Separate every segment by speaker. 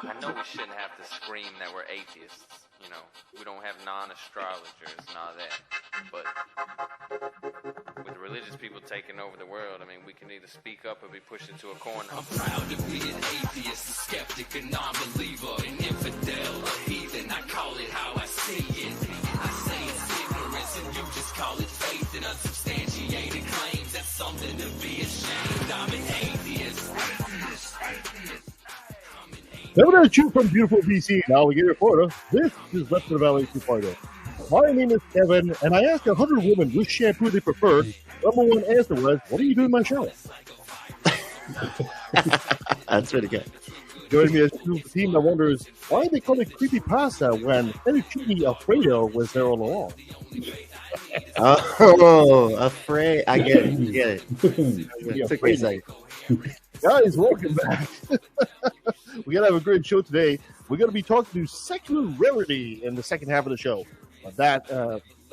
Speaker 1: I know we shouldn't have to scream that we're atheists. You know, we don't have non-astrologers and all that. But with the religious people taking over the world, I mean, we can either speak up or be pushed into a corner.
Speaker 2: I'm proud to be an atheist, a skeptic, a non-believer, an infidel, a heathen. I call it how I see it. I say it's ignorance and you just call it faith and unsubstantiated claims. That's something to be ashamed. I'm an atheist.
Speaker 3: Coming at you from beautiful BC, now we get Florida. This is Left of the Valley 2.0. My name is Kevin, and I asked 100 women which shampoo they preferred. Number one answer was, "What are you doing in my shower?"
Speaker 4: That's pretty good.
Speaker 3: Joining me as the team that wonders why they call it creepypasta when Fettuccine Alfredo was there all along.
Speaker 4: Oh, afraid. I get it. You get it. It took me a second.
Speaker 3: Guys, welcome back. We're going to have a great show today. We're going to be talking to secular Rarity in the second half of the show.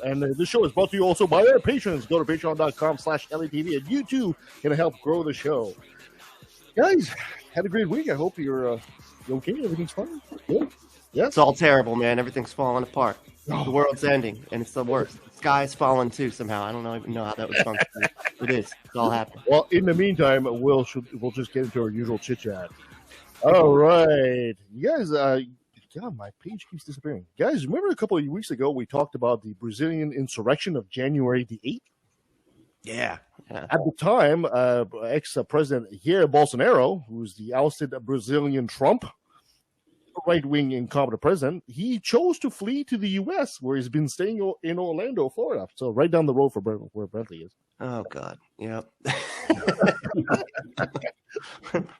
Speaker 3: And this show is brought to you also by our patrons. Go to patreon.com/LATV, and you too can help grow the show. Guys, had a great week. I hope you're okay. Everything's fine. Good. Yeah.
Speaker 4: It's all terrible, man. Everything's falling apart. The world's ending, and it's the worst. The sky's falling too somehow. I don't even know how that would function. It is. It's all happening.
Speaker 3: Well, in the meantime, we'll just get into our usual chit chat. All right, you guys. God, my page keeps disappearing. Guys, remember a couple of weeks ago we talked about the Brazilian insurrection of January the 8th?
Speaker 4: Yeah.
Speaker 3: At the time, ex-president Jair Bolsonaro, who's the ousted Brazilian Trump, right-wing incompetent president, he chose to flee to the U.S., where he's been staying in Orlando, Florida. So right down the road from where Bentley is.
Speaker 4: Oh, God. Yep.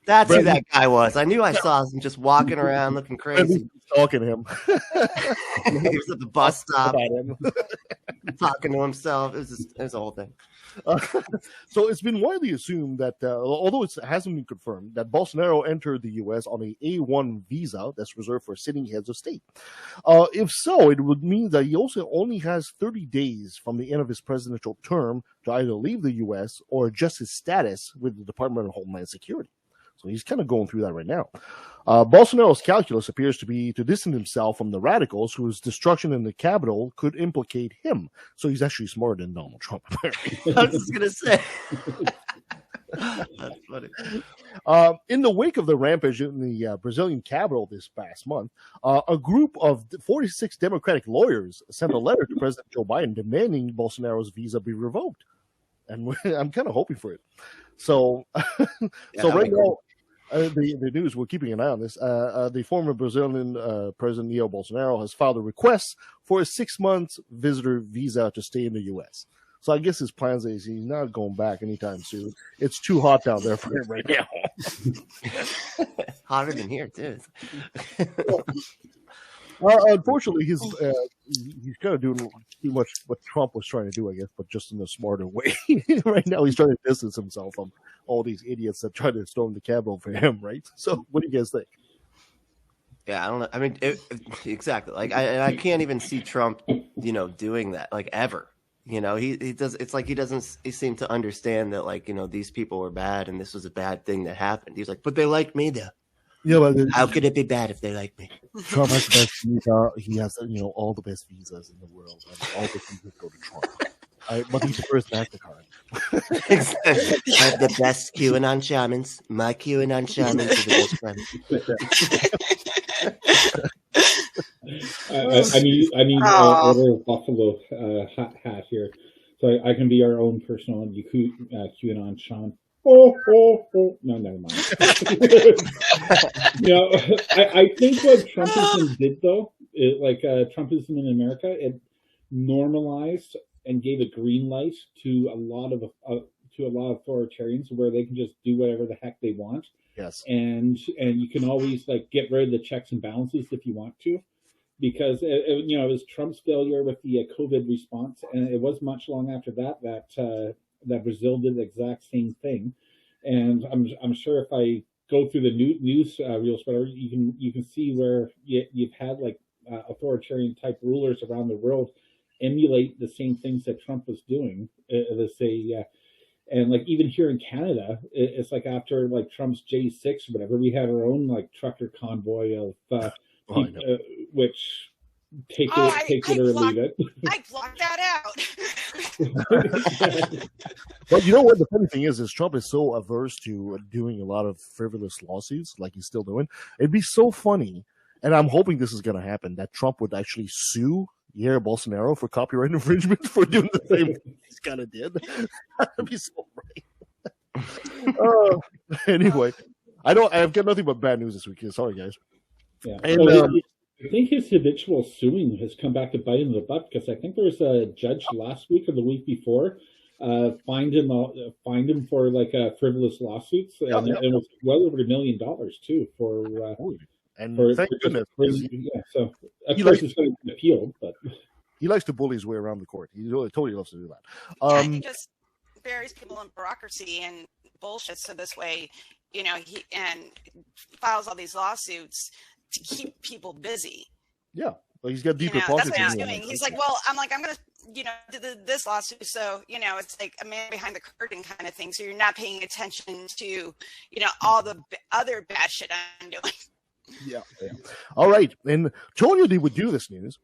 Speaker 4: That's who that guy was. I knew I saw him just walking around looking crazy.
Speaker 3: Talking to him.
Speaker 4: He was at the bus stop talking to himself. It was a whole thing.
Speaker 3: So it's been widely assumed that, although it hasn't been confirmed, that Bolsonaro entered the U.S. on a A1 visa that's reserved for sitting heads of state. If so, it would mean that he also only has 30 days from the end of his presidential term to either leave the U.S. or adjust his status with the Department of Homeland Security. So he's kind of going through that right now. Bolsonaro's calculus appears to be to distance himself from the radicals whose destruction in the Capitol could implicate him. So he's actually smarter than Donald Trump.
Speaker 4: I was just going to say. That's funny.
Speaker 3: In the wake of the rampage in the Brazilian capital this past month, a group of 46 Democratic lawyers sent a letter to President Joe Biden demanding Bolsonaro's visa be revoked. And I'm kind of hoping for it. So, right now, the news, we're keeping an eye on this. The former Brazilian President Jair Bolsonaro has filed a request for a 6-month visitor visa to stay in the U.S. So I guess his plans is he's not going back anytime soon. It's too hot down there for him right now.
Speaker 4: Hotter than here, too.
Speaker 3: Unfortunately, he's kind of doing too much what Trump was trying to do, I guess, but just in a smarter way. Right now, he's trying to distance himself from all these idiots that try to storm the Capitol for him, right? So, what do you guys think?
Speaker 4: Yeah, I don't know. I mean, exactly. Like, I can't even see Trump, doing that, like, ever. He does. It's like he doesn't seem to understand that, like, these people were bad and this was a bad thing that happened. He's like, but they like me, though.
Speaker 3: Yeah, but
Speaker 4: how could it be bad if they like me?
Speaker 3: Trump has the best visa. He has, all the best visas in the world. And all the visas go to Trump. But he prefers MasterCard.
Speaker 4: I have the best QAnon shamans. My QAnon shamans are the best friends.
Speaker 5: I need order of Buffalo hat here, so I can be our own personal QAnon shaman. No, never mind. I think what Trumpism did, though, Trumpism in America, it normalized and gave a green light to a lot of authoritarians, where they can just do whatever the heck they want.
Speaker 3: Yes,
Speaker 5: and you can always get rid of the checks and balances if you want to, because it was Trump's failure with the COVID response, and it was much long after that Brazil did the exact same thing. And I'm sure if I go through the news reels, whatever, you can see where you've had authoritarian type rulers around the world emulate the same things that Trump was doing. And like even here in Canada, it's like after like Trump's J6 or whatever, we had our own like trucker convoy of which take it or leave it.
Speaker 6: I blocked that out.
Speaker 3: But you know what? The funny thing is Trump is so averse to doing a lot of frivolous lawsuits, like he's still doing. It'd be so funny, and I'm hoping this is going to happen, that Trump would actually sue Jair Bolsonaro for copyright infringement for doing the same thing he's kind of did. That'd be so right. Anyway, I've got nothing but bad news this week. Sorry, guys.
Speaker 5: Yeah.
Speaker 3: And,
Speaker 5: I think his habitual suing has come back to bite him in the butt, because I think there was a judge last week or the week before fined him for like frivolous lawsuits, and it was well over $1 million too for.
Speaker 3: And
Speaker 5: for,
Speaker 3: thank goodness.
Speaker 5: So of course it's going to be appealed, but
Speaker 3: he likes to bully his way around the court. He totally loves to do
Speaker 6: that. He just buries people in bureaucracy and bullshit. So this way, he files all these lawsuits to keep people busy.
Speaker 3: Yeah, well, he's got deeper pockets.
Speaker 6: That's what he's doing. He's like, well, I'm going to, do this lawsuit. So, it's like a man behind the curtain kind of thing. So you're not paying attention to, all the other bad shit I'm doing.
Speaker 3: Yeah. All right. And told you they would do this news.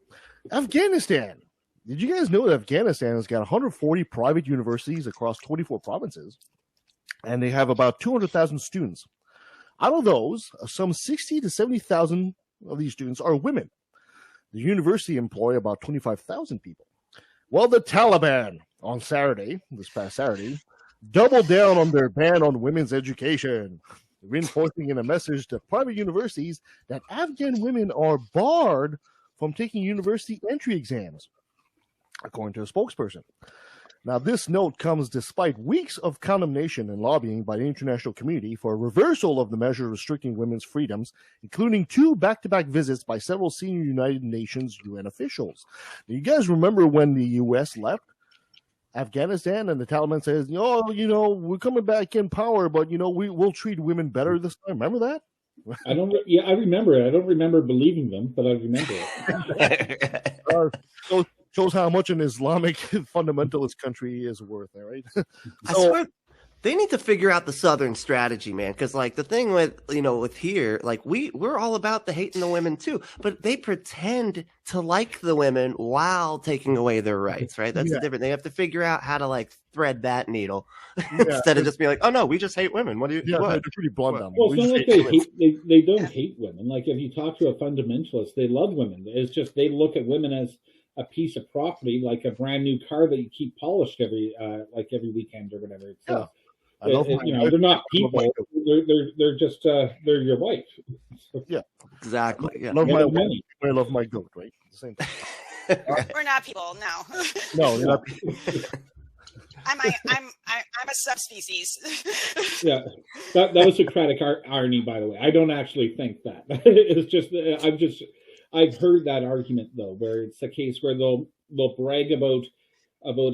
Speaker 3: Afghanistan. Did you guys know that Afghanistan has got 140 private universities across 24 provinces? And they have about 200,000 students. Out of those, some 60 to 70,000 of these students are women. The university employ about 25,000 people. Well, the Taliban on this past Saturday, doubled down on their ban on women's education, reinforcing in a message to private universities that Afghan women are barred from taking university entry exams, according to a spokesperson. Now, this note comes despite weeks of condemnation and lobbying by the international community for a reversal of the measure restricting women's freedoms, including 2 back-to-back visits by several senior United Nations UN officials. Now, you guys remember when the U.S. left Afghanistan and the Taliban says, we're coming back in power, but, we'll treat women better this time. Remember that?
Speaker 5: I remember it. I don't remember believing them, but I remember it.
Speaker 3: Shows how much an Islamic fundamentalist country is worth, right?
Speaker 4: I swear, they need to figure out the Southern strategy, man. Because like the thing with here, like we're all about the hating the women too, but they pretend to like the women while taking away their rights, right? That's the difference. They have to figure out how to like thread that needle instead of just being like, oh no, we just hate women. What do you?
Speaker 3: Yeah,
Speaker 4: what?
Speaker 3: they're pretty blunt on them.
Speaker 5: Well, it's not like they don't hate women. Like if you talk to a fundamentalist, they love women. It's just they look at women as a piece of property, like a brand new car that you keep polished every weekend or whatever. So, they're not people. They're just they're your wife.
Speaker 3: Yeah,
Speaker 4: exactly. Yeah.
Speaker 3: I love my goat, right? The same thing.
Speaker 6: We're not people. No.
Speaker 3: No, you're not people.
Speaker 6: I'm a subspecies.
Speaker 5: Yeah, that was Socratic irony, by the way. I don't actually think that. It's just I've heard that argument though, where it's a case where they'll brag about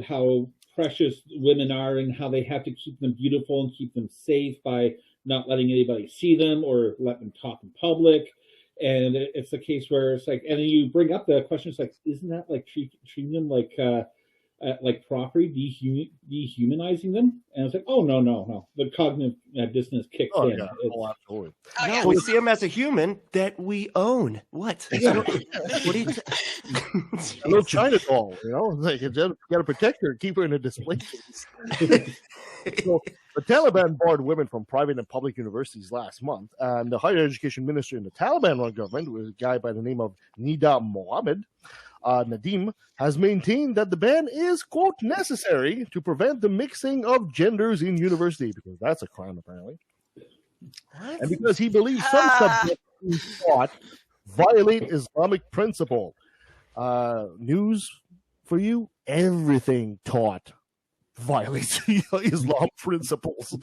Speaker 5: how precious women are and how they have to keep them beautiful and keep them safe by not letting anybody see them or let them talk in public. And it's a case where it's like, and then you bring up the question, it's like, isn't that like treating them like property, dehumanizing them? And it's like, oh no, the cognitive dissonance kicks in.
Speaker 3: Yeah. Absolutely.
Speaker 4: No, we see them as a human that we own. What?
Speaker 3: Yeah.
Speaker 4: What do you?
Speaker 3: A little China doll, like you got to protect her, keep her in a display case. So, the Taliban barred women from private and public universities last month, and the higher education minister in the Taliban-run government, was a guy by the name of Nida Mohammed Nadim, has maintained that the ban is, quote, necessary to prevent the mixing of genders in university, because that's a crime, apparently. What? And because he believes some subjects in thought violate Islamic principle. News for you, everything taught violates Islam principles.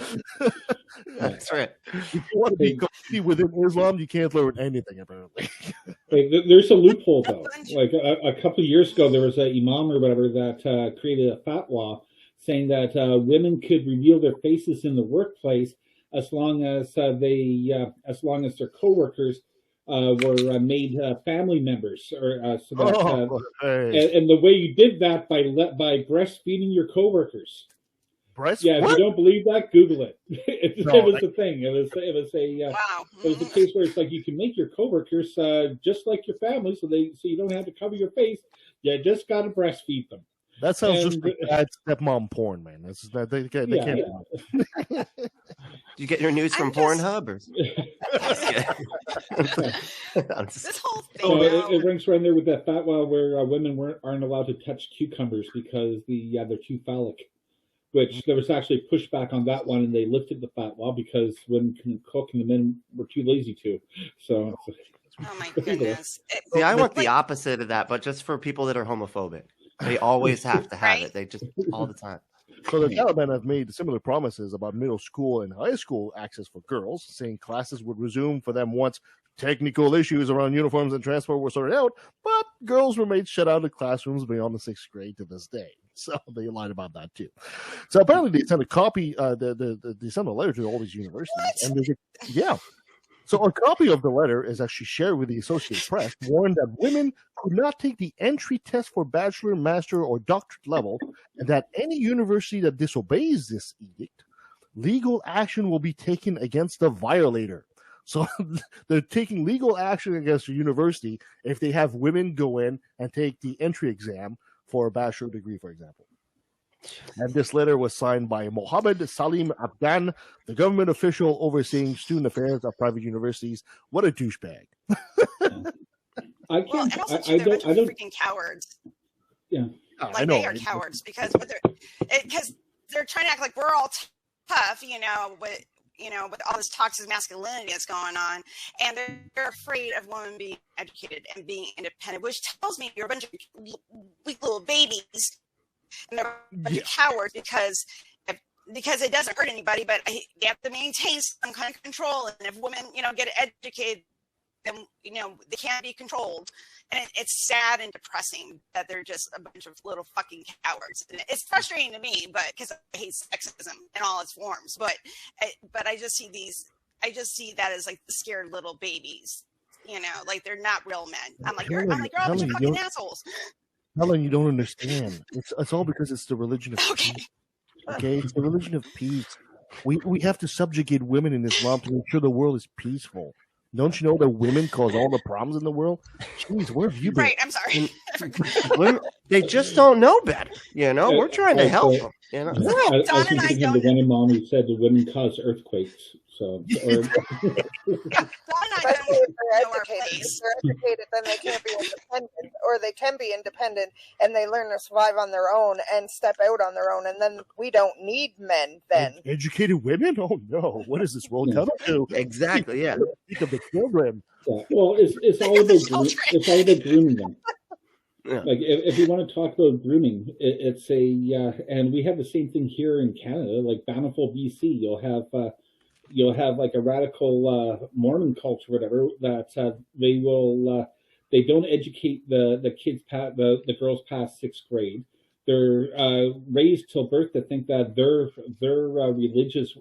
Speaker 4: That's right.
Speaker 3: If you want to be completely within Islam, you can't learn anything, apparently.
Speaker 5: There's a loophole, though. Like a couple of years ago, there was an imam or whatever that created a fatwa saying that women could reveal their faces in the workplace as long as their coworkers were made family members, or so that, and the way you did that by breastfeeding your coworkers.
Speaker 3: Breast?
Speaker 5: Yeah, if
Speaker 3: What?
Speaker 5: you don't believe that, Google it. It
Speaker 3: No,
Speaker 5: was a thing. It was
Speaker 6: Wow.
Speaker 5: a case where it's like you can make your coworkers just like your family, so you don't have to cover your face. You just got to breastfeed them.
Speaker 3: That sounds just
Speaker 5: And-
Speaker 3: like bad stepmom porn, man. That's just, they can't.
Speaker 5: Yeah.
Speaker 4: Do you get your news from
Speaker 6: I'm just-
Speaker 4: Pornhub? Or... I'm just-
Speaker 6: This whole thing.
Speaker 5: So
Speaker 6: now-
Speaker 5: it ranks right in there with that fatwa where women aren't allowed to touch cucumbers because they're too phallic. Which there was actually pushback on that one, and they lifted the fatwa because women can cook and the men were too lazy to. So
Speaker 6: oh my goodness.
Speaker 4: See, I want the
Speaker 6: Like,
Speaker 4: opposite of that, but just for people that are homophobic. They always have to have
Speaker 6: Right.
Speaker 4: it. They just all the time.
Speaker 3: So the Taliban have made similar promises about middle school and high school access for girls, saying classes would resume for them once technical issues around uniforms and transport were sorted out, but girls remained shut out of classrooms beyond the 6th grade to this day. So they lied about that too. So apparently they sent a copy, they sent a letter to all these universities. And yeah. So a copy of the letter is actually shared with the Associated Press, warned that women could not take the entry test for bachelor, master, or doctorate level, and that any university that disobeys this edict, legal action will be taken against the violator. So they're taking legal action against the university if they have women go in and take the entry exam for a bachelor degree, for example. And this letter was signed by Mohammed Salim Abdan, the government official overseeing student affairs of private universities. What a douchebag.
Speaker 5: I
Speaker 6: well,
Speaker 5: can't.
Speaker 6: and also,
Speaker 5: I
Speaker 6: too, they're a bunch
Speaker 5: don't. I
Speaker 6: of
Speaker 5: don't.
Speaker 6: freaking cowards.
Speaker 5: Yeah.
Speaker 6: Like,
Speaker 3: I know.
Speaker 6: they are cowards because they're trying to act like we're all tough, with all this toxic masculinity that's going on, and they're afraid of women being educated and being independent, which tells me you're a bunch of weak little babies, and they're a bunch of cowards because it doesn't hurt anybody, but they have to maintain some kind of control, and if women, get educated, then they can't be controlled, and it's sad and depressing that they're just a bunch of little fucking cowards. And it's frustrating to me, but because I hate sexism in all its forms, but I just see that as like the scared little babies, like they're not real men. I'm like, you're all a bunch of fucking assholes.
Speaker 3: Helen, you don't understand. It's all because it's the religion of peace. Okay, it's the religion of peace. We have to subjugate women in Islam to make sure the world is peaceful. Don't you know that women cause all the problems in the world? Jeez, where have you been?
Speaker 6: Right, I'm sorry.
Speaker 4: They just don't know better. We're trying to help them.
Speaker 5: I
Speaker 6: Don
Speaker 5: was
Speaker 6: and I
Speaker 5: thinking of the one mom who said the women cause earthquakes. So,
Speaker 6: Don and I
Speaker 7: Especially if
Speaker 6: don't
Speaker 7: they're
Speaker 6: know our
Speaker 7: educated.
Speaker 6: place.
Speaker 7: If they're educated, then they can't be independent, or they can be independent, and they learn to survive on their own and step out on their own, and then we don't need men then.
Speaker 3: Educated women? Oh no! What is this world coming to?
Speaker 4: Exactly. Yeah.
Speaker 3: Think of the children.
Speaker 5: yeah. Well, it's all about grooming them.
Speaker 4: Yeah.
Speaker 5: Like if you want to talk about grooming, it's and we have the same thing here in Canada. Like Bountiful, BC, you'll have like a radical Mormon cult or whatever that they don't educate the kids the girls past 6th grade. They're raised till birth to think that their religious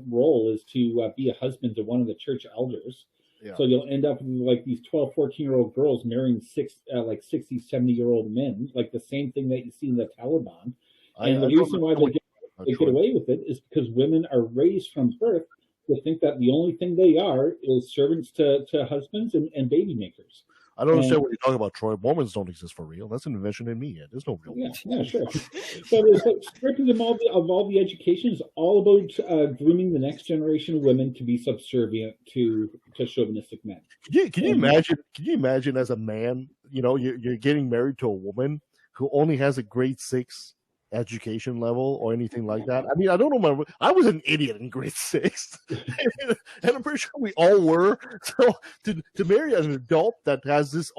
Speaker 5: role is to be a husband to one of the church elders.
Speaker 3: Yeah.
Speaker 5: So you'll end up with like these 12, 14-year-old girls marrying 60, 70-year-old men, like the same thing that you see in the Taliban. And the reason why they get away with it is because women are raised from birth to think that the only thing they are is servants to husbands and baby makers.
Speaker 3: I don't understand what you're talking about, Troy. Mormons don't exist for real. That's an invention in me. There's no real.
Speaker 5: Yeah, sure. But it's like stripping them of all the education is all about grooming the next generation of women to be subservient to chauvinistic men.
Speaker 3: Can you imagine? Can you imagine as a man, you're getting married to a woman who only has a grade 6 education level or anything like that? I mean, I don't know. I was an idiot in grade 6, and I'm pretty sure we all were. So to marry an adult that has this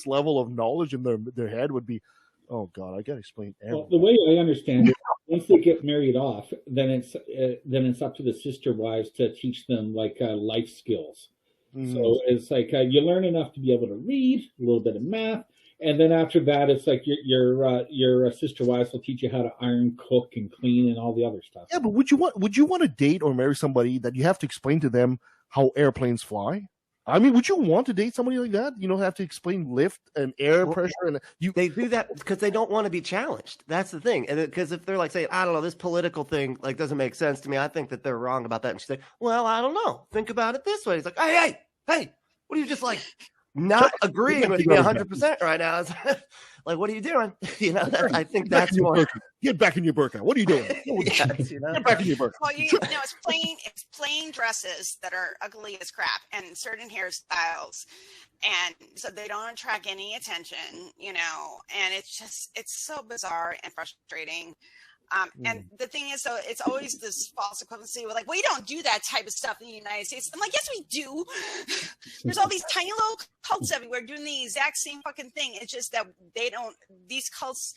Speaker 3: level of knowledge in their head would be, oh God, I gotta explain everything.
Speaker 5: Well, the way I understand it, once they get married off, then it's up to the sister wives to teach them like life skills. So it's like you learn enough to be able to read, a little bit of math. And then after that, it's like your sister wives will teach you how to iron, cook, and clean, and all the other stuff.
Speaker 3: Yeah, but would you want to date or marry somebody that you have to explain to them how airplanes fly? I mean, would you want to date somebody like that? You don't have to explain lift and air pressure, and
Speaker 4: They do that because they don't want to be challenged. That's the thing. And because if they're like saying, I don't know, this political thing like doesn't make sense to me. I think that they're wrong about that. And she's like, well, I don't know. Think about it this way. He's like, hey, what are you just like not agreeing with me 100% right now? Like, what are you doing? You know, I think that's more.
Speaker 3: Get back in your burqa. What are you doing?
Speaker 4: Yes, you know?
Speaker 3: Get back in your burqa.
Speaker 6: Well, it's plain dresses that are ugly as crap and certain hairstyles, and so they don't attract any attention, you know. And it's so bizarre and frustrating. And the thing is, so it's always this false equivalency. We're like, we don't do that type of stuff in the United States. I'm like, yes, we do. There's all these tiny little cults everywhere doing the exact same fucking thing. It's just that these cults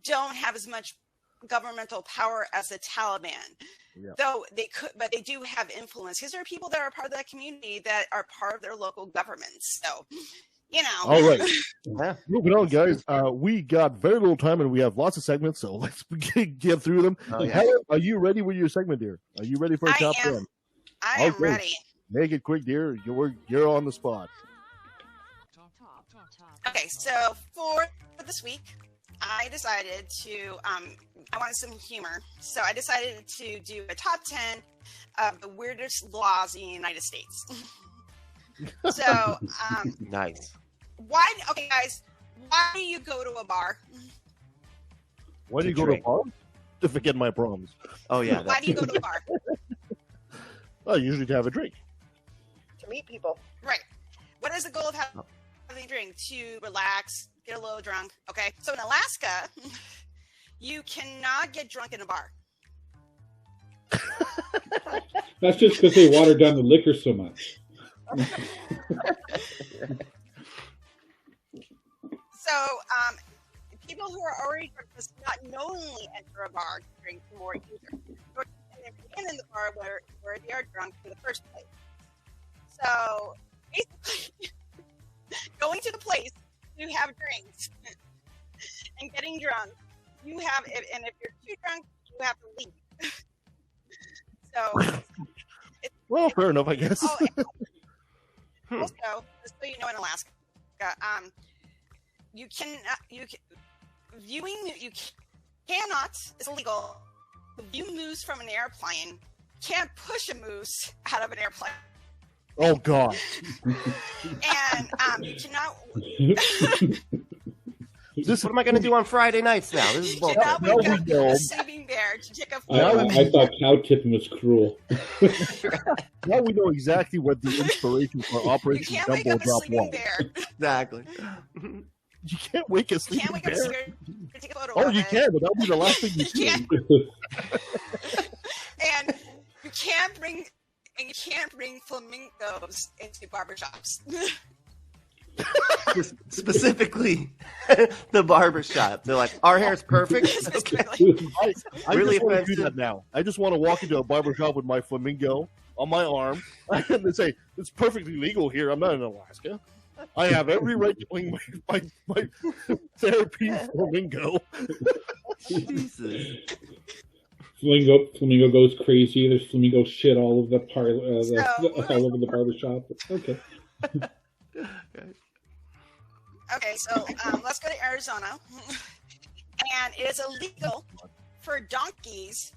Speaker 6: don't have as much governmental power as the Taliban. Yeah. Though they could, but they do have influence because there are people that are part of that community that are part of their local governments. So, you know.
Speaker 3: All right. Moving on, guys. We got very little time and we have lots of segments, so let's get through them. Helen, are you ready with your segment, dear? Are you ready for a top 10?
Speaker 6: I am ready.
Speaker 3: Make it quick, dear. You're on the spot.
Speaker 6: Okay, so for this week, I decided to I wanted some humor, so I decided to do a top 10 of the weirdest laws in the United States. So,
Speaker 4: nice.
Speaker 6: Okay, guys, why do you go to a bar?
Speaker 3: Why do you go to a bar? To forget my problems.
Speaker 4: Oh, yeah.
Speaker 6: Why do you go to a bar?
Speaker 3: Well, usually to have a drink.
Speaker 7: To meet people.
Speaker 6: Right. What is the goal of having a drink? To relax, get a little drunk. Okay. So in Alaska, you cannot get drunk in a bar.
Speaker 5: That's just because they watered down the liquor so much.
Speaker 6: So, people who are already drunk must not knowingly enter a bar to drink more either. Or in the bar where they are drunk in the first place. So, basically, going to the place to have drinks and getting drunk, and if you're too drunk, you have to leave. So,
Speaker 3: well, fair enough, I guess.
Speaker 6: Also, just so you know, in Alaska, you cannot, it's illegal to view moose from an airplane. Can't push a moose out of an airplane.
Speaker 3: Oh, God.
Speaker 6: And you cannot.
Speaker 4: What am I going to do on Friday nights now? This is bullshit.
Speaker 6: Now we know. A sleeping bear to take a photo.
Speaker 5: I thought cow tipping was cruel.
Speaker 3: Now we know exactly what the inspiration for Operation Dumbo Drop was.
Speaker 4: Exactly.
Speaker 3: You can't wake a sleeping bear.
Speaker 6: To take a photo
Speaker 3: oh, you can, but that'll be the last thing you see.
Speaker 6: And you can't bring flamingos into barbershops.
Speaker 4: Specifically, the barbershop. They're like, our hair's perfect. Okay.
Speaker 3: I really want to do that now. I just want to walk into a barbershop with my flamingo on my arm and they say, it's perfectly legal here. I'm not in Alaska. I have every right to bring my therapy flamingo.
Speaker 4: Jesus.
Speaker 5: Flamingo goes crazy. There's flamingo shit all over all over the barbershop. Okay.
Speaker 6: Okay, so let's go to Arizona. And it is illegal for donkeys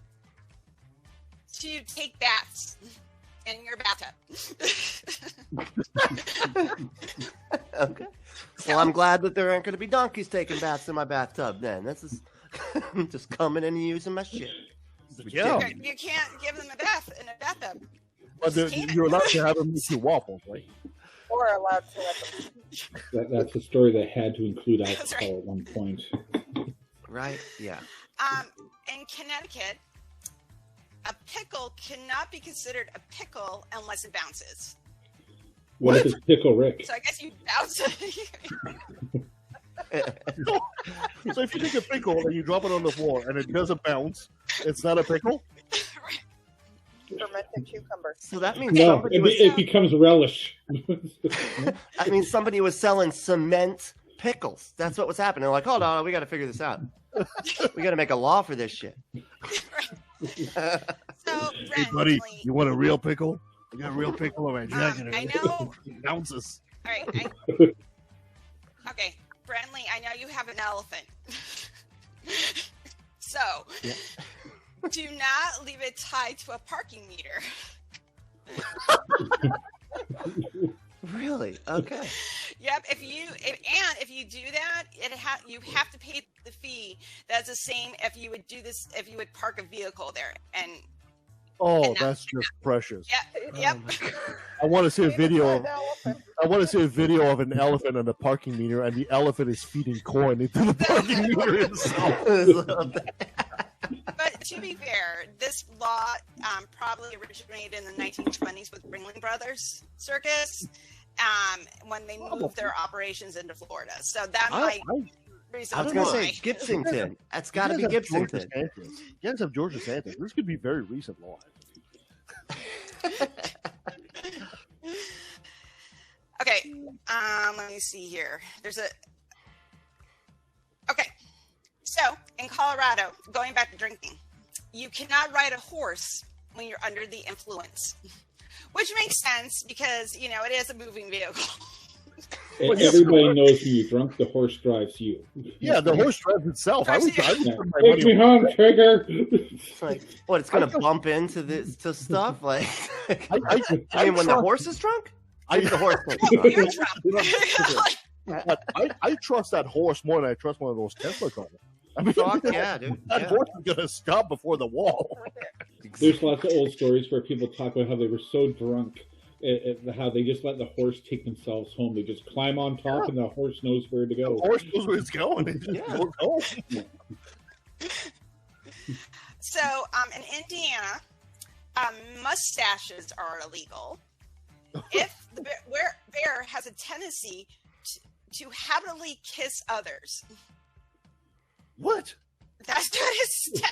Speaker 6: to take baths in your bathtub.
Speaker 4: Okay. Well, I'm glad that there aren't going to be donkeys taking baths in my bathtub then. This is just coming in and using my shit.
Speaker 3: Yeah.
Speaker 6: You can't give them a bath in a bathtub.
Speaker 3: But you're allowed to have them eat your waffles, right?
Speaker 7: Or allowed to let them.
Speaker 5: That's a story that had to include alcohol at one point.
Speaker 4: Right? Yeah.
Speaker 6: In Connecticut, a pickle cannot be considered a pickle unless it bounces.
Speaker 5: What if it's Pickle Rick?
Speaker 6: So I guess you bounce it.
Speaker 3: So if you take a pickle and you drop it on the floor and it doesn't bounce, it's not a pickle?
Speaker 7: Fermented cucumber.
Speaker 4: So that means
Speaker 5: it becomes relish.
Speaker 4: I mean, somebody was selling cement pickles. That's what was happening. They're like, hold on, we got to figure this out. We got to make a law for this shit.
Speaker 6: So,
Speaker 3: hey, buddy, you want a real pickle? I got a real picture of my jacket.
Speaker 6: I know.
Speaker 3: Ounces.
Speaker 6: All right. Okay, Brandley, I know you have an elephant. So, do not leave it tied to a parking meter.
Speaker 4: Really? Okay.
Speaker 6: Yep. If you do that, you have to pay the fee. That's the same if you would do this if you would park a vehicle there. And
Speaker 3: that's just precious.
Speaker 6: Yep.
Speaker 3: I want to see a video.
Speaker 7: An elephant.
Speaker 3: I want to see a video of an elephant on the parking meter, and the elephant is feeding corn into the parking meter itself.
Speaker 6: But to be fair, this law probably originated in the 1920s with Ringling Brothers Circus when they moved their operations into Florida. So that might reason
Speaker 4: I was going to
Speaker 6: why.
Speaker 4: say Gibsonton. That's got to be Gibsonton.
Speaker 3: You guys have Georgia Santas. This could be very recent law.
Speaker 6: Okay, let me see here. Okay, so in Colorado, going back to drinking, you cannot ride a horse when you're under the influence, which makes sense because, it is a moving vehicle.
Speaker 5: Everybody knows when you're drunk, the horse drives you.
Speaker 3: Yeah, the horse drives itself. I would
Speaker 5: Take me home, Trigger.
Speaker 4: It's like, what? It's going to bump into to stuff? Like, I mean, when the horse is drunk? The horse is drunk.
Speaker 3: I trust that horse more than I trust one of those Tesla cars. I mean,
Speaker 4: yeah, dude.
Speaker 3: That horse is going to stop before the wall.
Speaker 5: There's lots of old stories where people talk about how they were so drunk, how they just let the horse take themselves home. They just climb on top, and the horse knows where to go.
Speaker 3: The horse knows where it's going. It just goes home.
Speaker 6: So, in Indiana, mustaches are illegal. If the bear has a tendency to habitually kiss others.
Speaker 3: What?
Speaker 6: That's what it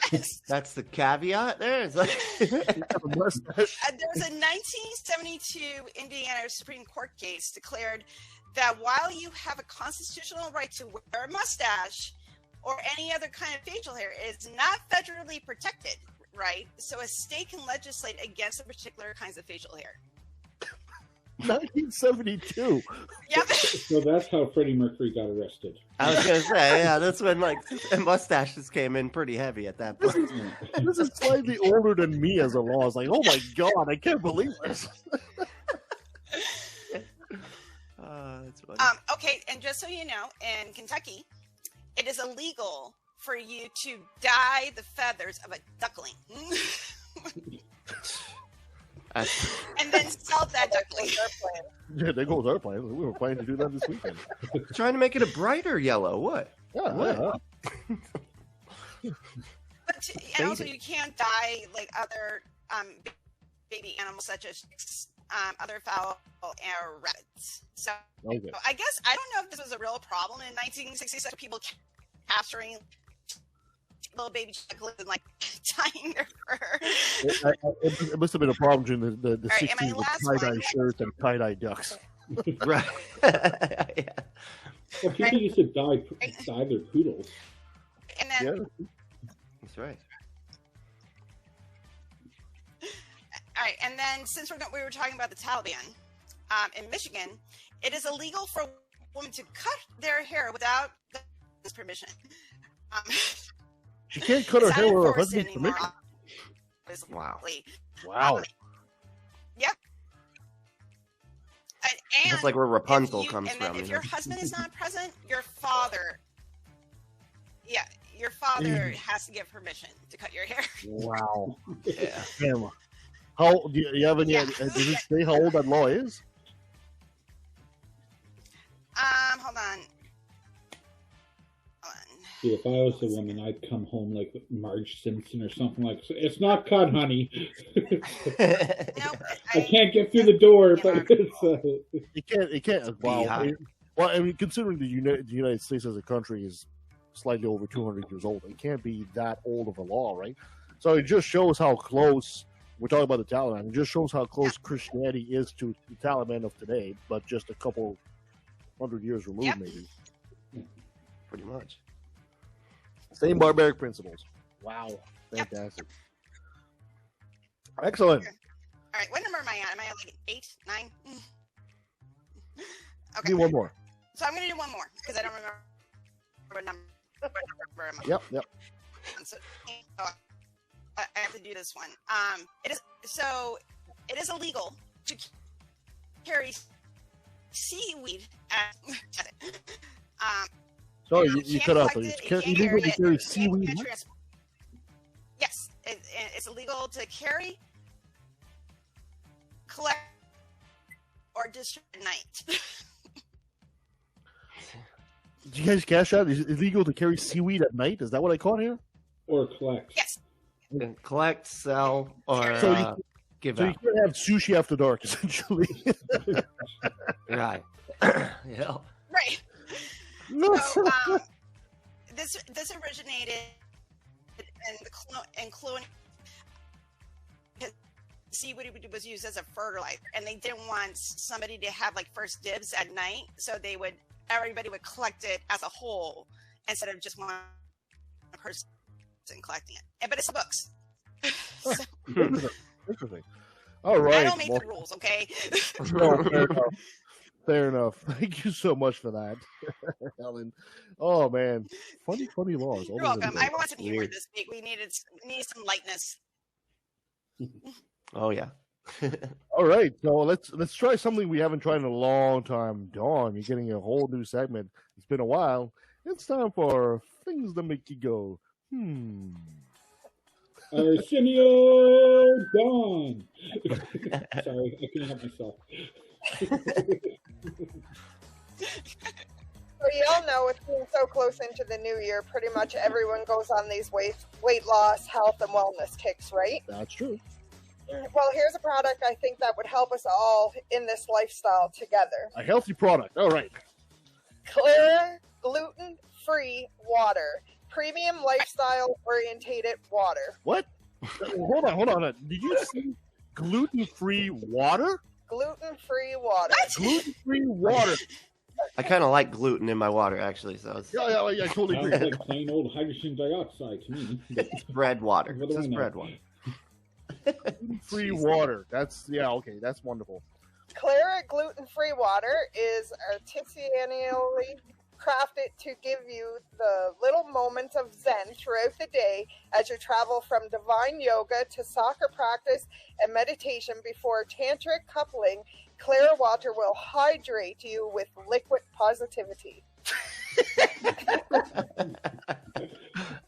Speaker 6: says.
Speaker 4: That's the caveat there? It's like...
Speaker 6: There was a 1972 Indiana Supreme Court case declared that while you have a constitutional right to wear a mustache or any other kind of facial hair, it's not federally protected, right? So a state can legislate against the particular kinds of facial hair.
Speaker 3: 1972.
Speaker 6: Yep.
Speaker 5: So that's how Freddie Mercury got arrested.
Speaker 4: I was going to say, yeah, that's when mustaches came in pretty heavy at that point.
Speaker 3: This is slightly older than me as a law. I was like, oh my God, I can't believe this.
Speaker 4: That's funny.
Speaker 6: Okay, and just so you know, in Kentucky, it is illegal for you to dye the feathers of a duckling. And then sell that duckling.
Speaker 3: Yeah, there goes our plan. We were planning to do that this weekend.
Speaker 4: Trying to make it a brighter yellow. What?
Speaker 3: Yeah,
Speaker 4: what?
Speaker 6: And also, you can't dye like other baby animals such as other fowl or rabbits. So
Speaker 3: Okay.
Speaker 6: I guess I don't know if this was a real problem in 1966. People capturing little baby ducklings and like tying their fur.
Speaker 3: It must have been a problem during the
Speaker 6: Right,
Speaker 3: 60s with tie-dye shirts and tie-dye ducks.
Speaker 4: Right. Yeah.
Speaker 5: Well, people used to dye their poodles.
Speaker 6: And then,
Speaker 3: Yeah.
Speaker 4: That's right.
Speaker 6: all right, and then since we were talking about the Taliban, in Michigan, it is illegal for a woman to cut their hair without his permission.
Speaker 3: She can't cut her
Speaker 6: It's
Speaker 3: hair
Speaker 6: not
Speaker 3: with her
Speaker 6: enforced
Speaker 3: husband's
Speaker 6: anymore,
Speaker 3: permission.
Speaker 6: obviously.
Speaker 3: Wow.
Speaker 6: Yep. And
Speaker 4: That's like where Rapunzel
Speaker 6: if you-
Speaker 4: comes
Speaker 6: and then
Speaker 4: from.
Speaker 6: if
Speaker 4: you
Speaker 6: your
Speaker 4: know?
Speaker 6: husband is not present, your father has to give permission to cut your hair.
Speaker 3: Wow.
Speaker 4: Yeah.
Speaker 3: Damn. How do you have any?
Speaker 6: Yeah.
Speaker 3: Does it say how old that law is?
Speaker 6: Hold on.
Speaker 5: See, if I was a woman, I'd come home like Marge Simpson or something like. It's not cut, honey.
Speaker 6: No,
Speaker 5: I can't get through the door, but it's.
Speaker 3: It can't. Wow.
Speaker 4: Yeah.
Speaker 3: Well, I mean, considering the United States as a country is slightly over 200 years old, it can't be that old of a law, right? So it just shows how close we're talking about the Taliban. It just shows how close Christianity is to the Taliban of today, but just a couple 100 years removed, maybe.
Speaker 4: Pretty much.
Speaker 3: Same barbaric principles. Wow. Fantastic. Excellent.
Speaker 6: All right, what number am I at? Am I at like 8, 9? Okay.
Speaker 3: Do one more.
Speaker 6: So I'm going to do one more because I don't remember what number am I.
Speaker 3: Yep.
Speaker 6: So I have to do this one. It is illegal to carry seaweed
Speaker 3: Sorry,
Speaker 6: you
Speaker 3: you
Speaker 6: can't
Speaker 3: cut off.
Speaker 6: collect
Speaker 3: It's
Speaker 6: it, you can't
Speaker 3: illegal to
Speaker 6: carry it,
Speaker 3: carry
Speaker 6: you can't
Speaker 3: seaweed.
Speaker 6: Yes, it's illegal to carry, collect, or distribute at night.
Speaker 3: Did you guys cash out? Is it illegal to carry seaweed at night? Is that what I caught here?
Speaker 5: Or collect.
Speaker 6: Yes.
Speaker 4: And collect, sell, or
Speaker 3: So
Speaker 4: give
Speaker 3: So you
Speaker 4: out.
Speaker 3: can't have sushi after dark, essentially.
Speaker 4: Right. Yeah.
Speaker 6: Right. So this originated in colonial. Seaweed was used as a fertilizer, and they didn't want somebody to have like first dibs at night, so everybody would collect it as a whole instead of just one person collecting it. But it's books. So,
Speaker 3: Interesting. All right.
Speaker 6: I don't make the rules, okay?
Speaker 3: No, fair enough. Fair enough. Thank you so much for that, Helen. Oh man, funny laws.
Speaker 6: You're welcome. I want some humor this week. We need some lightness.
Speaker 4: Oh yeah.
Speaker 3: All right, so let's try something we haven't tried in a long time. Dawn, you're getting a whole new segment. It's been a while. It's time for things that make you go,
Speaker 5: Arsenio Dawn. Sorry, I couldn't help myself.
Speaker 7: So you all know, with being so close into the new year, pretty much everyone goes on these weight loss, health, and wellness kicks, right?
Speaker 3: That's true.
Speaker 7: Well, here's a product I think that would help us all in this lifestyle together.
Speaker 3: A healthy product. All right.
Speaker 7: Clara gluten-free water. Premium lifestyle-orientated water.
Speaker 3: What? Hold on. Did you say gluten-free water?
Speaker 7: Gluten-free water.
Speaker 3: Gluten-free water.
Speaker 4: I kind of like gluten in my water, actually. So it's
Speaker 3: Yeah, I totally
Speaker 5: Sounds
Speaker 3: agree.
Speaker 5: like plain old hydrogen dioxide to me.
Speaker 4: bread water.
Speaker 5: What do
Speaker 4: It's
Speaker 5: I know?
Speaker 4: bread water.
Speaker 3: Gluten-free water. That's okay. That's wonderful.
Speaker 7: Clara gluten-free water is artisanally crafted to give you the little moments of zen throughout the day as you travel from divine yoga to soccer practice and meditation before tantric coupling. Clara water will hydrate you with liquid positivity.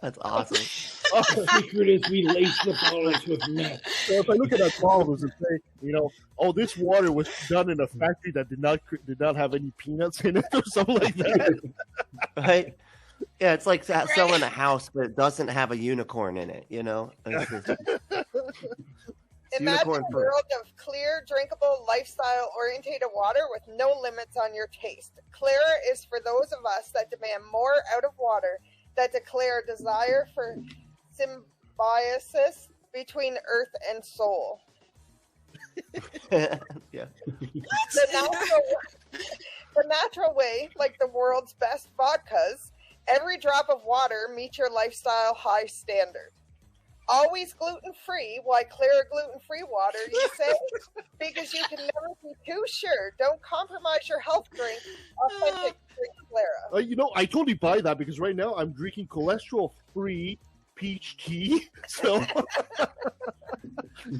Speaker 4: That's awesome.
Speaker 5: The secret is we lace the bottles with meth.
Speaker 3: So if I look at that bottle and say, this water was done in a factory that did not have any peanuts in it or something like that.
Speaker 4: Right? Yeah, it's like selling a house but it doesn't have a unicorn in it, It's
Speaker 7: Imagine
Speaker 4: unicorn
Speaker 7: a
Speaker 4: fruit.
Speaker 7: world of clear, drinkable, lifestyle-oriented water with no limits on your taste. Clara is for those of us that demand more out of water, that declare a desire for symbiosis between earth and soul.
Speaker 4: Yeah.
Speaker 7: The natural way, like the world's best vodkas, every drop of water meets your lifestyle high standard. Always gluten-free. Why Clara gluten-free water, you say? Because you can never be too sure. Don't compromise your health drink. Authentic drink Clara.
Speaker 3: I totally buy that because right now I'm drinking cholesterol-free peach tea. So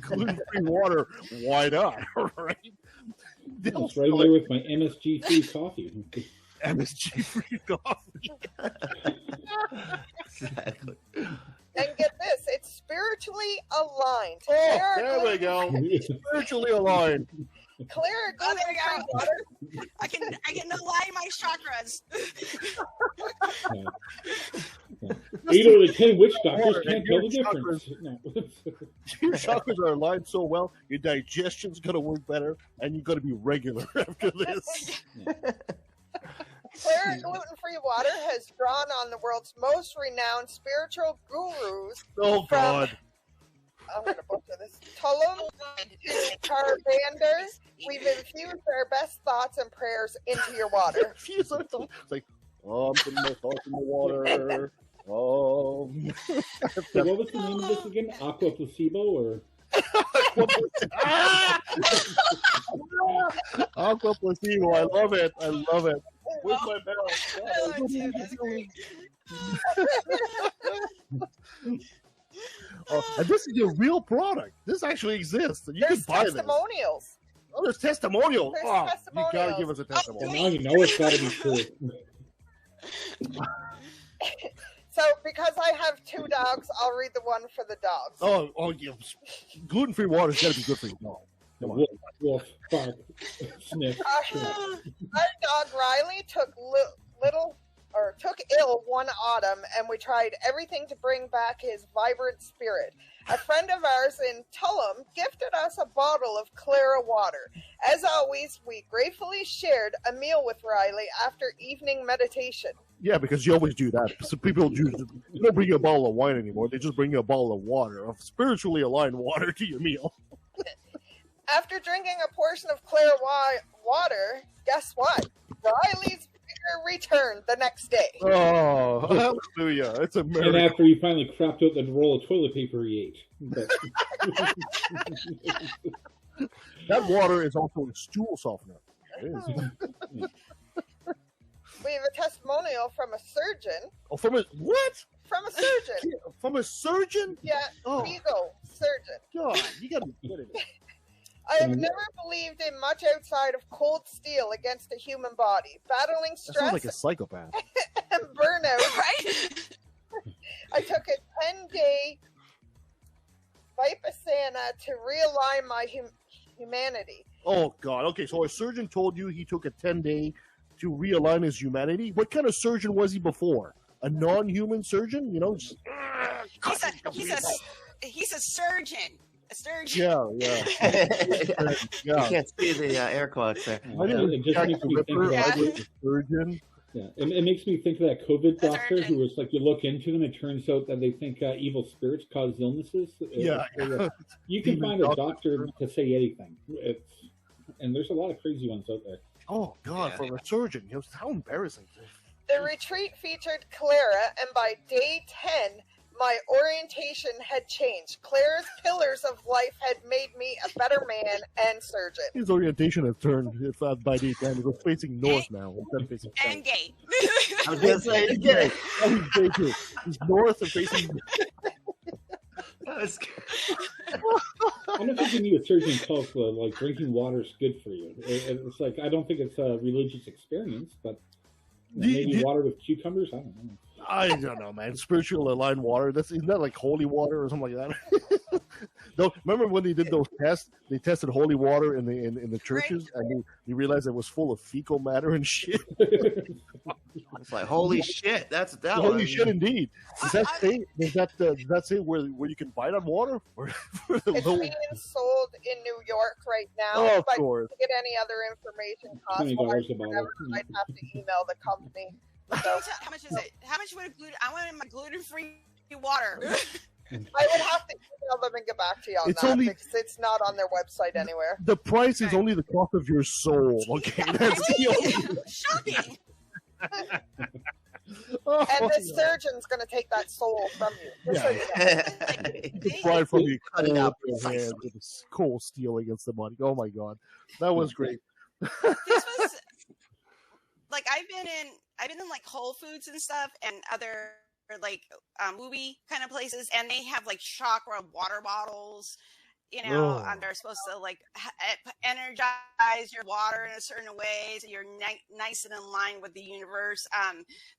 Speaker 3: gluten-free water, why not? Right?
Speaker 5: It's right there with my MSG-free coffee.
Speaker 3: MSG-free coffee.
Speaker 4: Exactly.
Speaker 7: And get this, it's spiritually aligned.
Speaker 3: Oh, there we go. Spiritually aligned.
Speaker 7: Clara
Speaker 6: Oh, there we
Speaker 7: gluten-free
Speaker 6: go.
Speaker 7: water.
Speaker 6: I can align my chakras.
Speaker 5: Yeah. 8 out of 10 witch doctors
Speaker 3: Water,
Speaker 5: can't
Speaker 3: your
Speaker 5: tell the difference. No.
Speaker 3: Your chakras are aligned so well, your digestion's going to work better, and you're going to be regular after this.
Speaker 7: Clara gluten-free water has drawn on the world's most renowned spiritual gurus.
Speaker 3: Oh, God.
Speaker 7: I'm going to butcher this. Tulum to Carbander. We've infused our best thoughts and prayers into your water.
Speaker 3: It's like, I'm putting my thoughts in the water.
Speaker 5: So what was the name of this again? Aqua placebo or
Speaker 3: Aqua placebo. I love it. I love it. Where's my bell?
Speaker 6: I love it too. That's great.
Speaker 3: And this is a real product. This actually exists. And you
Speaker 7: There's
Speaker 3: can buy this.
Speaker 7: testimonials.
Speaker 3: Oh, there's testimonial.
Speaker 7: There's
Speaker 3: You gotta
Speaker 7: testimonials.
Speaker 3: give us a testimonial.
Speaker 5: Now you know it's got to be true.
Speaker 7: So because I have 2 dogs, I'll read the one for the dogs.
Speaker 3: Oh, yeah. Gluten-free water's got to be good for you. No. Come on.
Speaker 5: Wolf, wolf, bark, sniff.
Speaker 7: Our dog Riley took took ill one autumn, and we tried everything to bring back his vibrant spirit. A friend of ours in Tullum gifted us a bottle of Clara water. As always, we gratefully shared a meal with Riley after evening meditation.
Speaker 3: Yeah, because you always do that. So people don't bring you a bottle of wine anymore. They just bring you a bottle of water, of spiritually aligned water to your meal.
Speaker 7: After drinking a portion of Clara water, guess what? Riley's vigor returned the next day.
Speaker 3: Oh, hallelujah. It's a miracle.
Speaker 5: And after he finally crapped out the roll of toilet paper he ate. But...
Speaker 3: That water is also a stool softener. It is.
Speaker 7: We have a testimonial from a surgeon.
Speaker 3: Oh, from a what?
Speaker 7: From a surgeon.
Speaker 3: From a surgeon?
Speaker 7: Yeah,
Speaker 3: Oh.
Speaker 7: Vigo surgeon.
Speaker 3: God, you gotta be kidding me.
Speaker 7: I have never believed in much outside of cold steel against a human body. Battling
Speaker 3: That sounds
Speaker 7: stress
Speaker 3: like a psychopath.
Speaker 7: and burnout,
Speaker 6: Right?
Speaker 7: I took a 10-day Vipassana to realign my humanity.
Speaker 3: Oh, God. Okay, so a surgeon told you he took a 10-day to realign his humanity? What kind of surgeon was he before? A non-human surgeon? You know? Just,
Speaker 6: He's a surgeon. A surgeon.
Speaker 3: yeah.
Speaker 4: You can't see the air quotes there.
Speaker 3: I didn't
Speaker 5: It just
Speaker 3: Jack
Speaker 5: makes
Speaker 3: the
Speaker 5: me think
Speaker 3: Ripper,
Speaker 5: of
Speaker 6: Yeah.
Speaker 3: I was a surgeon.
Speaker 5: Yeah, it makes me think of that COVID
Speaker 6: The
Speaker 5: doctor
Speaker 6: surgeon.
Speaker 5: who was like, you look into them, it turns out that they think evil spirits cause illnesses.
Speaker 3: Yeah.
Speaker 5: You can
Speaker 3: Demon
Speaker 5: find a
Speaker 3: doctor.
Speaker 5: doctor to say anything. And there's a lot of crazy ones out there.
Speaker 3: Oh, God,
Speaker 4: Yeah.
Speaker 3: from a surgeon. You know, how embarrassing.
Speaker 7: The retreat featured Clara, and by day 10, my orientation had changed. Clara's pillars of life had made me a better man and surgeon.
Speaker 3: His orientation had turned by the time he was facing north now. Instead of facing south.
Speaker 6: And gay.
Speaker 4: I was gonna say it again.
Speaker 3: Oh, he's gay too. He's north and facing.
Speaker 5: I don't think you need a surgeon tell us like drinking water is good for you. It's like I don't think it's a religious experience, but maybe water with cucumbers. I don't know.
Speaker 3: I don't know, man. Spiritual aligned water. Isn't that like holy water or something like that? No, remember when they did those tests? They tested holy water in the churches, and you realized it was full of fecal matter and shit.
Speaker 4: It's like holy shit. That's that
Speaker 3: Holy
Speaker 4: one.
Speaker 3: shit, indeed. Does that say where you can buy that water?
Speaker 7: It's being sold in New York right now.
Speaker 3: Oh, of
Speaker 7: but
Speaker 3: course.
Speaker 7: to get any other information
Speaker 5: $20 a
Speaker 7: cost-wise,
Speaker 5: bottle.
Speaker 7: I'd have to email the company. So
Speaker 6: How much is it? How much would a gluten? I want my gluten-free water.
Speaker 7: I would have to email them and get back to you on
Speaker 3: It's
Speaker 7: that
Speaker 3: only-
Speaker 7: because it's not on their website anywhere.
Speaker 3: The price is only the cost of your soul. Okay, that's the only.
Speaker 6: Shocking.
Speaker 3: Oh,
Speaker 7: And the surgeon's going to take that soul from you. Just so you know.
Speaker 3: you can fry from your
Speaker 4: Cut it out
Speaker 3: cold
Speaker 4: precisely.
Speaker 3: hand with this cold steel against the body. Oh my god, that was great.
Speaker 6: This was like I've been in like Whole Foods and stuff and other like movie kind of places, and they have like chakra water bottles, you know,
Speaker 3: Oh.
Speaker 6: and they're supposed to like energize your water in a certain way so you're nice and in line with the universe.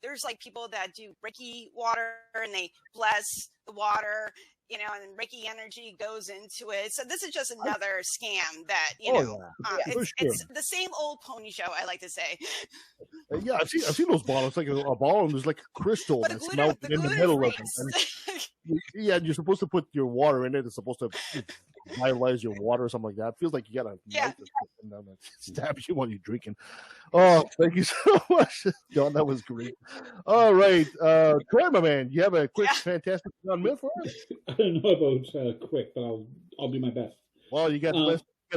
Speaker 6: There's like people that do Reiki water and they bless the water, you know, and Reiki energy goes into it. So this is just another scam that, you know,
Speaker 3: yeah, for sure.
Speaker 6: it's the same old pony show, I like to say.
Speaker 3: Yeah, I've seen those bottles. Like a bottle, and there's like a crystal
Speaker 6: But
Speaker 3: that's melted in the middle of it. And, yeah, and you're supposed to put your water in it. It's supposed to vitalize your water or something like that. It feels like you gotta light this shit and then it stabs you while you're drinking. Oh, thank you so much, John. That was great. All right, Troy, my man, you have a quick, fantastic John myth for us?
Speaker 5: I don't know about quick, but I'll do my best.
Speaker 3: Well, you got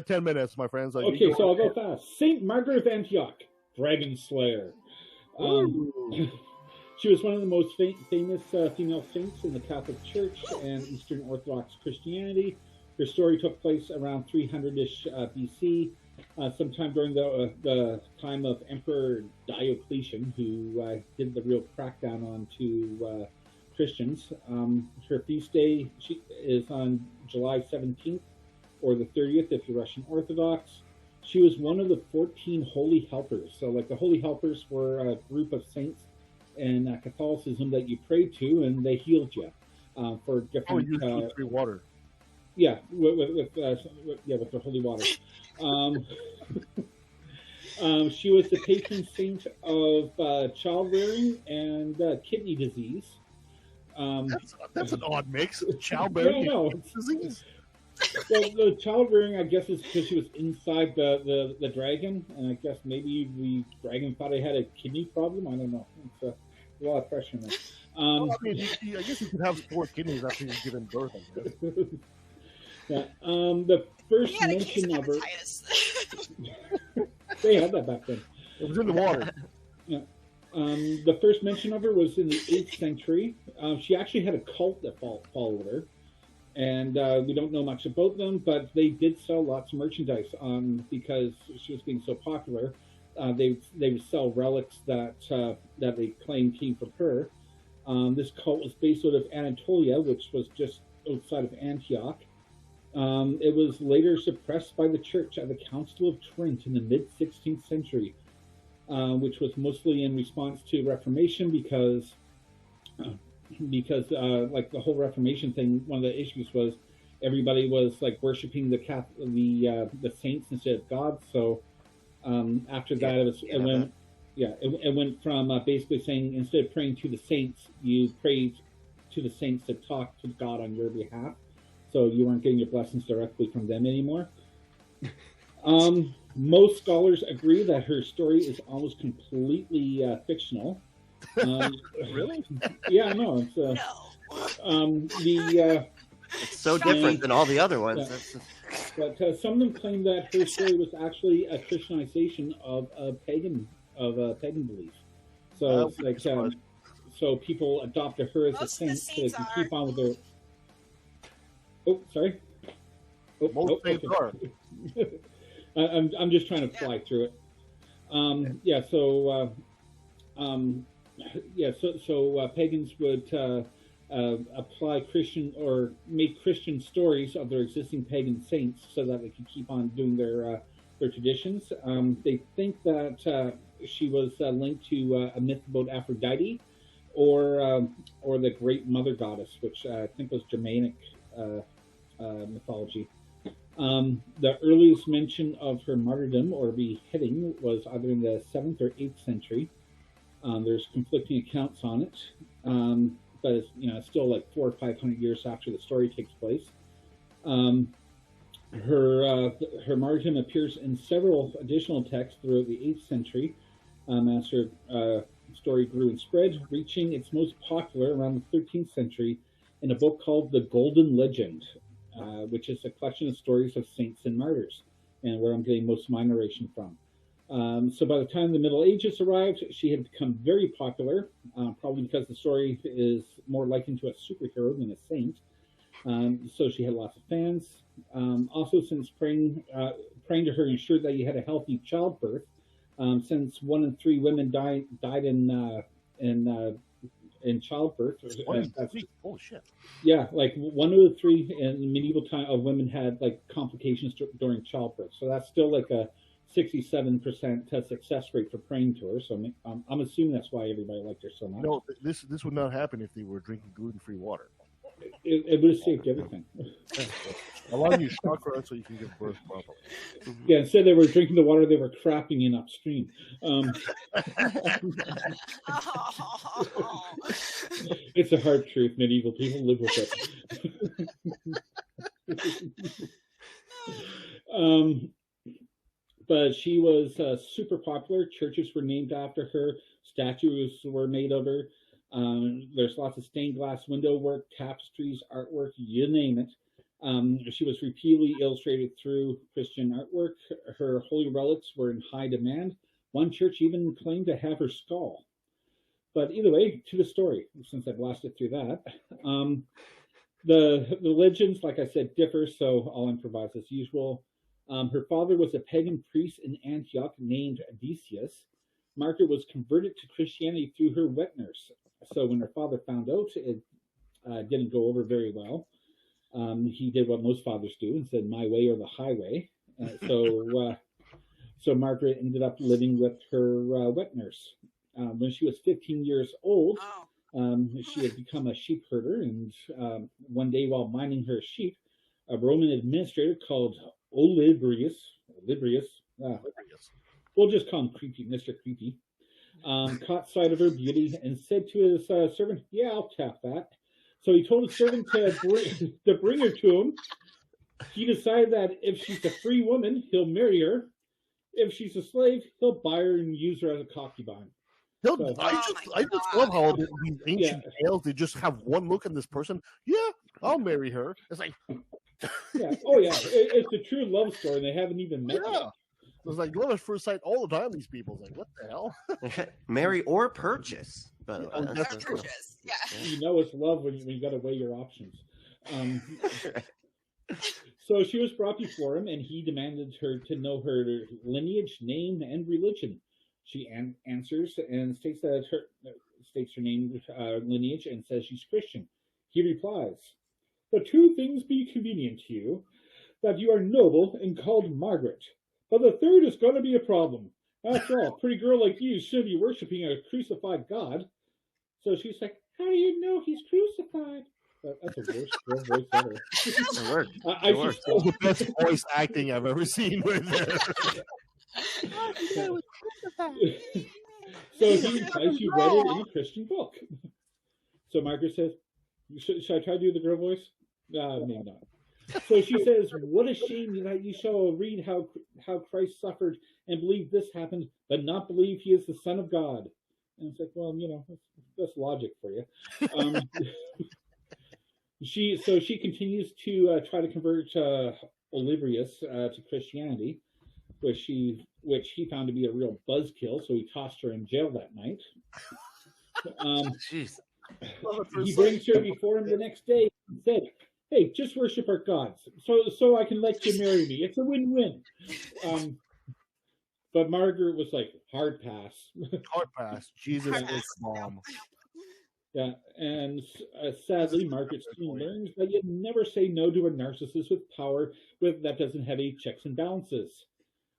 Speaker 3: 10 minutes, my friends.
Speaker 5: Okay, so I'll go fast. Saint Margaret of Antioch, Dragon Slayer. She was one of the most famous female saints in the Catholic Church and Eastern Orthodox Christianity. Her story took place around 300-ish BC, sometime during the time of Emperor Diocletian, who did the real crackdown onto Christians. Her feast day is on July 17th or the 30th if you're Russian Orthodox. She was one of the 14 holy helpers. So, like, the holy helpers were a group of saints in Catholicism that you prayed to, and they healed you for different.
Speaker 3: Free water.
Speaker 5: Yeah, with the holy water. She was the patron saint of child rearing and kidney disease.
Speaker 3: That's an odd mix. Childbearing and disease.
Speaker 5: Well, the child rearing, I guess, is because she was inside the dragon, and I guess maybe the dragon thought I had a kidney problem. I don't know. It's a lot of pressure there.
Speaker 3: I guess you could have 4 kidneys after you've given birth. I guess.
Speaker 5: Yeah. The first mention of her. They had that back then.
Speaker 3: It was in the water.
Speaker 5: Yeah. The first mention of her was in the 8th century. She actually had a cult that followed her. And we don't know much about them, but they did sell lots of merchandise because she was being so popular. They would sell relics that they claimed came from her. This cult was based out of Anatolia, which was just outside of Antioch. It was later suppressed by the church at the Council of Trent in the mid-16th century, which was mostly in response to Reformation because like the whole Reformation thing, one of the issues was everybody was like worshiping the saints instead of God. So after that, it went from basically saying instead of praying to the saints, you prayed to the saints to talk to God on your behalf. So you weren't getting your blessings directly from them anymore. Most scholars agree that her story is almost completely fictional.
Speaker 3: Really?
Speaker 5: Yeah, no.
Speaker 4: It's so different than all the other ones.
Speaker 5: Yeah. But some of them claim that her story was actually a Christianization of pagan belief. So it's like so people adopted her as a saint so they can keep on with their. Oh, sorry.
Speaker 3: Most saints are.
Speaker 5: I'm just trying to fly through it. So pagans would apply Christian or make Christian stories of their existing pagan saints so that they could keep on doing their traditions. They think that she was linked to a myth about Aphrodite or the Great Mother Goddess, which I think was Germanic mythology. The earliest mention of her martyrdom or beheading was either in the 7th or 8th century. There's conflicting accounts on it, but it's still like 400 or 500 years after the story takes place. Her martyrdom appears in several additional texts throughout the 8th century as her story grew and spread, reaching its most popular around the 13th century in a book called The Golden Legend, which is a collection of stories of saints and martyrs, and where I'm getting most of my narration from. So by the time the Middle Ages arrived, she had become very popular, probably because the story is more likened to a superhero than a saint. So she had lots of fans. Also, since praying to her ensured that you had a healthy childbirth, since 1 in 3 women died in childbirth.
Speaker 3: Oh shit!
Speaker 5: Yeah, like 1 out of 3 in medieval time of women had like complications during childbirth. So that's still like a 67% success rate for praying to her. So I'm assuming that's why everybody liked her so much.
Speaker 3: No, this would not happen if they were drinking gluten-free water.
Speaker 5: It would have saved everything.
Speaker 3: Allow you chakra so you can give birth properly.
Speaker 5: Yeah, instead they were drinking the water they were crapping in upstream. It's a hard truth. Medieval people live with it. But she was super popular. Churches were named after her. Statues were made of her. There's lots of stained glass window work, tapestries, artwork, you name it. She was repeatedly illustrated through Christian artwork. Her holy relics were in high demand. One church even claimed to have her skull. But either way, to the story, since I blasted through that. The legends, like I said, differ, so I'll improvise as usual. Her father was a pagan priest in Antioch named Decius. Margaret was converted to Christianity through her wet nurse. So when her father found out, it didn't go over very well. He did what most fathers do and said, "My way or the highway." So Margaret ended up living with her wet nurse. When she was 15 years old, she had become a sheep herder, and one day while minding her sheep, a Roman administrator called Olybrius, we'll just call him Creepy, Mr. Creepy, caught sight of her beauty and said to his servant, "Yeah, I'll tap that." So he told his servant to bring her to him. He decided that if she's a free woman, he'll marry her. If she's a slave, he'll buy her and use her as a concubine.
Speaker 3: I just love how these ancient tales, they just have one look at this person. Yeah, I'll marry her. It's like,
Speaker 5: it's a true love story. They haven't even met yet.
Speaker 3: It's like love at first sight all the time. These people, it's like, what the hell?
Speaker 4: Marry or purchase. By the way,
Speaker 6: purchase. Yeah.
Speaker 5: You know it's love when you got to weigh your options. So she was brought before him, and he demanded her to know her lineage, name, and religion. She answers and states her name, lineage, and says she's Christian. He replies, "The two things be convenient to you, that you are noble and called Margaret. But the third is going to be a problem. After all, a pretty girl like you should be worshiping a crucified God." So she's like, "How do you know he's crucified?" That's the worst girl voice ever.
Speaker 3: It worked. It worked. That was the best voice acting I've ever seen with her.
Speaker 5: So he implies you read it in a Christian book. So Margaret says, should I try to do the girl voice? Maybe not. So she says, "What a shame that you shall read how Christ suffered and believe this happened, but not believe he is the Son of God." And it's like, well, that's logic for you. She continues to try to convert Olybrius to Christianity, which he found to be a real buzzkill, so he tossed her in jail that night.
Speaker 4: Jeez.
Speaker 5: He brings her before him the next day and said, "Hey, just worship our gods, so I can let you marry me. It's a win-win." But Margaret was like, hard pass.
Speaker 3: Hard pass. Jesus is bomb.
Speaker 5: Yeah, and sadly, Margaret soon learns that you never say no to a narcissist with power that doesn't have any checks and balances.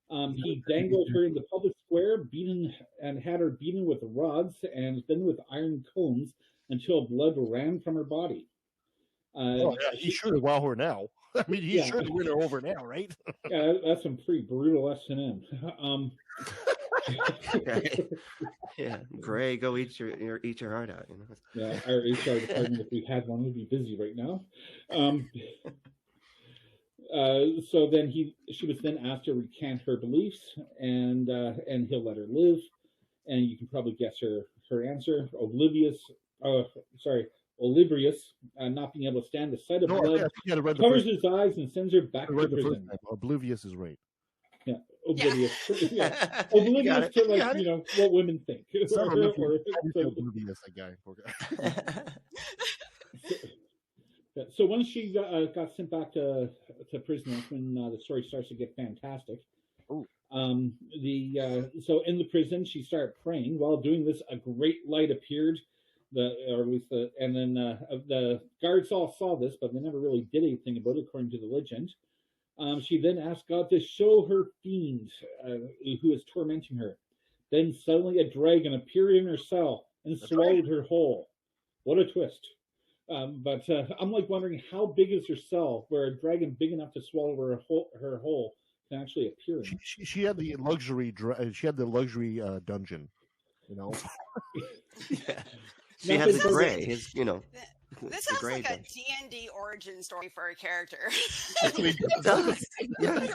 Speaker 5: He dangled her in the public square, had her beaten with rods and then with iron cones until blood ran from her body.
Speaker 3: He should have wowed her now. I mean, he should have win her over now, right?
Speaker 5: Yeah, that's some pretty brutal S&M.
Speaker 4: Yeah, Gray, go eat your heart out.
Speaker 5: Yeah, our HR department, if we had one, would be busy right now. So then she was then asked to recant her beliefs, and he'll let her live. And you can probably guess her answer. Olybrius, not being able to stand the sight of blood, covers his eyes and sends her back to prison.
Speaker 3: Oblivious is right.
Speaker 5: Yeah, oblivious. Yeah. Oblivious to what women think.
Speaker 3: Oblivious, that guy.
Speaker 5: So once she got sent back to prison, that's when the story starts to get fantastic. So in the prison, she started praying. While doing this, a great light appeared. The guards all saw this, but they never really did anything about it, according to the legend. She then asked God to show her fiend who is tormenting her. Then suddenly a dragon appeared in her cell and swallowed her whole. What a twist. But I'm wondering, how big is her cell where a dragon big enough to swallow her whole can actually appear in?
Speaker 3: She had the luxury. She had the luxury dungeon.
Speaker 4: Yeah. She has a gray. This
Speaker 6: sounds like a D&D origin story for a character.
Speaker 4: It does. Yeah.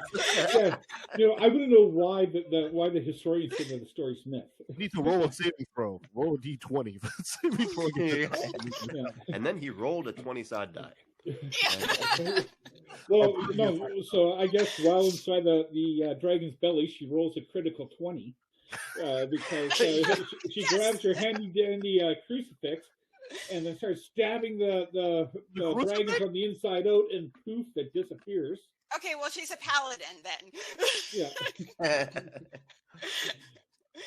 Speaker 5: I wouldn't know why the historians said that the story's myth.
Speaker 3: You need to roll a saving throw. Roll a d20. Saving throw.
Speaker 4: And then he rolled a 20-sided die.
Speaker 5: Well, no. So I guess while inside the dragon's belly, she rolls a critical 20. Because she grabs her handy dandy crucifix and then starts stabbing the dragon from the inside out, and poof, it disappears.
Speaker 6: Okay, well, she's a paladin then.
Speaker 5: Yeah.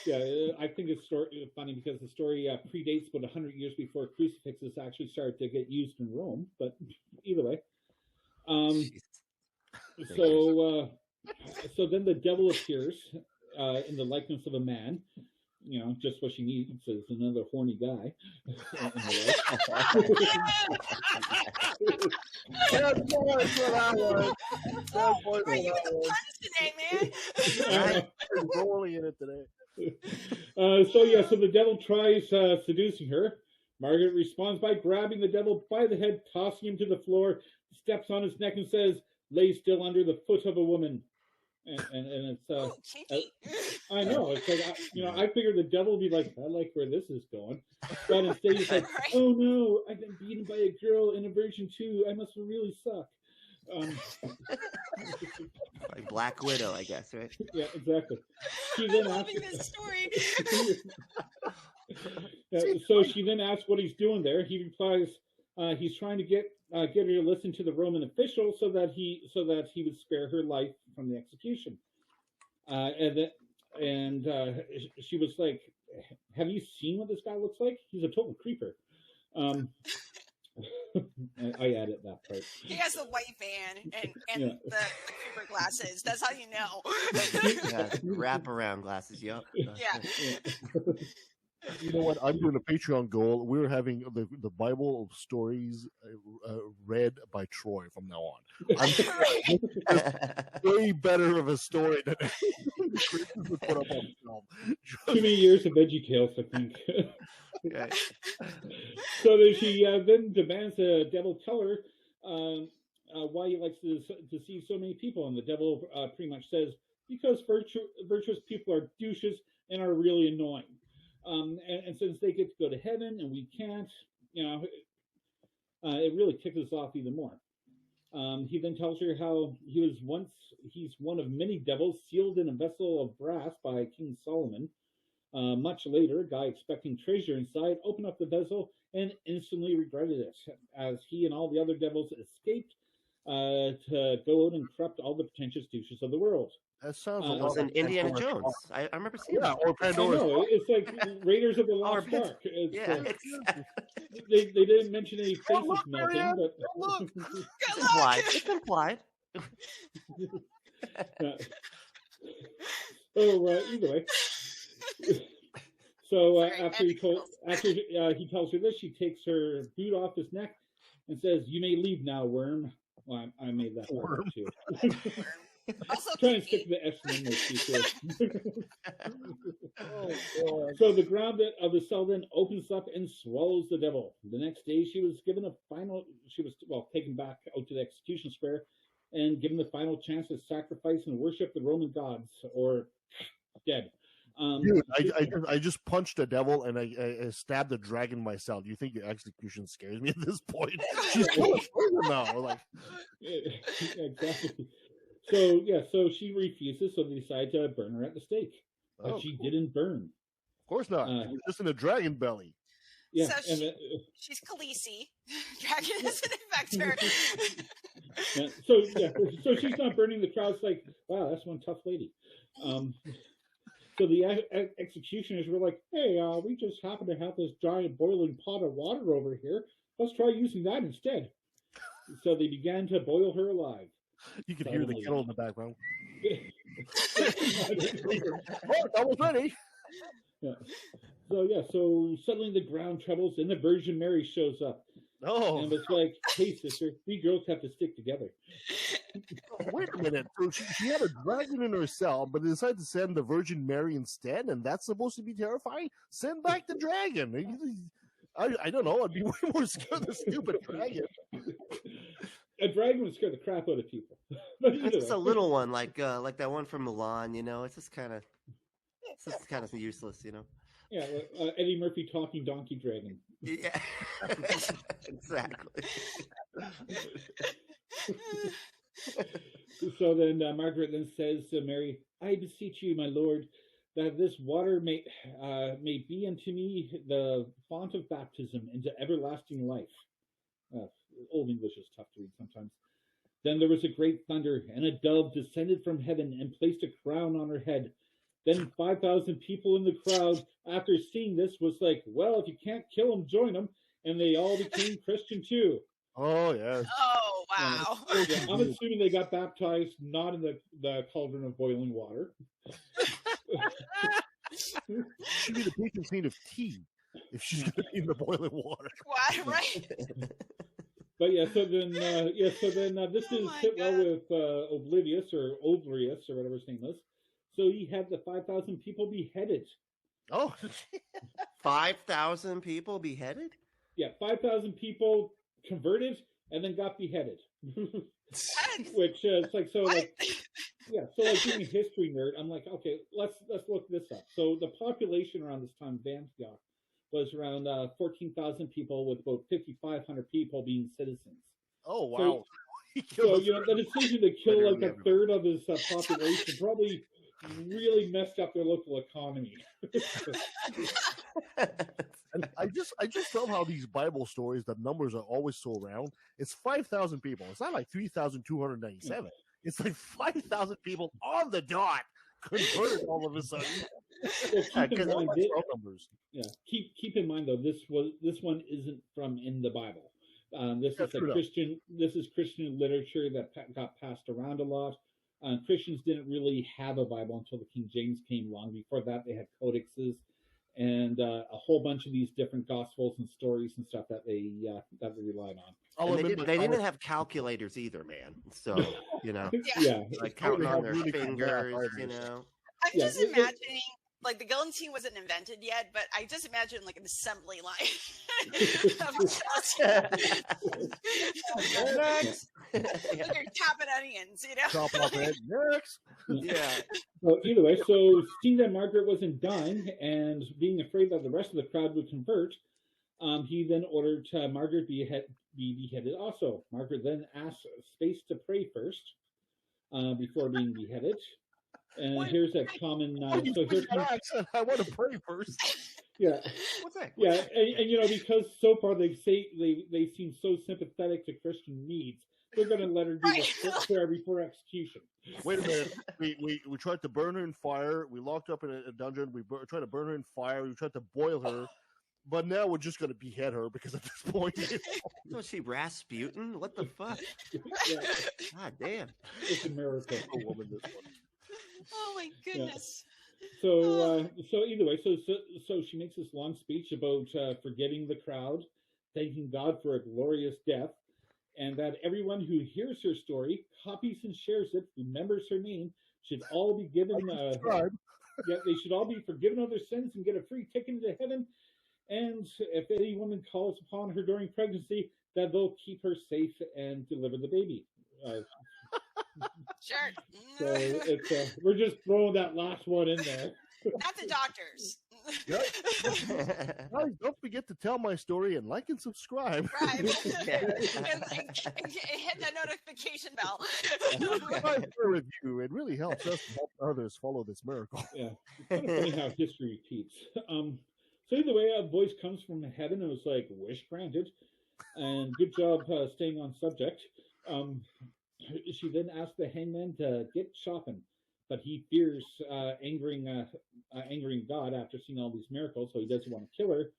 Speaker 5: Yeah, I think it's funny because the story predates about 100 years before crucifixes actually started to get used in Rome. But either way, so then the devil appears in the likeness of a man. You know, just what she needs is another horny guy.
Speaker 3: Rolling in it today.
Speaker 5: So the devil tries seducing her. Margaret responds by grabbing the devil by the head, tossing him to the floor, steps on his neck, and says, "Lay still under the foot of a woman." And it's I know, it's like I figured the devil would be like, "I like where this is going," but instead he's like, "Oh no, I've been beaten by a girl and a virgin too. I must really suck."
Speaker 4: Like Black Widow, I guess, right?
Speaker 5: Yeah, exactly. She
Speaker 6: I'm
Speaker 5: then
Speaker 6: loving this story.
Speaker 5: So she then asks what he's doing there. He replies, he's trying to get her to listen to the Roman official so that he would spare her life from the execution. And she was like, "Have you seen what this guy looks like? He's a total creeper." I added that part.
Speaker 6: He has the white van and the creeper glasses. That's how you know.
Speaker 4: Wraparound glasses, yep.
Speaker 6: Yeah.
Speaker 3: You know what? I'm doing a Patreon goal. We're having the Bible stories read by Troy from now on. Way better of a story than Christians would put up on film.
Speaker 5: Too many years of VeggieTales, I think.
Speaker 4: Okay.
Speaker 5: So she then demands the devil tell her why he likes to deceive so many people, and the devil pretty much says, "Because virtuous people are douches and are really annoying. And since they get to go to heaven and we can't, it really ticks us off even more." He then tells her how he's one of many devils sealed in a vessel of brass by King Solomon. Much later, a guy expecting treasure inside opened up the vessel and instantly regretted it, as he and all the other devils escaped to go out and corrupt all the pretentious douches of the world.
Speaker 3: That sounds
Speaker 4: it was an Indiana Jones. I remember seeing that.
Speaker 3: Or Pandora's
Speaker 5: Box. It's like Raiders of the Lost Ark. They didn't mention any faces melting, but
Speaker 4: it's implied. It's implied.
Speaker 5: Either way. So after he tells her this, she takes her boot off his neck and says, "You may leave now, worm." Well, I made that worm too. Trying to stick to the S name. So the ground of the cell then opens up and swallows the devil. The next day, she was taken back out to the execution square and given the final chance to sacrifice and worship the Roman gods, or dead.
Speaker 3: Dude, I just punched a devil and I stabbed a dragon myself. Do you think your execution scares me at this point? She's killing now. Like,
Speaker 5: exactly. So she refuses, so they decide to burn her at the stake. But she didn't burn.
Speaker 3: Of course not. Just in a dragon belly.
Speaker 5: Yeah.
Speaker 6: So she's Khaleesi. Dragon doesn't affect her.
Speaker 5: So she's not burning. The crowd's like, "Wow, that's one tough lady." So the executioners were like, "Hey, we just happen to have this giant boiling pot of water over here. Let's try using that instead." So they began to boil her alive.
Speaker 3: You could hear the kettle in the background. Oh, that was ready.
Speaker 5: Yeah. So suddenly the ground troubles and the Virgin Mary shows up.
Speaker 3: Oh.
Speaker 5: And it's like, "Hey, sister, we girls have to stick together."
Speaker 3: Wait a minute. So she had a dragon in her cell, but decided to send the Virgin Mary instead, and that's supposed to be terrifying? Send back the dragon. I don't know. I'd be way more scared of the stupid dragon.
Speaker 5: A dragon would scare the crap out of people. But
Speaker 4: it's just a little one, like that one from Milan. It's just kind of useless.
Speaker 5: Yeah, Eddie Murphy talking donkey dragon.
Speaker 4: Yeah, exactly.
Speaker 5: So then Margaret then says to Mary, "I beseech you, my lord, that this water may be unto me the font of baptism into everlasting life. Old English is tough to read sometimes. Then there was a great thunder, and a dove descended from heaven and placed a crown on her head. Then 5,000 people in the crowd, after seeing this, was like, well, if you can't kill them, join them. And they all became Christian too.
Speaker 3: Oh, yes.
Speaker 6: Oh, wow.
Speaker 5: Yeah, I'm assuming they got baptized not in the cauldron of boiling water.
Speaker 3: She'd be the patient's need of tea if she's going to be in the boiling water.
Speaker 6: What? Right?
Speaker 5: But this is fit well with Oblivious or Oblivious or whatever his name is. So he had the 5,000 people beheaded.
Speaker 3: Oh,
Speaker 4: 5,000 people beheaded?
Speaker 5: Yeah, 5,000 people converted and then got beheaded. Which it's like so
Speaker 6: What?
Speaker 5: like yeah, so like being a history nerd, I'm like, okay, let's look this up. So the population around this time of Antioch was around 14,000 people, with about 5,500 people being citizens.
Speaker 3: oh wow.
Speaker 5: So the decision to kill like a third of his population probably really messed up their local economy.
Speaker 3: And I just love how these Bible stories, the numbers are always so round. It's 5,000 people. It's not like 3,297. It's like 5,000 people on the dot converted all of a sudden.
Speaker 5: Well, keep in mind,
Speaker 3: numbers.
Speaker 5: yeah. Keep in mind though, this one isn't from in the Bible. This
Speaker 3: That's
Speaker 5: is
Speaker 3: true.
Speaker 5: This is Christian literature that got passed around a lot. Christians didn't really have a Bible until the King James came along. Before that, they had codexes and a whole bunch of these different gospels and stories and stuff that they relied on.
Speaker 4: And they didn't have calculators either, man. So
Speaker 5: Yeah.
Speaker 4: like counting on their
Speaker 3: Really
Speaker 4: fingers,
Speaker 3: cool.
Speaker 6: I'm just imagining, like, the guillotine wasn't invented yet, but I just imagine, like, an assembly line.
Speaker 4: Next.
Speaker 6: Like you're chopping onions,
Speaker 3: Chop off head. Next.
Speaker 4: Yeah.
Speaker 5: Well, either way, so seeing that Margaret wasn't dying and being afraid that the rest of the crowd would convert, he then ordered Margaret be beheaded also. Margaret then asked Space to pray first before being beheaded. And here's a common. So here comes.
Speaker 3: I want to pray first.
Speaker 5: Yeah.
Speaker 4: What's that?
Speaker 5: Yeah, and because so far they seem so sympathetic to Christian needs, they're going to let her do the prayer before execution.
Speaker 3: Wait a minute. We tried to burn her in fire. We locked up in a dungeon. We tried to burn her in fire. We tried to boil her. But now we're just going to behead her because at this point.
Speaker 4: Was she Rasputin? What the fuck?
Speaker 5: Yeah,
Speaker 4: God damn.
Speaker 5: it's a miracle.
Speaker 3: Woman, this one.
Speaker 6: Oh my goodness.
Speaker 5: So either way, so she makes this long speech about forgetting the crowd, thanking God for a glorious death, and that everyone who hears her story, copies and shares it, remembers her name, should all be given. They should all be forgiven of their sins and get a free ticket into heaven. And if any woman calls upon her during pregnancy, that they'll keep her safe and deliver the baby.
Speaker 6: Sure.
Speaker 5: So it's we're just throwing that last one in there.
Speaker 6: Not the doctors.
Speaker 3: Guys, don't forget to tell my story and like and subscribe.
Speaker 6: Right. and hit that notification bell.
Speaker 3: A review. It really helps us help others follow this miracle.
Speaker 5: Yeah, it's kind of funny how history repeats. So either way, a voice comes from heaven and was like, "Wish granted," and good job staying on subject. She then asked the hangman to get shopping, but he fears angering God after seeing all these miracles, so he doesn't want to kill her.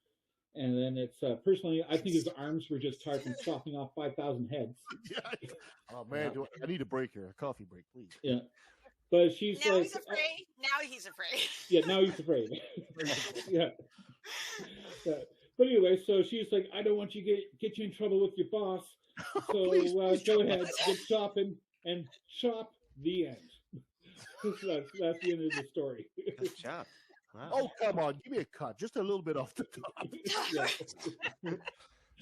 Speaker 5: And then it's personally, I think his arms were just tired from chopping off 5,000 heads.
Speaker 3: Yeah. Oh man, I need a break here, a coffee break, please.
Speaker 5: Yeah, but she's
Speaker 6: now
Speaker 5: like,
Speaker 6: he's afraid. Now he's afraid.
Speaker 5: Yeah, now he's afraid. Yeah. But anyway, so she's like, I don't want you to get you in trouble with your boss. So
Speaker 3: Please,
Speaker 5: go ahead, get shopping, and chop the end. That's the end of the story.
Speaker 4: Good job. Wow.
Speaker 3: Oh, come on, give me a cut, just a little bit off the top.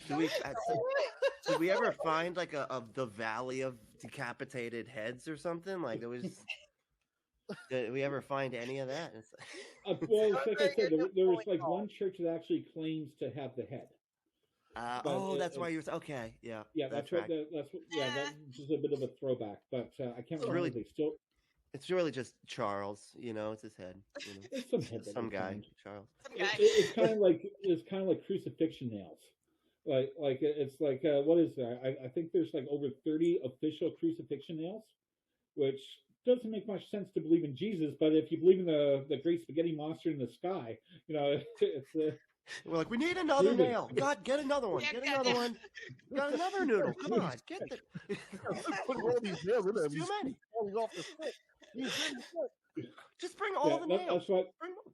Speaker 4: Did we ever find like the Valley of Decapitated Heads or something? Like it was. Did we ever find any of that?
Speaker 5: Well, like I said, there was like one church that actually claims to have the head.
Speaker 4: That's why you were okay. Yeah,
Speaker 5: that's right. That's just a bit of a throwback, but I can't remember.
Speaker 4: Really,
Speaker 5: they still.
Speaker 4: It's really just Charles, it's his head.
Speaker 5: There's some head that
Speaker 4: Some
Speaker 5: is
Speaker 4: guy,
Speaker 5: fine.
Speaker 4: Charles.
Speaker 6: Some guy.
Speaker 5: It's kind of like crucifixion nails. Like it's like what is that? I think there's like over 30 official crucifixion nails, which doesn't make much sense to believe in Jesus. But if you believe in the great spaghetti monster in the sky, it's
Speaker 4: We're like, we need another
Speaker 5: Proven.
Speaker 4: nail. God, get another one.
Speaker 6: Yeah,
Speaker 4: Get
Speaker 6: God,
Speaker 4: another
Speaker 6: yeah.
Speaker 4: one. Got another noodle. Come on, get the.
Speaker 3: Putting all these nails in there.
Speaker 4: Too many.
Speaker 3: Falling off the stick.
Speaker 4: Just bring all the nails.
Speaker 5: that's why.
Speaker 4: Bring them.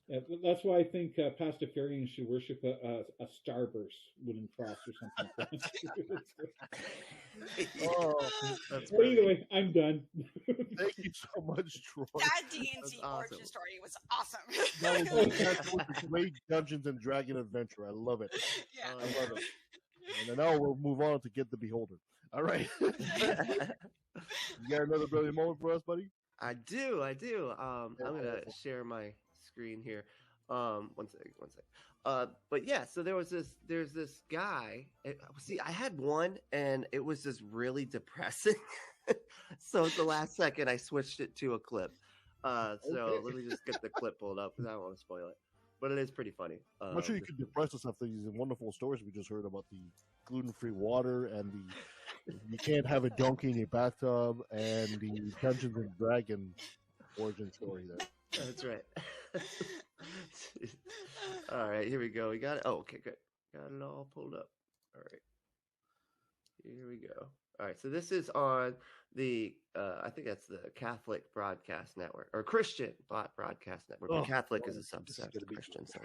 Speaker 5: Yeah, that's why I think Pastafarians should worship a starburst wooden cross or something.
Speaker 3: Oh,
Speaker 4: That's
Speaker 5: Well, either way, I'm done.
Speaker 3: thank you so much, Troy.
Speaker 6: That D&D
Speaker 4: That's
Speaker 6: origin
Speaker 4: awesome.
Speaker 6: story was awesome.
Speaker 3: That was a great Dungeons and Dragon adventure. I love it.
Speaker 6: Yeah.
Speaker 3: I love it. And then now we'll move on to Get the Beholder. All right. You got another brilliant moment for us, buddy?
Speaker 4: I do. I'm gonna share my screen here. One sec. But yeah, so there's this guy. See, I had one, and it was just really depressing. So at the last second, I switched it to a clip. So let me just get the clip pulled up because I don't want to spoil it. But it is pretty funny.
Speaker 3: I'm sure you could depress us after these wonderful stories we just heard about the gluten-free water and the you can't have a donkey in your bathtub and the Dungeons and Dragon origin story there.
Speaker 4: That's right. All right, here we go. We got it. Oh, okay, good. Got it all pulled up. All right. Here we go. All right, so this is on the, I think that's the Catholic Broadcast Network, or Christian Broadcast Network. But Catholic is a subset of Christian. So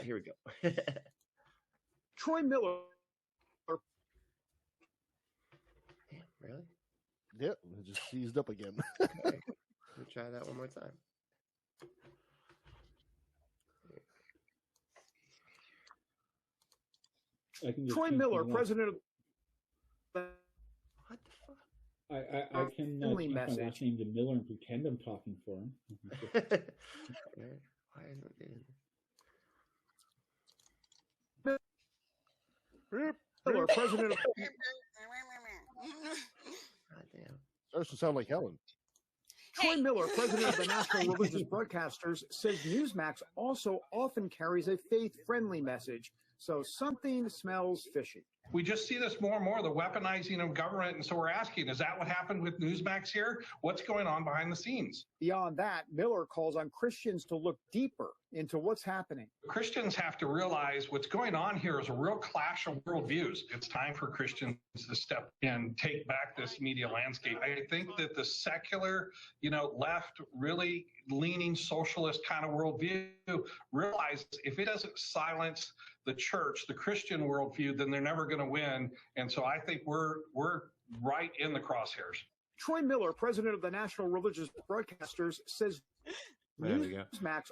Speaker 4: here we go.
Speaker 8: Troy Miller.
Speaker 4: Damn, really?
Speaker 3: Yep, it just seized up again.
Speaker 4: Okay. Let me try that one more time.
Speaker 5: I can just
Speaker 8: Troy
Speaker 5: change
Speaker 8: Miller,
Speaker 5: my-
Speaker 8: president of.
Speaker 4: What the fuck?
Speaker 5: I can
Speaker 8: Friendly
Speaker 5: change my
Speaker 8: message.
Speaker 5: last name to Miller and pretend I'm talking for him.
Speaker 4: Why isn't it doing
Speaker 8: Miller, president of.
Speaker 4: God damn.
Speaker 3: Starts to sound like Helen.
Speaker 8: Troy Miller, president of the National Religious Broadcasters, says Newsmax also often carries a faith-friendly message, so something smells fishy.
Speaker 9: We just see this more and more, the weaponizing of government. And so we're asking, is that what happened with Newsmax here? What's going on behind the scenes?
Speaker 8: Beyond that, Miller calls on Christians to look deeper into what's happening.
Speaker 9: Christians have to realize what's going on here is a real clash of worldviews. It's time for Christians to step in and take back this media landscape. I think that the secular, left, really leaning socialist kind of worldview realizes if it doesn't silence the church, the Christian worldview, then they're never going to win. And so I think we're right in the crosshairs.
Speaker 8: Troy Miller, president of the National Religious Broadcasters, says
Speaker 4: There we go.
Speaker 8: Newsmax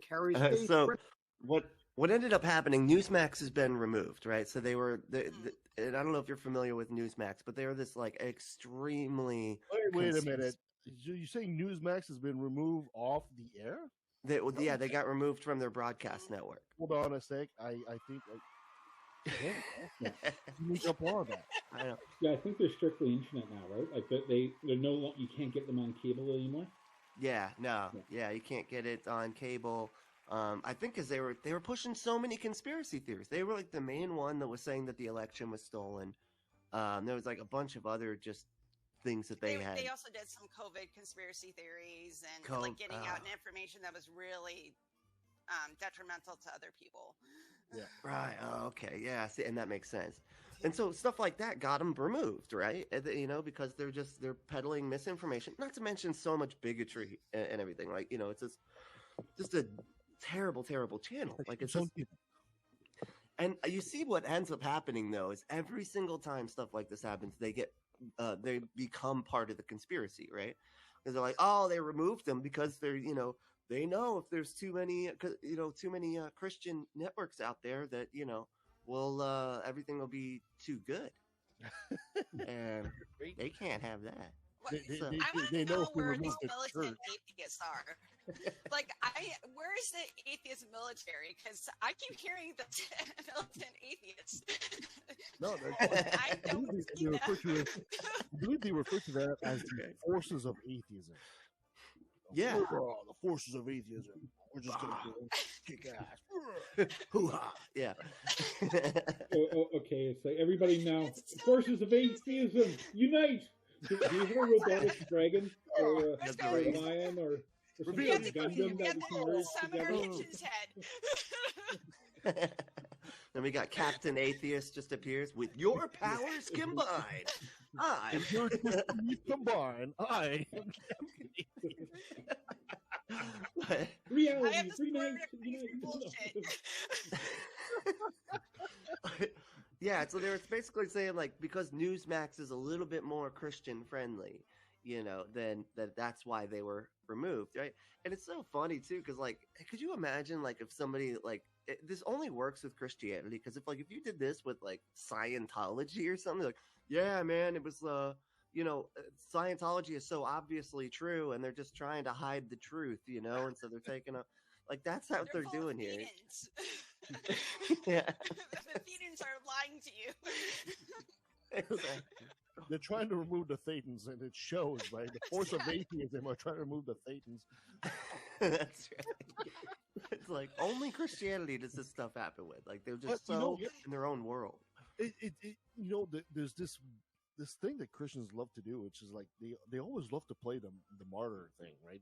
Speaker 8: carries
Speaker 4: So
Speaker 8: faith.
Speaker 4: what ended up happening? Newsmax has been removed, right? So they were, and I don't know if you're familiar with Newsmax, but they were this like extremely.
Speaker 3: Wait a minute. You saying Newsmax has been removed off the air?
Speaker 4: They got removed from their broadcast network.
Speaker 3: Hold on a sec. I think you need to applaud that.
Speaker 4: I know.
Speaker 5: Yeah, I think they're strictly internet now, right? Like they're no longer, you can't get them on cable anymore.
Speaker 4: Yeah, no, yeah, you can't get it on cable. I think because they were pushing so many conspiracy theories. They were like the main one that was saying that the election was stolen. There was like a bunch of other just things that they had.
Speaker 6: They also did some COVID conspiracy theories and like getting out information that was really detrimental to other people.
Speaker 3: Yeah.
Speaker 4: Right. Oh, okay. Yeah. See, and that makes sense. And so stuff like that got them removed, right? Because they're peddling misinformation. Not to mention so much bigotry and everything. Like, it's just a terrible, terrible channel. Like it's just. And you see what ends up happening though is every single time stuff like this happens, they become part of the conspiracy, right? Because they're like, oh, they removed them because they're, they know if there's too many Christian networks out there that, everything will be too good. And they can't have that.
Speaker 3: They
Speaker 6: I want to
Speaker 3: know
Speaker 6: know
Speaker 3: if we
Speaker 6: where
Speaker 3: remove
Speaker 6: these
Speaker 3: the
Speaker 6: militant
Speaker 3: church.
Speaker 6: atheists are. Like, where where's the atheist military? Because I keep hearing the militant atheists.
Speaker 3: No,
Speaker 6: I don't see them.
Speaker 3: I believe they refer to that as the forces of atheism.
Speaker 4: Yeah.
Speaker 3: The forces of atheism. We're just gonna kick ass.
Speaker 4: Hoo-ha. Yeah.
Speaker 5: Okay, so everybody now, forces of atheism, unite! Do you have a robotic dragon or a lion or some
Speaker 6: We
Speaker 5: sort
Speaker 6: have
Speaker 5: of
Speaker 6: to
Speaker 5: Gundam that we can merge
Speaker 6: summon
Speaker 5: together?
Speaker 6: Hitch's head.
Speaker 4: Then we got Captain Atheist just appears with your powers combined.
Speaker 3: If you're combined, I am Captain
Speaker 5: Reality,
Speaker 6: I have the
Speaker 5: three
Speaker 6: sword
Speaker 5: nights,
Speaker 6: of crazy bullshit.
Speaker 4: Yeah, so they're basically saying like because Newsmax is a little bit more Christian friendly, then that's why they were removed, right? And it's so funny too, because like, could you imagine like if somebody like this only works with Christianity? Because if you did this with like Scientology or something, like, yeah, man, it was Scientology is so obviously true, and they're just trying to hide the truth, and so they're taking a like that's how they're doing here. Yeah.
Speaker 6: The Thetans are lying to you.
Speaker 4: Exactly.
Speaker 3: They're trying to remove the Thetans, and it shows, right? The force of atheism are trying to remove the Thetans.
Speaker 4: That's right. It's like only Christianity does this stuff happen with. Like they're just in their own world.
Speaker 3: There's this thing that Christians love to do, which is like they always love to play the martyr thing, right?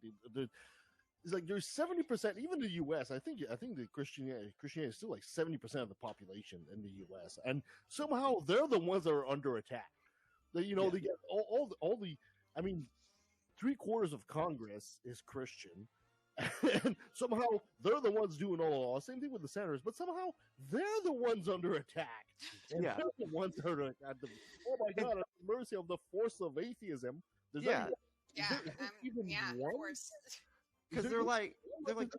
Speaker 3: It's like there's 70%, even the U.S. I think the Christianity is still like 70% of the population in the U.S. and somehow they're the ones that are under attack. They get all the. I mean, 3/4 of Congress is Christian, and somehow they're the ones doing all the law. Same thing with the senators, but somehow they're the ones under attack. And they're the ones that are at the. Oh my God! At the mercy of the force of atheism. There's
Speaker 6: of
Speaker 3: one?
Speaker 6: course.
Speaker 4: Because they're like
Speaker 3: in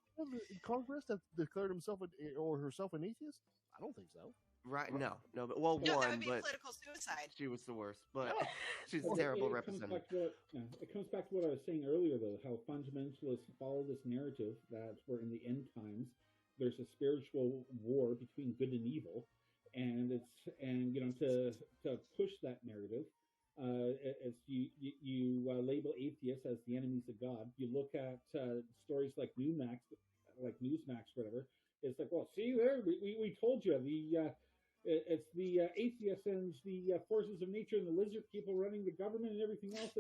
Speaker 3: Congress that declared himself or herself an atheist. I don't think so.
Speaker 4: Right? No, but
Speaker 6: That
Speaker 4: one,
Speaker 6: would be
Speaker 4: but
Speaker 6: political suicide.
Speaker 4: she was the worst. But she's a terrible representative.
Speaker 5: It comes back to what I was saying earlier, though, how fundamentalists follow this narrative that we're in the end times. There's a spiritual war between good and evil, and to push that narrative. As you label atheists as the enemies of God, you look at stories like Newsmax, whatever. It's like, well, see there, we told you it's the atheists and the forces of nature and the lizard people running the government and everything else.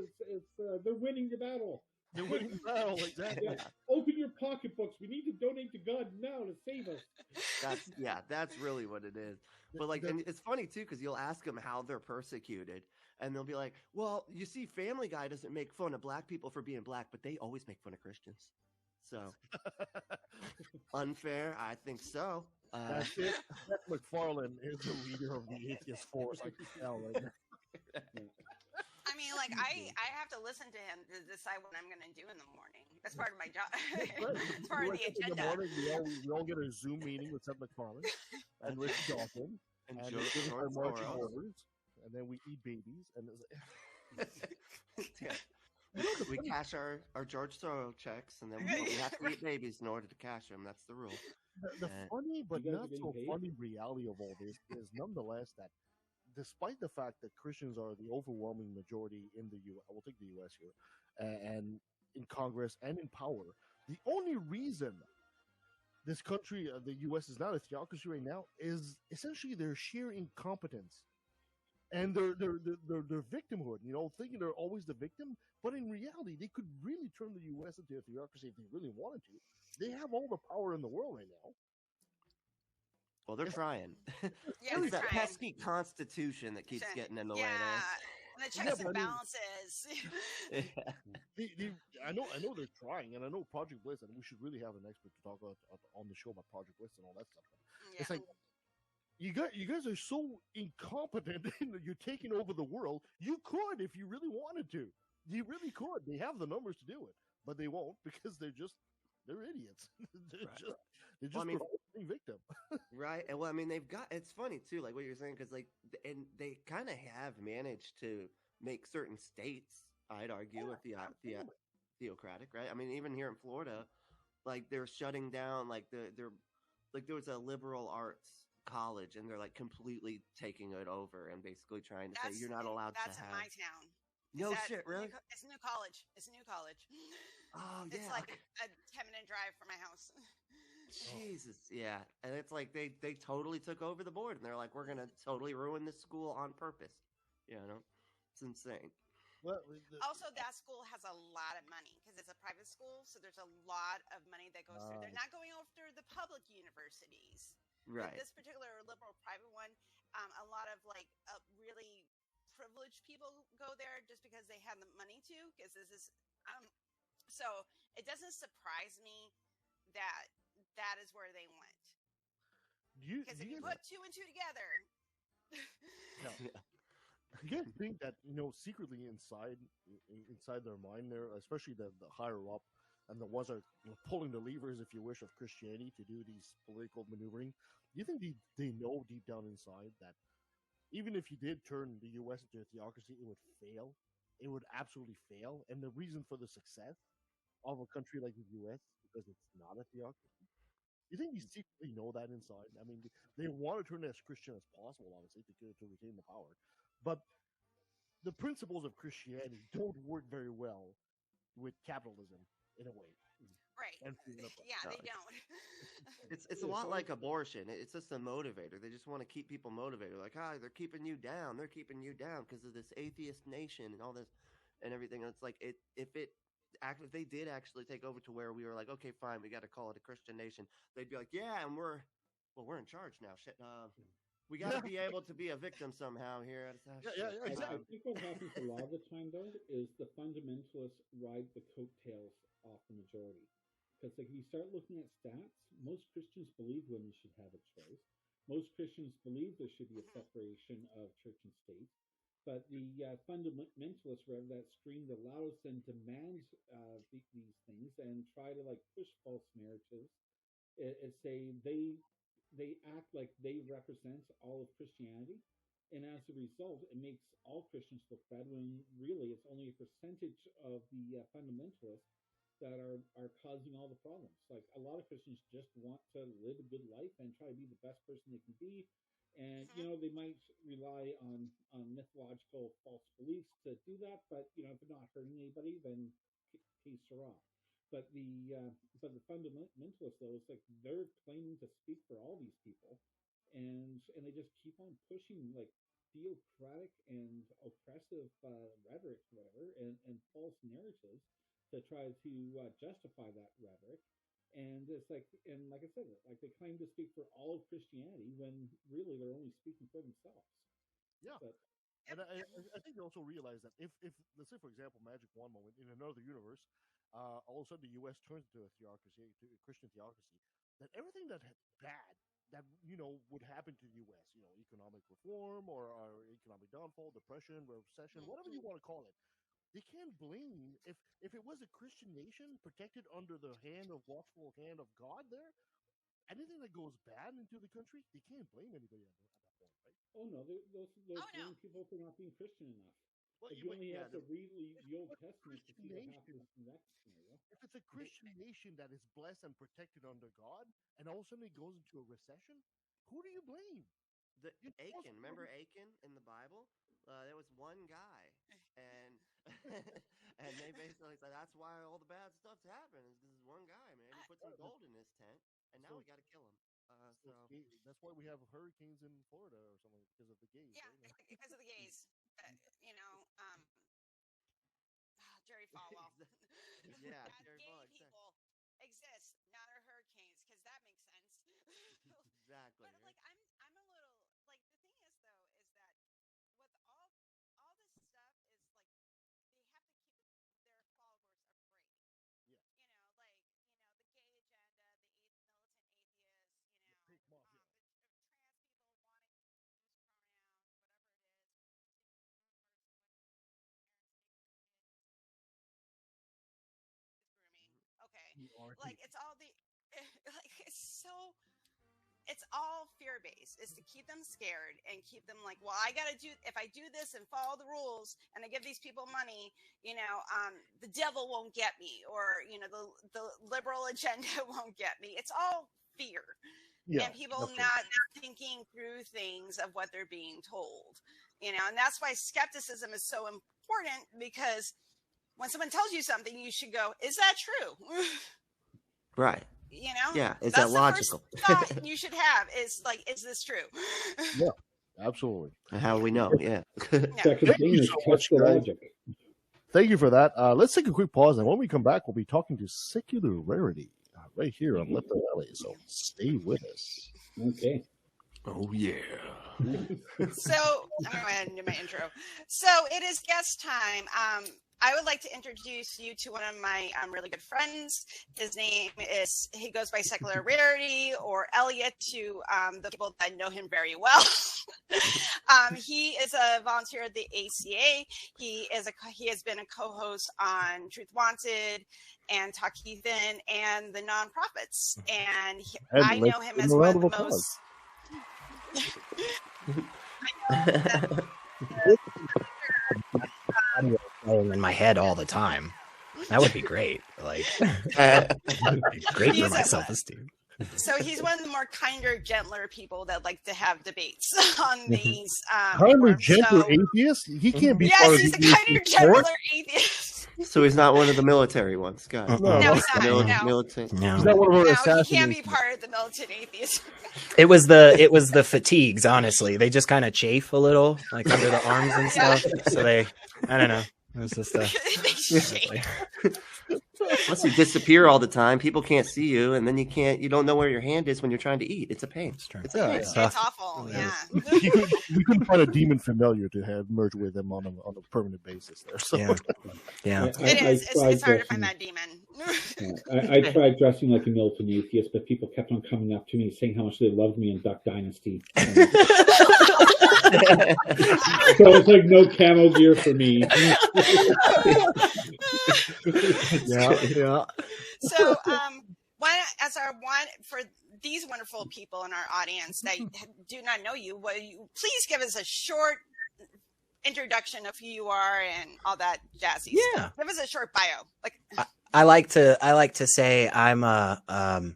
Speaker 5: They're winning the battle.
Speaker 3: They're winning the battle, exactly.
Speaker 5: Yeah. Open your pocketbooks. We need to donate to God now to save us.
Speaker 4: That's really what it is. But like, and it's funny too, because you'll ask them how they're persecuted, and they'll be like, "Well, you see, Family Guy doesn't make fun of black people for being black, but they always make fun of Christians." So unfair? I think so.
Speaker 3: That's it. Seth MacFarlane is the leader of the atheist force. I can tell right now.
Speaker 6: I mean, like I have to listen to him to decide what I'm going to do in the morning. That's part of my job. It's part of the agenda.
Speaker 3: In the morning, we all get a Zoom meeting with Seth MacFarlane and Richard Dawson, and they give us our marching orders, and then we eat babies, and
Speaker 4: we cash our George Soros checks, and then we have to eat babies in order to cash them. That's the rule.
Speaker 3: The funny but not so funny reality of all this is nonetheless that despite the fact that Christians are the overwhelming majority in the U.S., we'll take the U.S. here, and in Congress and in power, the only reason this country, the U.S., is not a theocracy right now is essentially their sheer incompetence and their victimhood. Thinking they're always the victim, but in reality, they could really turn the U.S. into a theocracy if they really wanted to. They have all the power in the world right now.
Speaker 4: Well, they're trying.
Speaker 6: Yeah,
Speaker 4: it's that pesky Constitution that keeps getting in the way.
Speaker 6: And the checks and balances.
Speaker 3: I know they're trying, and I know Project Bliss, and we should really have an expert to talk about on the show about Project Bliss and all that stuff. It's like you guys are so incompetent. You're taking over the world. You could if you really wanted to. You really could. They have the numbers to do it, but they won't because they're idiots. They're just a victim.
Speaker 4: Right. And well, I mean, it's funny too, like what you're saying, because and they kind of have managed to make certain states, I'd argue, with the theocratic, right? I mean, even here in Florida, like they're shutting down like they're like there was a liberal arts college and they're like completely taking it over and basically trying to say you're not allowed to
Speaker 6: That's in my
Speaker 4: have.
Speaker 6: town.
Speaker 4: No shit, really?
Speaker 6: It's a new college. It's a new college.
Speaker 4: Oh
Speaker 6: It's
Speaker 4: yeah,
Speaker 6: like a 10-minute drive from my house.
Speaker 4: Jesus, yeah, and it's like they totally took over the board and they're like we're gonna totally ruin this school on purpose. You know, it's insane.
Speaker 3: Well,
Speaker 6: Also, that school has a lot of money because it's a private school, so there's a lot of money that goes through. They're not going after the public universities.
Speaker 4: Right.
Speaker 6: With this particular liberal private one, a lot of like really privileged people go there just because they have the money to. Because this is, so it doesn't surprise me that that is where they went. Because if you put 2 and 2 together,
Speaker 3: no. Again, think that secretly inside their mind, there, especially the higher up, and the ones that are pulling the levers, if you wish, of Christianity to do these political maneuvering. Do you think they know deep down inside that even if you did turn the U.S. into a theocracy, it would fail? It would absolutely fail. And the reason for the success of a country like the U.S. because it's not a theocracy. You think you secretly know that inside? I mean, they want to turn it as Christian as possible, obviously, to retain the power. But the principles of Christianity don't work very well with capitalism, in a way.
Speaker 6: right? Yeah, they don't.
Speaker 4: It's a lot like abortion. It's just a motivator. They just want to keep people motivated. Like, they're keeping you down. They're keeping you down because of this atheist nation and all this and everything. And it's like if they did actually take over to where we were like, okay, fine, we got to call it a Christian nation. They'd be like, yeah, and we're in charge now. Shit, we got to be able to be a victim somehow here.
Speaker 5: Exactly. I think what happens a lot of the time, though, is the fundamentalists ride the coattails off the majority. Because like, if you start looking at stats, most Christians believe women should have a choice. Most Christians believe there should be a separation of church and state. But the fundamentalists, wherever that scream the loudest and demand these things and try to like push false narratives and say they act like they represent all of Christianity, and as a result, it makes all Christians look bad when really it's only a percentage of the fundamentalists that are causing all the problems. Like a lot of Christians just want to live a good life and try to be the best person they can be, and they might rely on mythological false beliefs to do that. But if they're not hurting anybody, then peace sera. But the fundamentalists, though, it's like they're claiming to speak for all these people, and they just keep on pushing like theocratic and oppressive rhetoric, whatever, and false narratives to try to justify that rhetoric. And it's like, and like I said, like they claim to speak for all of Christianity when really they're only speaking for themselves.
Speaker 3: Yeah.
Speaker 5: But
Speaker 3: and I think they also realize that if let's say, for example, magic one moment in another universe, all of a sudden the U.S. turns into a theocracy, to a Christian theocracy, that everything that bad that would happen to the U.S., economic reform or economic downfall, depression, recession, whatever you want to call it, they can't blame if it was a Christian nation protected under the watchful hand of God there. Anything that goes bad into the country, they can't blame anybody at that point, right?
Speaker 5: Oh no, those blame people for not being Christian enough.
Speaker 3: Well,
Speaker 5: like you only have to read the Old Testament to see what happens in that scenario.
Speaker 3: If it's a Christian nation that is blessed and protected under God, and all of a sudden it goes into a recession, who do you blame?
Speaker 4: Achan, remember Achan in the Bible? There was one guy, and and they basically said that's why all the bad stuff's happening is because this one guy, man. He put some gold in his tent, and now we got to kill him. So
Speaker 3: that's why we have hurricanes in Florida or something, because of the gays.
Speaker 6: Yeah,
Speaker 3: right?
Speaker 6: because of the gays. Jerry Falwell.
Speaker 4: Yeah,
Speaker 6: Jerry Falwell. People exist, not our hurricanes, because that makes sense.
Speaker 4: Exactly.
Speaker 6: But like, I'm a little like, the thing is though is that with all this stuff is like they have to keep their followers afraid.
Speaker 3: Yeah.
Speaker 6: The gay agenda, the militant atheists, the trans people wanting to use pronouns, whatever it is. Rumors when Aaron stated is grooming. Okay. Like it's all the like it's it's all fear-based. It's to keep them scared and keep them like, well, if I do this and follow the rules and I give these people money, the devil won't get me, or, the liberal agenda won't get me. It's all fear. Yeah, and people not thinking through things of what they're being told, and that's why skepticism is so important, because when someone tells you something, you should go, is that true?
Speaker 4: Right. Yeah, is
Speaker 6: that's
Speaker 4: that logical?
Speaker 6: The first thought you should have is like, is this true?
Speaker 3: Yeah, absolutely.
Speaker 4: How do we know? Yeah.
Speaker 3: Thank you so much, guys. Thank you for that. Let's take a quick pause, and when we come back, we'll be talking to Secular Rarity right here on Left Alley. So stay with us.
Speaker 5: Okay.
Speaker 4: Oh yeah.
Speaker 6: So I'm going to go ahead and do my intro. So it is guest time. I would like to introduce you to one of my really good friends. His name he goes by Secular Rarity, or Elliot to the people that know him very well. He is a volunteer at the ACA. He has been a co-host on Truth Wanted and Talk Heathen and the nonprofits. And I know him as one of the most.
Speaker 10: In my head all the time. That would be great. Like, great for my self-esteem.
Speaker 6: So he's one of the more kinder, gentler people that like to have debates on these.
Speaker 3: Kinder, gentler atheist? He can't be.
Speaker 6: Yes, he's a kinder, gentler atheist.
Speaker 4: So he's not one of the military ones, guys.
Speaker 6: No, he's not.
Speaker 10: No.
Speaker 3: He's not one of our assassins.
Speaker 6: He can't be part of the militant atheists.
Speaker 10: It was the fatigues, honestly. They just kind of chafe a little, like under the arms and stuff. So I don't know. It was just
Speaker 4: Plus, you disappear all the time. People can't see you, and then you don't know where your hand is when you're trying to eat. It's a pain.
Speaker 6: It's awful. Yeah.
Speaker 3: We couldn't find a demon familiar to have merge with him on a permanent basis there. So.
Speaker 10: Yeah.
Speaker 6: It's hard to find that demon.
Speaker 5: I tried dressing like a militant atheist, but people kept on coming up to me saying how much they loved me in Duck Dynasty. So it's like no camo gear for me.
Speaker 10: Yeah.
Speaker 6: So, for these wonderful people in our audience that do not know you, will you please give us a short introduction of who you are and all that jazzy stuff? Give us a short bio.
Speaker 10: I like to say I'm a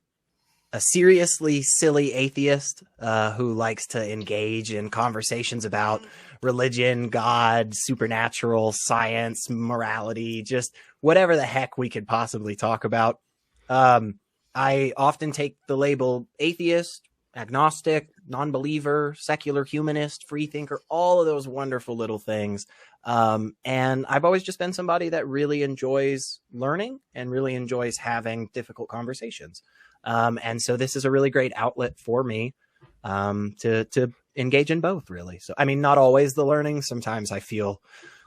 Speaker 10: seriously silly atheist who likes to engage in conversations about religion, God, supernatural, science, morality, just whatever the heck we could possibly talk about. I often take the label atheist, agnostic, non-believer, secular humanist, free thinker, all of those wonderful little things. And I've always just been somebody that really enjoys learning and really enjoys having difficult conversations. And so this is a really great outlet for me to engage in both, really. So, I mean, not always the learning. Sometimes I feel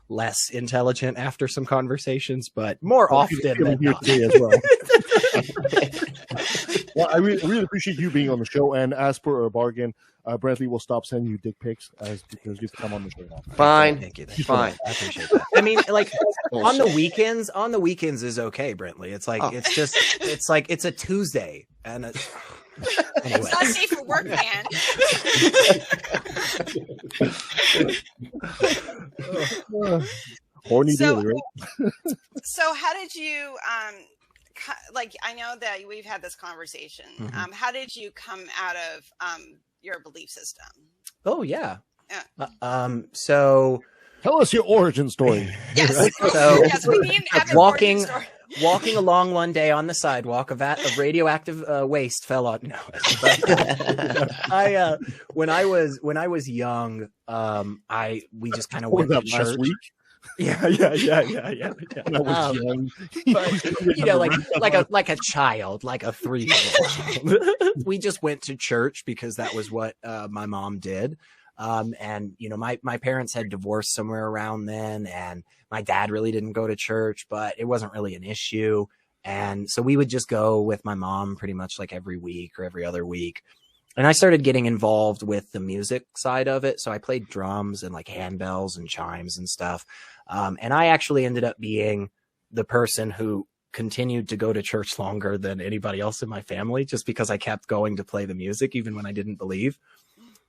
Speaker 10: less intelligent after some conversations, but more often than not.
Speaker 3: As well. Well, I really appreciate you being on the show. And as per our bargain, Brantley will stop sending you dick pics because you've come on the show now.
Speaker 4: Fine.
Speaker 10: Thank you.
Speaker 4: Fine.
Speaker 10: I appreciate that. I mean, like on the weekends is okay, Brantley. It's like, it's a Tuesday and anyway.
Speaker 6: It's not safe for work, man.
Speaker 3: Horny daily, right?
Speaker 6: So how did you, I know that we've had this conversation.
Speaker 10: Mm-hmm.
Speaker 6: How did you come out of your belief system?
Speaker 10: Oh, yeah. So
Speaker 3: tell us your origin story.
Speaker 6: Yes.
Speaker 10: So
Speaker 6: we need an epic
Speaker 10: walking
Speaker 6: origin story.
Speaker 10: Walking along one day on the sidewalk, a vat of radioactive waste fell on. No, when I was young, we just kind of went to church.
Speaker 3: Last week?
Speaker 10: Yeah.
Speaker 3: When I was young,
Speaker 10: but, like a child, like a 3-year-old. We just went to church because that was what my mom did. And my parents had divorced somewhere around then, and my dad really didn't go to church, but it wasn't really an issue. And so we would just go with my mom pretty much like every week or every other week. And I started getting involved with the music side of it. So I played drums and like handbells and chimes and stuff. And I actually ended up being the person who continued to go to church longer than anybody else in my family, just because I kept going to play the music even when I didn't believe.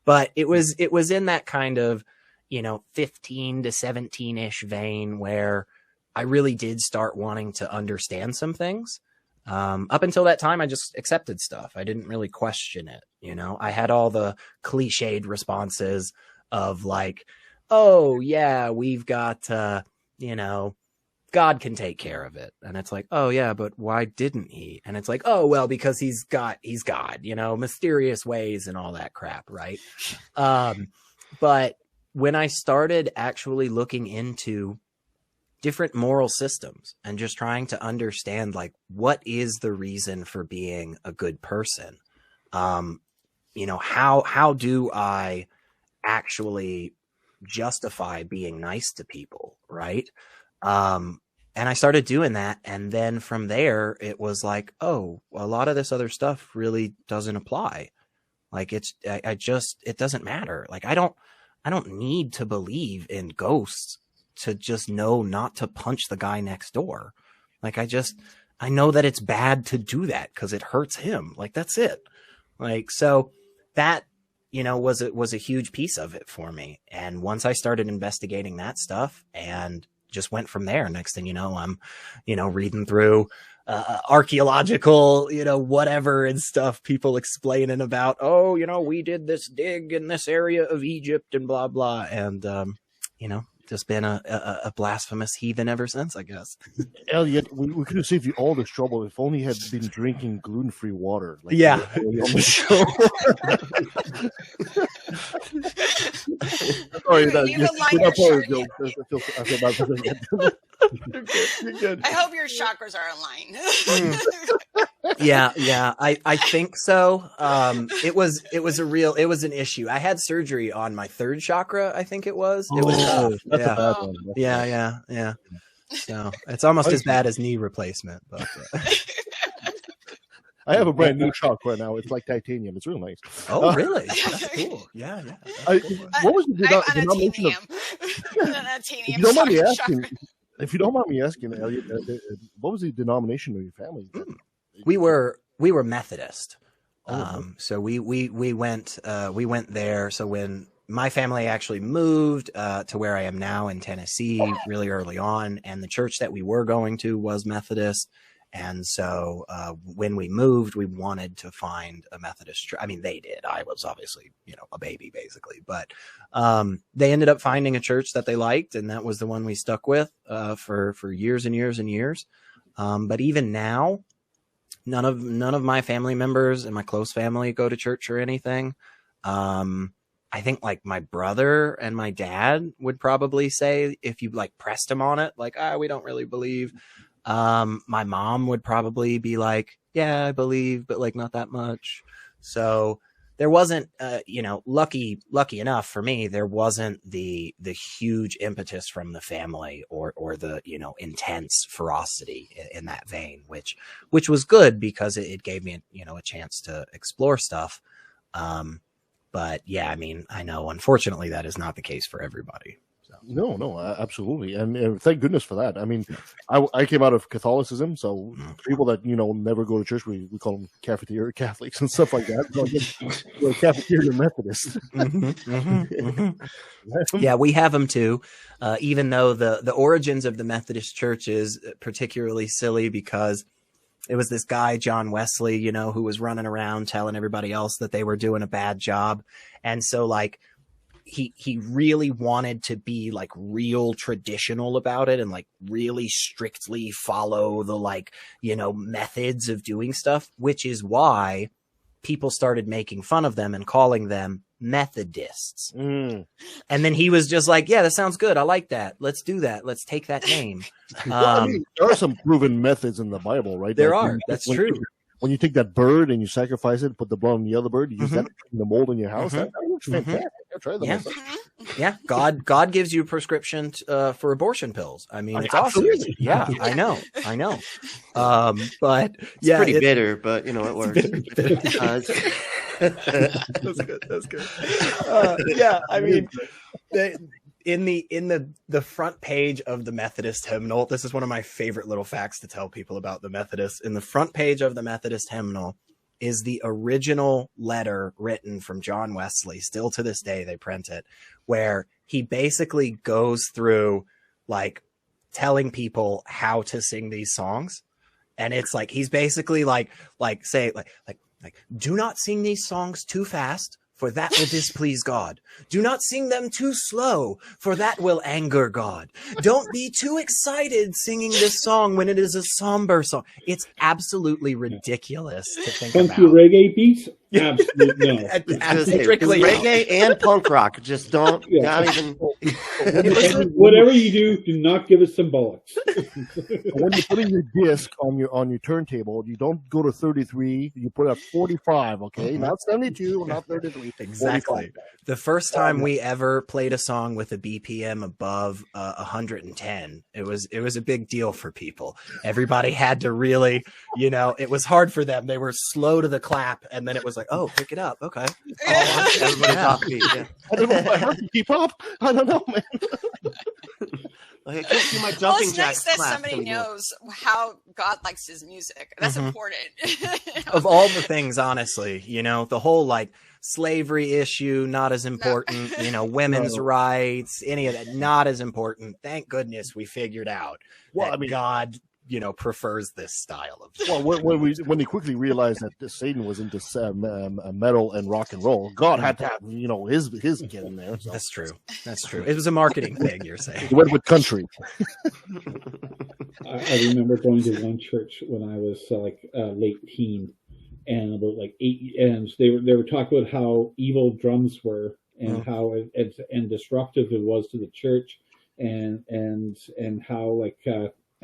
Speaker 10: But it was in that kind of, 15 to 17-ish vein where I really did start wanting to understand some things. Up until that time, I just accepted stuff. I didn't really question it. I had all the cliched responses of like, oh yeah, we've got, God can take care of it. And it's like, oh yeah, but why didn't he? And it's like, oh, well, because he's God, mysterious ways and all that crap. Right. But when I started actually looking into different moral systems and just trying to understand, like, what is the reason for being a good person? How do I actually justify being nice to people? Right. And I started doing that. And then from there, it was like, oh, a lot of this other stuff really doesn't apply. Like it doesn't matter. Like, I don't need to believe in ghosts to just know not to punch the guy next door. Like, I know that it's bad to do that because it hurts him. Like, that's it. Like, so that, was a huge piece of it for me. And once I started investigating that stuff and just went from there, next thing you know, I'm, reading through archaeological, whatever and stuff, people explaining about, oh, we did this dig in this area of Egypt and blah, blah. And, just been a blasphemous heathen ever since, I guess.
Speaker 3: Elliot, we could have saved you all this trouble if only you had been drinking gluten-free water. Like
Speaker 10: yeah.
Speaker 3: On the show. Sorry, I feel bad for that. You're good.
Speaker 6: I hope your chakras are aligned.
Speaker 10: Yeah. I think so. It was an issue. I had surgery on my third chakra. I think it was. It was tough.
Speaker 3: That's a bad one.
Speaker 10: Yeah. So it's almost as bad as knee replacement. But
Speaker 3: I have a brand new chakra now. It's like titanium. It's real nice.
Speaker 10: Oh, really? That's cool. Yeah.
Speaker 3: What was the denomination of? If you don't mind me asking. If you don't mind me asking, Elliot, what was the denomination of your family?
Speaker 10: We were Methodist. So we went there. So when my family actually moved to where I am now in Tennessee really early on, and the church that we were going to was Methodist. And so when we moved, we wanted to find a Methodist church. I mean, they did. I was obviously, a baby basically, but they ended up finding a church that they liked, and that was the one we stuck with for years and years and years. But even now, none of my family members and my close family go to church or anything. I think like my brother and my dad would probably say, if you like pressed them on it, like, we don't really believe. My mom would probably be like, yeah, I believe, but like not that much. So there wasn't, lucky enough for me, there wasn't the huge impetus from the family or the, intense ferocity in that vein, which was good because it gave me, a chance to explore stuff. But yeah, I mean, I know, unfortunately, that is not the case for everybody. So.
Speaker 3: No, absolutely. And thank goodness for that. I mean, I came out of Catholicism, so people that, never go to church, we call them cafeteria Catholics and stuff like that. So we're cafeteria Methodist.
Speaker 10: Yeah, we have them too. Even though the origins of the Methodist Church is particularly silly because it was this guy, John Wesley, who was running around telling everybody else that they were doing a bad job. And so like, he really wanted to be like real traditional about it and like really strictly follow the like, methods of doing stuff, which is why people started making fun of them and calling them Methodists. And then he was just like, yeah, that sounds good. I like that. Let's do that. Let's take that name.
Speaker 3: Well, I mean, there are some proven methods in the Bible, right?
Speaker 10: There are. That's true.
Speaker 3: When you take that bird and you sacrifice it, put the blood on the other bird, you use that in the mold in your house. That looks fantastic. Try that.
Speaker 10: Yeah. God gives you a prescription for abortion pills. I mean, it's
Speaker 3: absolutely
Speaker 10: awesome. Yeah, I know. But
Speaker 4: it's pretty bitter, but it works.
Speaker 10: That's good. Yeah, I mean, in the front page of the Methodist hymnal, this is one of my favorite little facts to tell people about the Methodists. In the front page of the Methodist hymnal is the original letter written from John Wesley. Still to this day, they print it, where he basically goes through like telling people how to sing these songs. And it's like, he's basically like, do not sing these songs too fast, for that will displease God. Do not sing them too slow, for that will anger God. Don't be too excited singing this song when it is a somber song. It's absolutely ridiculous to think about.
Speaker 5: Funky reggae beats? Absolutely no.
Speaker 4: Reggae and punk rock. Just don't, not even.
Speaker 5: Whatever you do not give us some bollocks.
Speaker 3: When you're putting your disc on your turntable, you don't go to 33. You put it at 45. Okay, not 72, not 33.
Speaker 10: Exactly. 45. The first time we ever played a song with a BPM above 110, it was a big deal for people. Everybody had to really, it was hard for them. They were slow to the clap, and then it was like, oh, pick it up. Okay.
Speaker 4: Everybody's offbeat. Yeah.
Speaker 3: I don't know if I have to keep up. I don't know, man.
Speaker 4: I can't see my jumping
Speaker 6: it's
Speaker 4: jacks
Speaker 6: nice that
Speaker 4: clap
Speaker 6: somebody
Speaker 4: anymore.
Speaker 6: knows how God likes his music. That's important.
Speaker 10: Of all the things, honestly, the whole like slavery issue, not as important, women's rights, any of that, not as important. Thank goodness we figured out that God, prefers this style of.
Speaker 3: Well, when they quickly realized that Satan was into metal and rock and roll, God had to have his kid in there. So.
Speaker 10: That's true. That's true. It was a marketing thing. You're saying.
Speaker 3: He went with country.
Speaker 5: I remember going to one church when I was late teen, and about 8, and they were talking about how evil drums were and how and disruptive it was to the church, and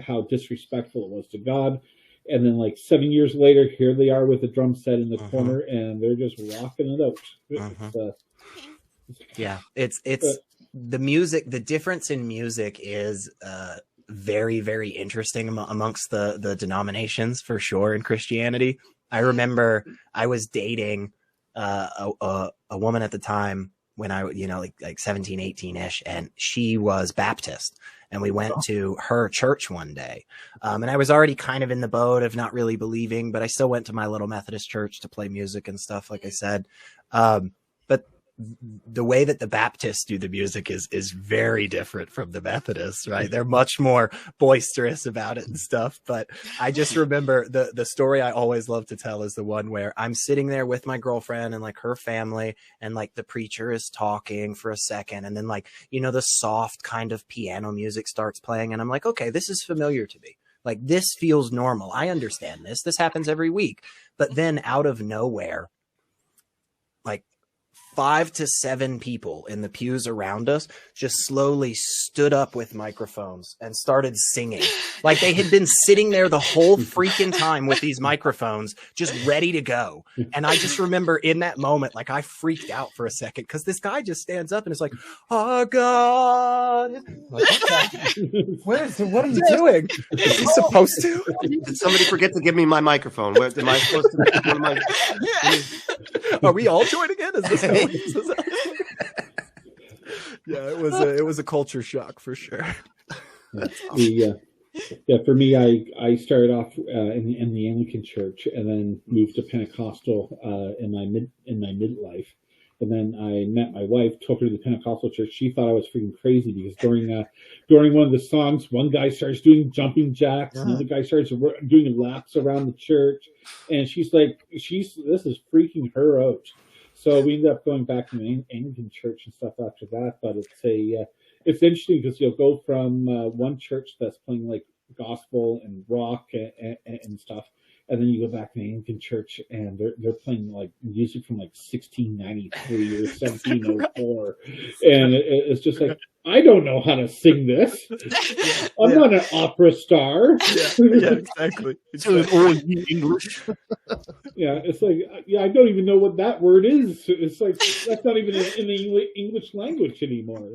Speaker 5: how disrespectful it was to God. And then 7 years later, here they are with a drum set in the corner, and they're just rocking it out.
Speaker 10: It's the music. The difference in music is very, very interesting amongst the denominations, for sure, in Christianity. I remember I was dating a woman at the time when I, like 17, 18-ish, and she was Baptist. And we went to her church one day. And I was already kind of in the boat of not really believing, but I still went to my little Methodist church to play music and stuff, like I said. But the way that the Baptists do the music is very different from the Methodists, right? They're much more boisterous about it and stuff. But I just remember the story I always love to tell is the one where I'm sitting there with my girlfriend and her family, and the preacher is talking for a second, and then the soft kind of piano music starts playing, and I'm like, okay, this is familiar to me. This feels normal. I understand this. This happens every week. But then out of nowhere, 5 to 7 people in the pews around us just slowly stood up with microphones and started singing. They had been sitting there the whole freaking time with these microphones, just ready to go. And I just remember in that moment, I freaked out for a second, because this guy just stands up and is like, oh God. What are you doing? Is he supposed to?
Speaker 4: Did somebody forget to give me my microphone? Am I supposed to?
Speaker 10: Are we all joining in? Is this how Yeah, it was a culture shock for sure.
Speaker 5: For me, I started off in the Anglican church, and then moved to Pentecostal in my midlife. And then I met my wife, took her to the Pentecostal church. She thought I was freaking crazy, because during one of the songs, one guy starts doing jumping jacks, and the other guy starts doing laps around the church, and she's like, this is freaking her out. So we ended up going back to the Anglican church and stuff after that. But it's interesting, because you'll go from one church that's playing gospel and rock and stuff, and then you go back to the Anglican church, and they're playing music from 1693 or 1704, and it's just I don't know how to sing this. I'm not an opera star.
Speaker 10: Yeah, exactly.
Speaker 3: It's old English.
Speaker 5: It's I don't even know what that word is. It's that's not even in the English language anymore.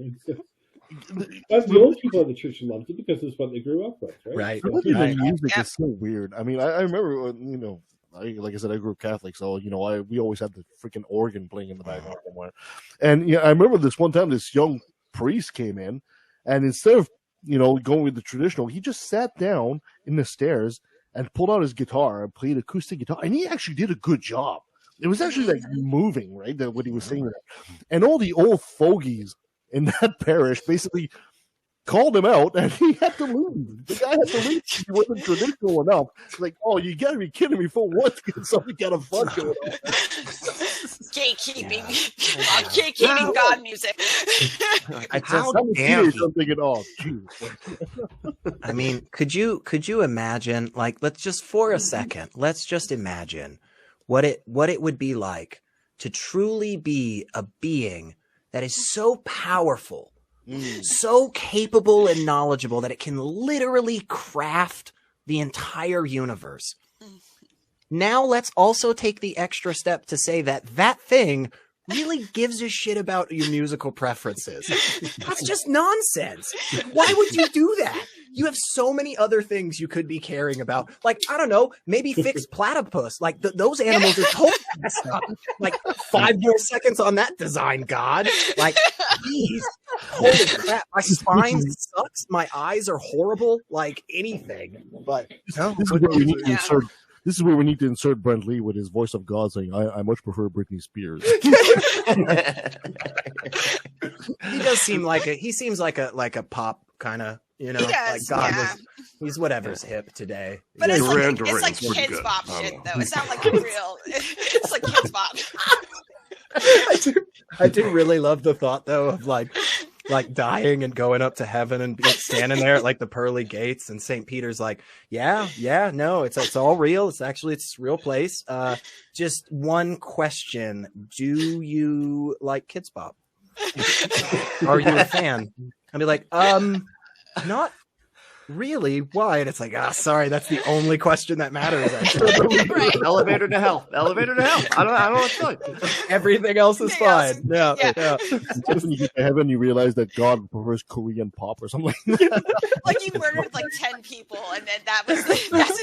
Speaker 5: That's the old people at the church loved it, because it's what they grew up with, right?
Speaker 10: Right.
Speaker 3: Music is so weird. I mean, I remember when, like I said, I grew up Catholic, so we always had the freaking organ playing in the background somewhere. And I remember this one time, this young priest came in, and instead of going with the traditional, he just sat down in the stairs and pulled out his guitar and played acoustic guitar, and he actually did a good job. It was actually like moving, right? What he was saying there, and all the old fogies in that parish basically called him out, and he had to leave. The guy had to leave. He wasn't traditional enough. It's like, oh, you got to be kidding me! For what? Somebody got a fun going on.
Speaker 6: Gatekeeping, gatekeeping God music.
Speaker 10: I mean, could you imagine? Like, let's just for a second, let's just imagine what it would be like to truly be a being that is so powerful, so capable and knowledgeable that it can literally craft the entire universe. Now let's also take the extra step to say that that thing really gives a shit about your musical preferences. That's just nonsense. Why would you do that? You have so many other things you could be caring about. Like, I don't know, maybe fix platypus. Like, those animals are totally messed up. Like, 5 more seconds on that design, God. Like, geez. Holy crap. My spine sucks. My eyes are horrible. Like, anything. But, no.
Speaker 3: This is where we need to insert. This is where we need to insert Brent Lee with his voice of God saying, I much prefer Britney Spears.
Speaker 10: He does seem like he seems like a pop kind of, like God was, he's whatever's hip today.
Speaker 6: But it's like kids bop shit though. It's not like real. It's like kids bop.
Speaker 10: I do really love the thought though of like dying and going up to heaven and standing there at like the pearly gates, and St. Peter's like, yeah, no, it's all real. It's a real place. Just one question: do you like Kids Bop? Are you a fan? I'd be like, not really. Why? And it's like, sorry, that's the only question that matters.
Speaker 4: Right. Elevator to hell. I don't know what to tell you.
Speaker 10: Everything else is fine. Yeah.
Speaker 3: Just when you get to heaven, you realize that God prefers Korean pop or something.
Speaker 6: Like you murdered like 10 people, and then that's the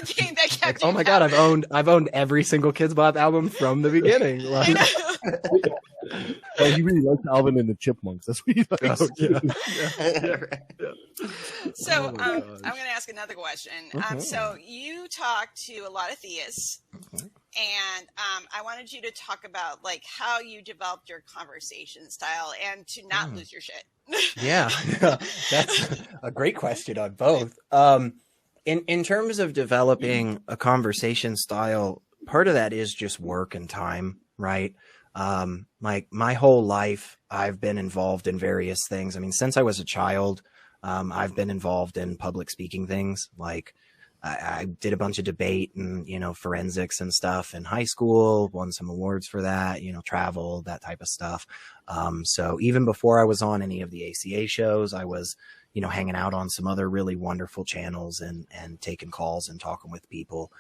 Speaker 6: thing that kept.
Speaker 10: Oh my God, I've owned every single Kids Bop album from the beginning. Like,
Speaker 3: he really likes Alvin and the Chipmunks. That's what he likes.
Speaker 6: So I'm going to ask another question. So you talk to a lot of theists, and I wanted you to talk about like how you developed your conversation style and to not lose your shit.
Speaker 10: Yeah, that's a great question on both. In terms of developing a conversation style, part of that is just work and time, right? Like my whole life, I've been involved in various things. I mean, since I was a child, I've been involved in public speaking things. Like I did a bunch of debate and, forensics and stuff in high school, won some awards for that, travel, that type of stuff. So even before I was on any of the ACA shows, I was, hanging out on some other really wonderful channels and taking calls and talking with people.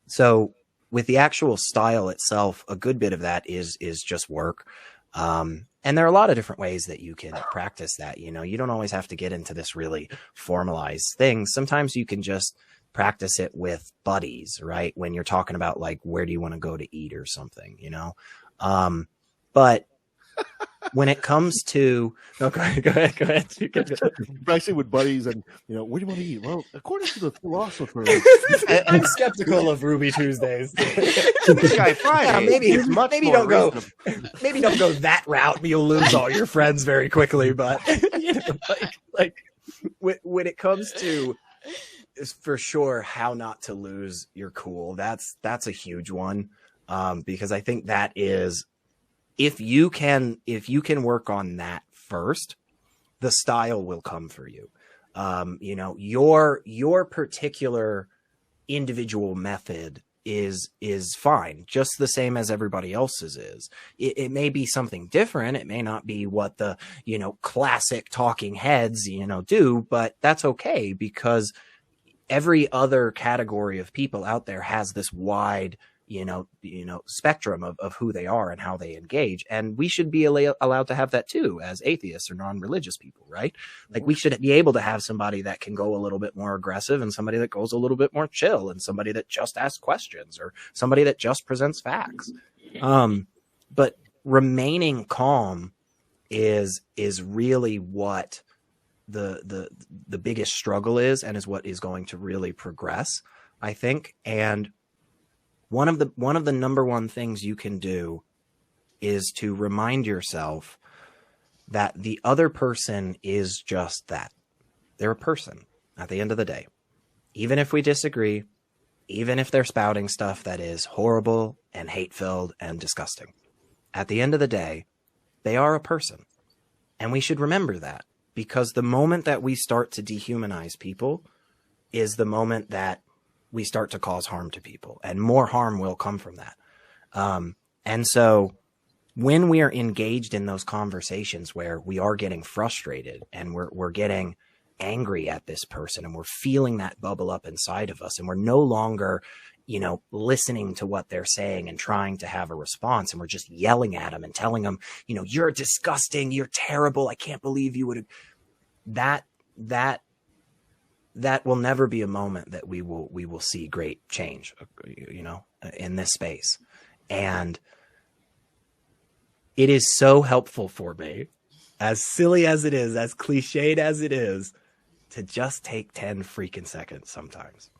Speaker 10: So with the actual style itself, a good bit of that is just work. And there are a lot of different ways that you can practice that. You don't always have to get into this really formalized thing. Sometimes you can just practice it with buddies, right? When you're talking about like, where do you want to go to eat or something, but when it comes to, no, go ahead. You can
Speaker 3: practicing with buddies and, where do you want to eat? Well, according to the philosopher,
Speaker 10: I'm skeptical of Ruby Tuesdays.
Speaker 4: This guy Friday,
Speaker 10: maybe don't go that route. You'll lose all your friends very quickly. But when it comes to, is for sure how not to lose your cool. That's a huge one, because I think that is. If you can work on that first, the style will come for you. Your particular individual method is fine, just the same as everybody else's is. It may be something different. It may not be what the, classic talking heads, do, but that's okay, because every other category of people out there has this wide spectrum of who they are and how they engage. And we should be allowed to have that too, as atheists or non-religious people, right? Like we should be able to have somebody that can go a little bit more aggressive and somebody that goes a little bit more chill and somebody that just asks questions or somebody that just presents facts. But remaining calm is really what the biggest struggle is, and is what is going to really progress, I think. And one of the number one things you can do is to remind yourself that the other person is just that. They're a person at the end of the day. Even if we disagree, even if they're spouting stuff that is horrible and hate-filled and disgusting, at the end of the day, they are a person. And we should remember that, because the moment that we start to dehumanize people is the moment that we start to cause harm to people, and more harm will come from that. And so when we are engaged in those conversations where we are getting frustrated and we're getting angry at this person, and we're feeling that bubble up inside of us, and we're no longer, listening to what they're saying and trying to have a response, and we're just yelling at them and telling them, you're disgusting, you're terrible, I can't believe you would. That will never be a moment that we will see great change, in this space. And it is so helpful for me, as silly as it is, as cliched as it is, to just take 10 freaking seconds sometimes.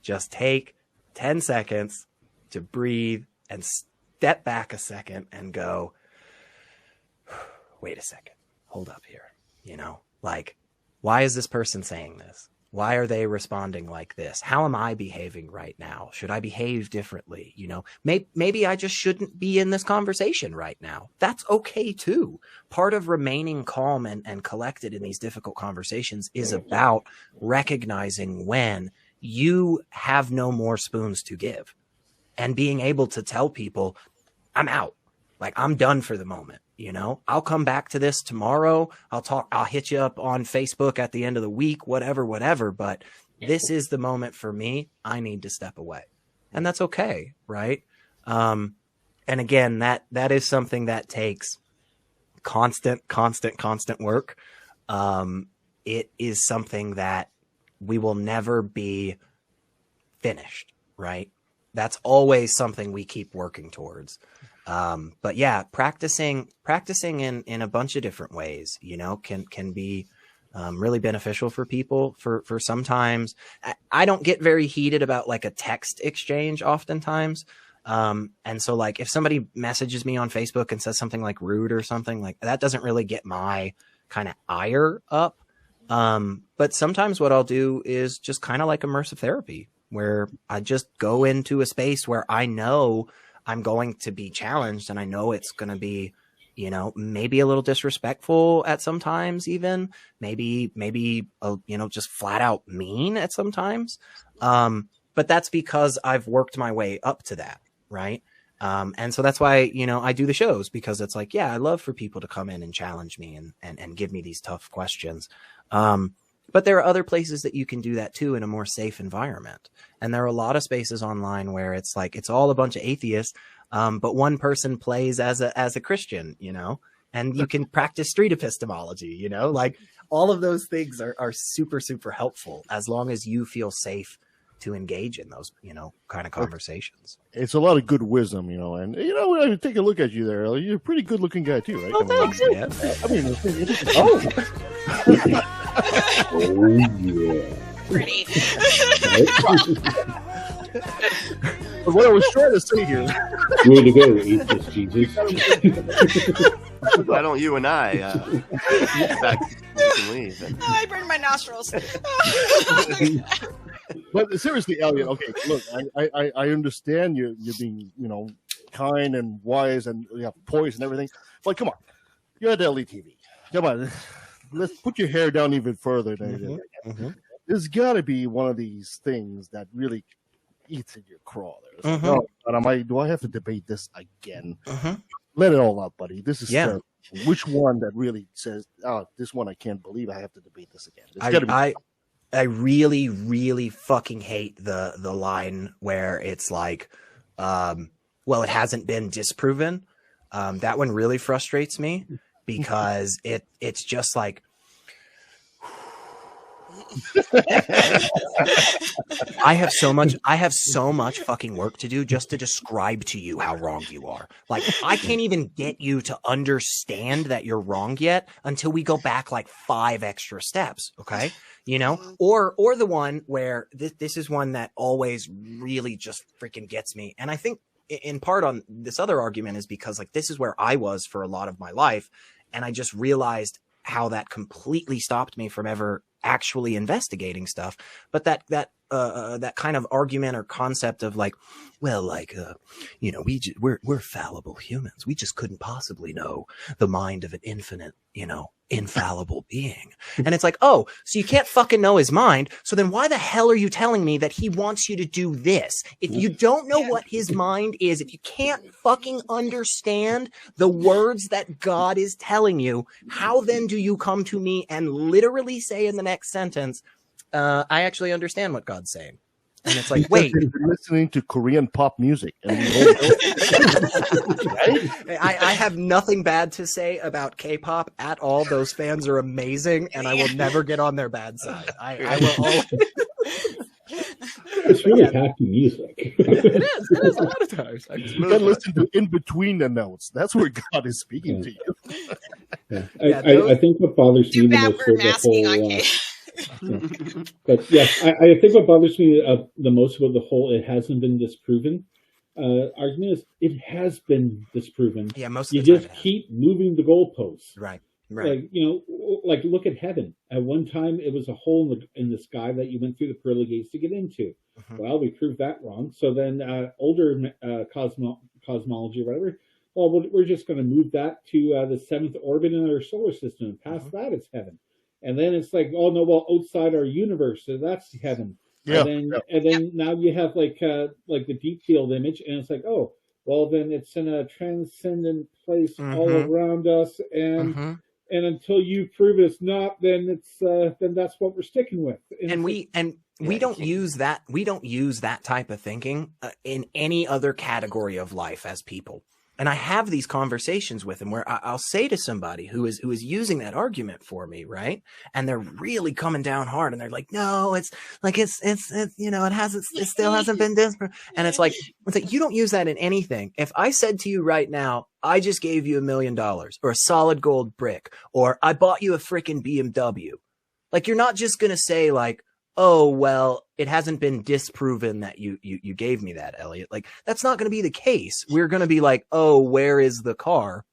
Speaker 10: Just take 10 seconds to breathe and step back a second and go, wait a second, hold up here. Why is this person saying this? Why are they responding like this? How am I behaving right now? Should I behave differently? Maybe I just shouldn't be in this conversation right now. That's okay too. Part of remaining calm and collected in these difficult conversations is about recognizing when you have no more spoons to give, and being able to tell people, I'm out. I'm done for the moment. I'll come back to this tomorrow. I'll hit you up on Facebook at the end of the week, whatever. But this is the moment for me. I need to step away, and that's okay. Right. And again, that is something that takes constant work. It is something that we will never be finished. Right. That's always something we keep working towards. But yeah, practicing in a bunch of different ways, can be really beneficial for people for sometimes. I don't get very heated about a text exchange oftentimes. And so if somebody messages me on Facebook and says something rude or something that doesn't really get my kind of ire up. But sometimes what I'll do is just kind of immersive therapy, where I just go into a space where I know I'm going to be challenged, and I know it's going to be, maybe a little disrespectful at sometimes, even maybe, just flat out mean at sometimes. But that's because I've worked my way up to that. Right. And so that's why, I do the shows, because it's I love for people to come in and challenge me and give me these tough questions. But there are other places that you can do that too, in a more safe environment. And there are a lot of spaces online where it's it's all a bunch of atheists, but one person plays as a Christian, and you can practice street epistemology, all of those things are super, super helpful, as long as you feel safe to engage in those, kind of conversations.
Speaker 3: It's a lot of good wisdom, and I take a look at you there. You're a pretty good looking guy too, right?
Speaker 10: Oh, thanks, man.
Speaker 5: Oh yeah.
Speaker 6: Pretty.
Speaker 3: But what I was trying to say here.
Speaker 5: Way to go, atheist Jesus.
Speaker 4: Why don't you and I back to leave?
Speaker 6: I burned my nostrils.
Speaker 3: But seriously, Elliot. Okay, look, I understand you're being kind and wise, and you have poise and everything. But come on, you're at LATV. Come on, let's put your hair down even further. There's got to be one of these things that really eats in your craw. But do I have to debate this again? Let it all out, buddy. This is terrible. Which one that really says, "Oh, this one I can't believe I have to debate this again"?
Speaker 10: I really, really fucking hate the line where it's well, it hasn't been disproven. That one really frustrates me, because it's just I have so much fucking work to do just to describe to you how wrong you are. Like, I can't even get you to understand that you're wrong yet until we go back like 5 extra steps. Okay. You know, or the one where this is one that always really just freaking gets me. And I think in part on this other argument is because like, this is where I was for a lot of my life. And I just realized how that completely stopped me from ever actually investigating stuff. But that kind of argument or concept of like, well, like, you know, we're fallible humans. We just couldn't possibly know the mind of an infinite, you know, infallible being. And it's like, oh, so you can't fucking know his mind. So then why the hell are you telling me that he wants you to do this? If you don't know what his mind is, if you can't fucking understand the words that God is telling you, how then do you come to me and literally say in the next sentence, I actually understand what God's saying? And it's like, wait,
Speaker 3: you're listening to Korean pop music. And
Speaker 10: I have nothing bad to say about K-pop at all. Those fans are amazing, and I will never get on their bad side. I will always.
Speaker 5: It's really happy music.
Speaker 10: It is a lot of times.
Speaker 3: You can listen to in between the notes. That's where God is speaking to you.
Speaker 5: I think what bothers me the most with the whole. But yes, I think what bothers me the most about the whole "it hasn't been disproven" argument is it has been disproven.
Speaker 10: Yeah, most of
Speaker 5: you
Speaker 10: the
Speaker 5: just keep moving the goalposts.
Speaker 10: Right.
Speaker 5: Like, you know, like look at heaven. At one time, it was a hole in the sky that you went through the pearly gates to get into. Well, we proved that wrong. So then, older cosmology or whatever. Well, we're just going to move that to the 7th orbit in our solar system, and past that, it's heaven. And then it's like, oh no, well, outside our universe, so that's heaven.
Speaker 3: Yeah.
Speaker 5: And then now you have like the deep field image, and it's like, oh, well, then it's in a transcendent place all around us, and until you prove it's not, then that's what we're sticking with. And
Speaker 10: we don't use that type of thinking in any other category of life as people. And I have these conversations with them where I'll say to somebody who is using that argument for me, right? And they're really coming down hard, and they're like, "No, it's like it's you know, it still hasn't been this." And it's like you don't use that in anything. If I said to you right now, I just gave you $1 million or a solid gold brick, or I bought you a freaking BMW, like you're not just gonna say like, oh, well, it hasn't been disproven that you gave me that, Elliot. Like, that's not going to be the case. We're going to be like, oh, where is the car?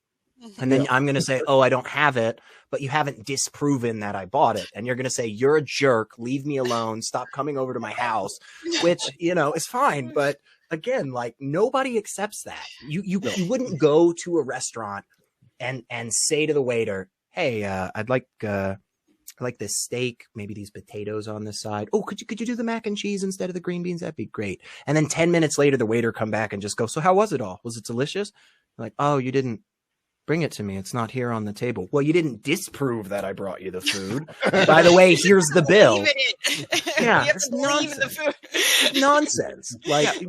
Speaker 10: And then I'm going to say, oh, I don't have it, but you haven't disproven that I bought it. And you're going to say, you're a jerk. Leave me alone. Stop coming over to my house, which, you know, is fine. But again, like, nobody accepts that. You wouldn't go to a restaurant and say to the waiter, hey, I'd like this steak, maybe these potatoes on the side. Oh, could you do the mac and cheese instead of the green beans? That'd be great. And then 10 minutes later, the waiter come back and just go, so how was it all? Was it delicious? I'm like, oh, you didn't bring it to me. It's not here on the table. Well, you didn't disprove that I brought you the food. By the way, here's the bill. Yeah, it's nonsense. Nonsense. Like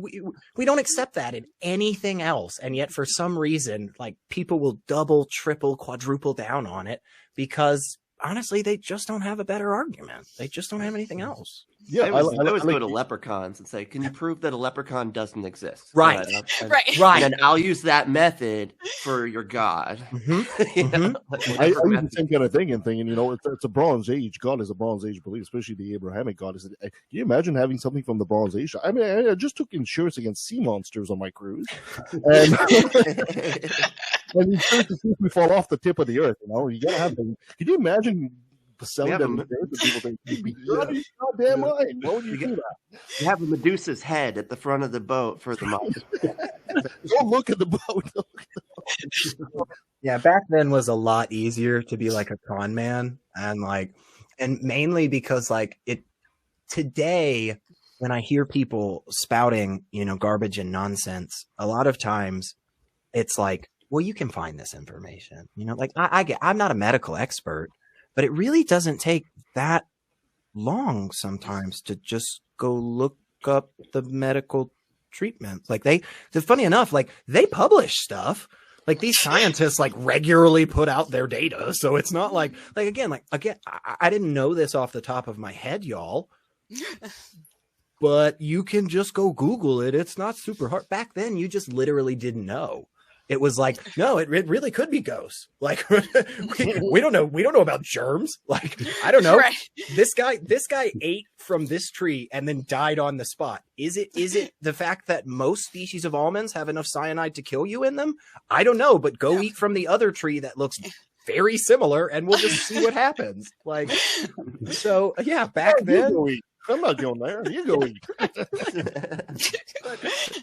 Speaker 10: we don't accept that in anything else. And yet for some reason, like people will double, triple, quadruple down on it because honestly, they just don't have a better argument. They just don't have anything else.
Speaker 4: Yeah, I always go to leprechauns and say, "Can you prove that a leprechaun doesn't exist?"
Speaker 10: Right,
Speaker 4: right. And I'll use that method for your god.
Speaker 3: I do the same kind of thing and thinking, you know, it's a Bronze Age. God is a Bronze Age belief, especially the Abrahamic God. Can you imagine having something from the Bronze Age? I mean, I just took insurance against sea monsters on my cruise, and insurance to see if we fall off the tip of the earth. You know, you gotta have them. Can you imagine? Selling them to people think, goddamn right. Why would you do that?
Speaker 4: You have a Medusa's head at the front of the boat for the month.
Speaker 3: Don't look at the boat.
Speaker 10: Yeah, back then was a lot easier to be like a con man, and mainly because like today when I hear people spouting, you know, garbage and nonsense, a lot of times it's like, well, you can find this information, you know, like I'm not a medical expert. But it really doesn't take that long sometimes to just go look up the medical treatment. Like funny enough, like they publish stuff. Like these scientists like regularly put out their data. So it's not like again, I didn't know this off the top of my head, y'all. But you can just go Google it. It's not super hard. Back then, you just literally didn't know. It was like, no, it really could be ghosts. Like we don't know. We don't know about germs. Like, I don't know.
Speaker 6: Right.
Speaker 10: This guy ate from this tree and then died on the spot. Is it the fact that most species of almonds have enough cyanide to kill you in them? I don't know, but go eat from the other tree that looks very similar and we'll just see what happens. Like, so yeah, back then.
Speaker 3: I'm not going there. You go eat.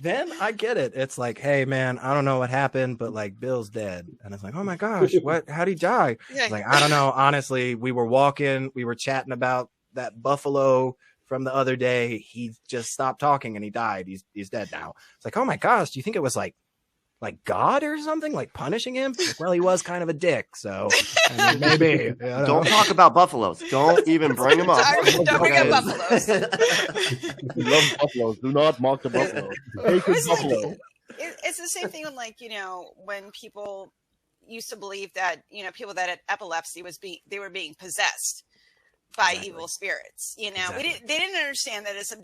Speaker 10: Then I get it. It's like, hey man, I don't know what happened, but like Bill's dead. And it's like, oh my gosh, how'd he die? It's like, I don't know. Honestly, we were walking, we were chatting about that buffalo from the other day. He just stopped talking and he died. He's dead now. It's like, oh my gosh, do you think it was like God or something, like punishing him? Like, well, he was kind of a dick, so I mean, maybe.
Speaker 4: Don't talk about buffaloes. Don't even bring them up.
Speaker 6: Don't bring up buffaloes.
Speaker 3: We love buffaloes. Do not mock the buffalo. Buffalo.
Speaker 6: It's the same thing when, like, when people used to believe that, people that had epilepsy they were being possessed by evil spirits. They didn't understand that it's a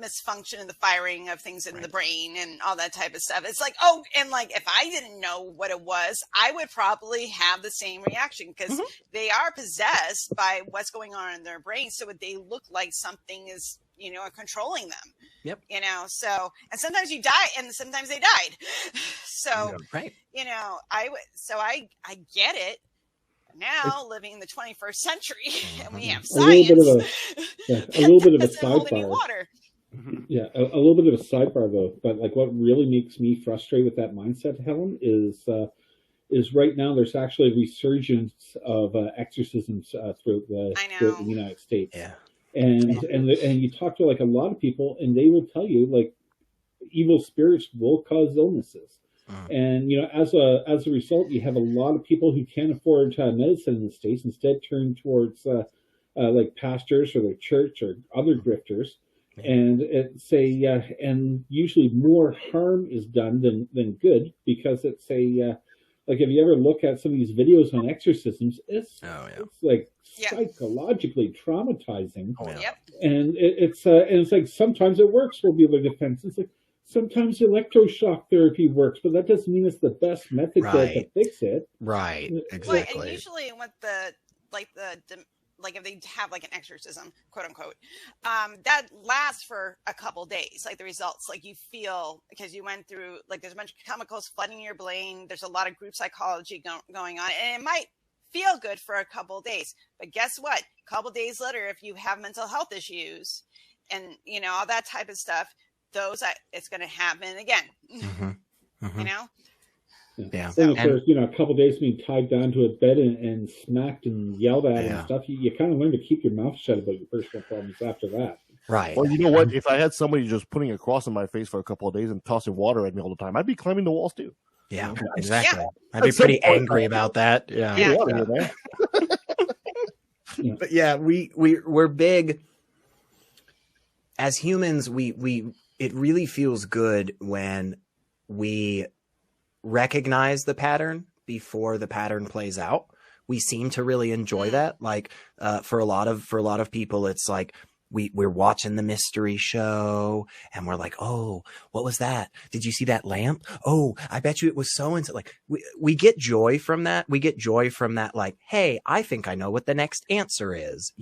Speaker 6: misfunction in the firing of things in the brain and all that type of stuff. It's like, if I didn't know what it was, I would probably have the same reaction because they are possessed by what's going on in their brain. So they look like something is, controlling them.
Speaker 10: Yep.
Speaker 6: So, and sometimes you die and sometimes they died. So,
Speaker 10: right.
Speaker 6: I get it. Now, living in the 21st century, and we have science.
Speaker 5: A little bit of a sidebar.
Speaker 6: Water.
Speaker 5: Yeah, a little bit of a sidebar though. But like, what really makes me frustrated with that mindset, Helen, is right now there's actually a resurgence of exorcisms throughout the United States.
Speaker 10: Yeah,
Speaker 5: and you talk to like a lot of people, and they will tell you like evil spirits will cause illnesses. And as a result, you have a lot of people who can't afford medicine in the States instead turn towards like pastors or their church or other grifters, and and usually more harm is done than good because it's like if you ever look at some of these videos on exorcisms, it's like psychologically traumatizing. And it's like sometimes it works for the other defense. It's like, sometimes electroshock therapy works, but that doesn't mean it's the best method to fix it.
Speaker 10: Right. Exactly.
Speaker 6: And usually with if they have like an exorcism, quote unquote, that lasts for a couple days. Like the results, like you feel because you went through like there's a bunch of chemicals flooding your brain. There's a lot of group psychology going on, and it might feel good for a couple days. But guess what? A couple days later, if you have mental health issues and all that type of stuff, it's going to happen again.
Speaker 10: Yeah.
Speaker 5: And of course, a couple of days being tied down to a bed and smacked and yelled at and stuff, you kind of learn to keep your mouth shut about your personal problems after that.
Speaker 10: Right.
Speaker 3: Well, you know what? If I had somebody just putting a cross on my face for a couple of days and tossing water at me all the time, I'd be climbing the walls too.
Speaker 10: Yeah, exactly. I'd be pretty angry about that. Yeah. But yeah, we're big as humans. It really feels good when we recognize the pattern before the pattern plays out. We seem to really enjoy that. Like for a lot of people, it's like we're watching the mystery show and we're like, oh, what was that? Did you see that lamp? Oh, I bet you it was so and so. Like we get joy from that. We get joy from that. Like, hey, I think I know what the next answer is,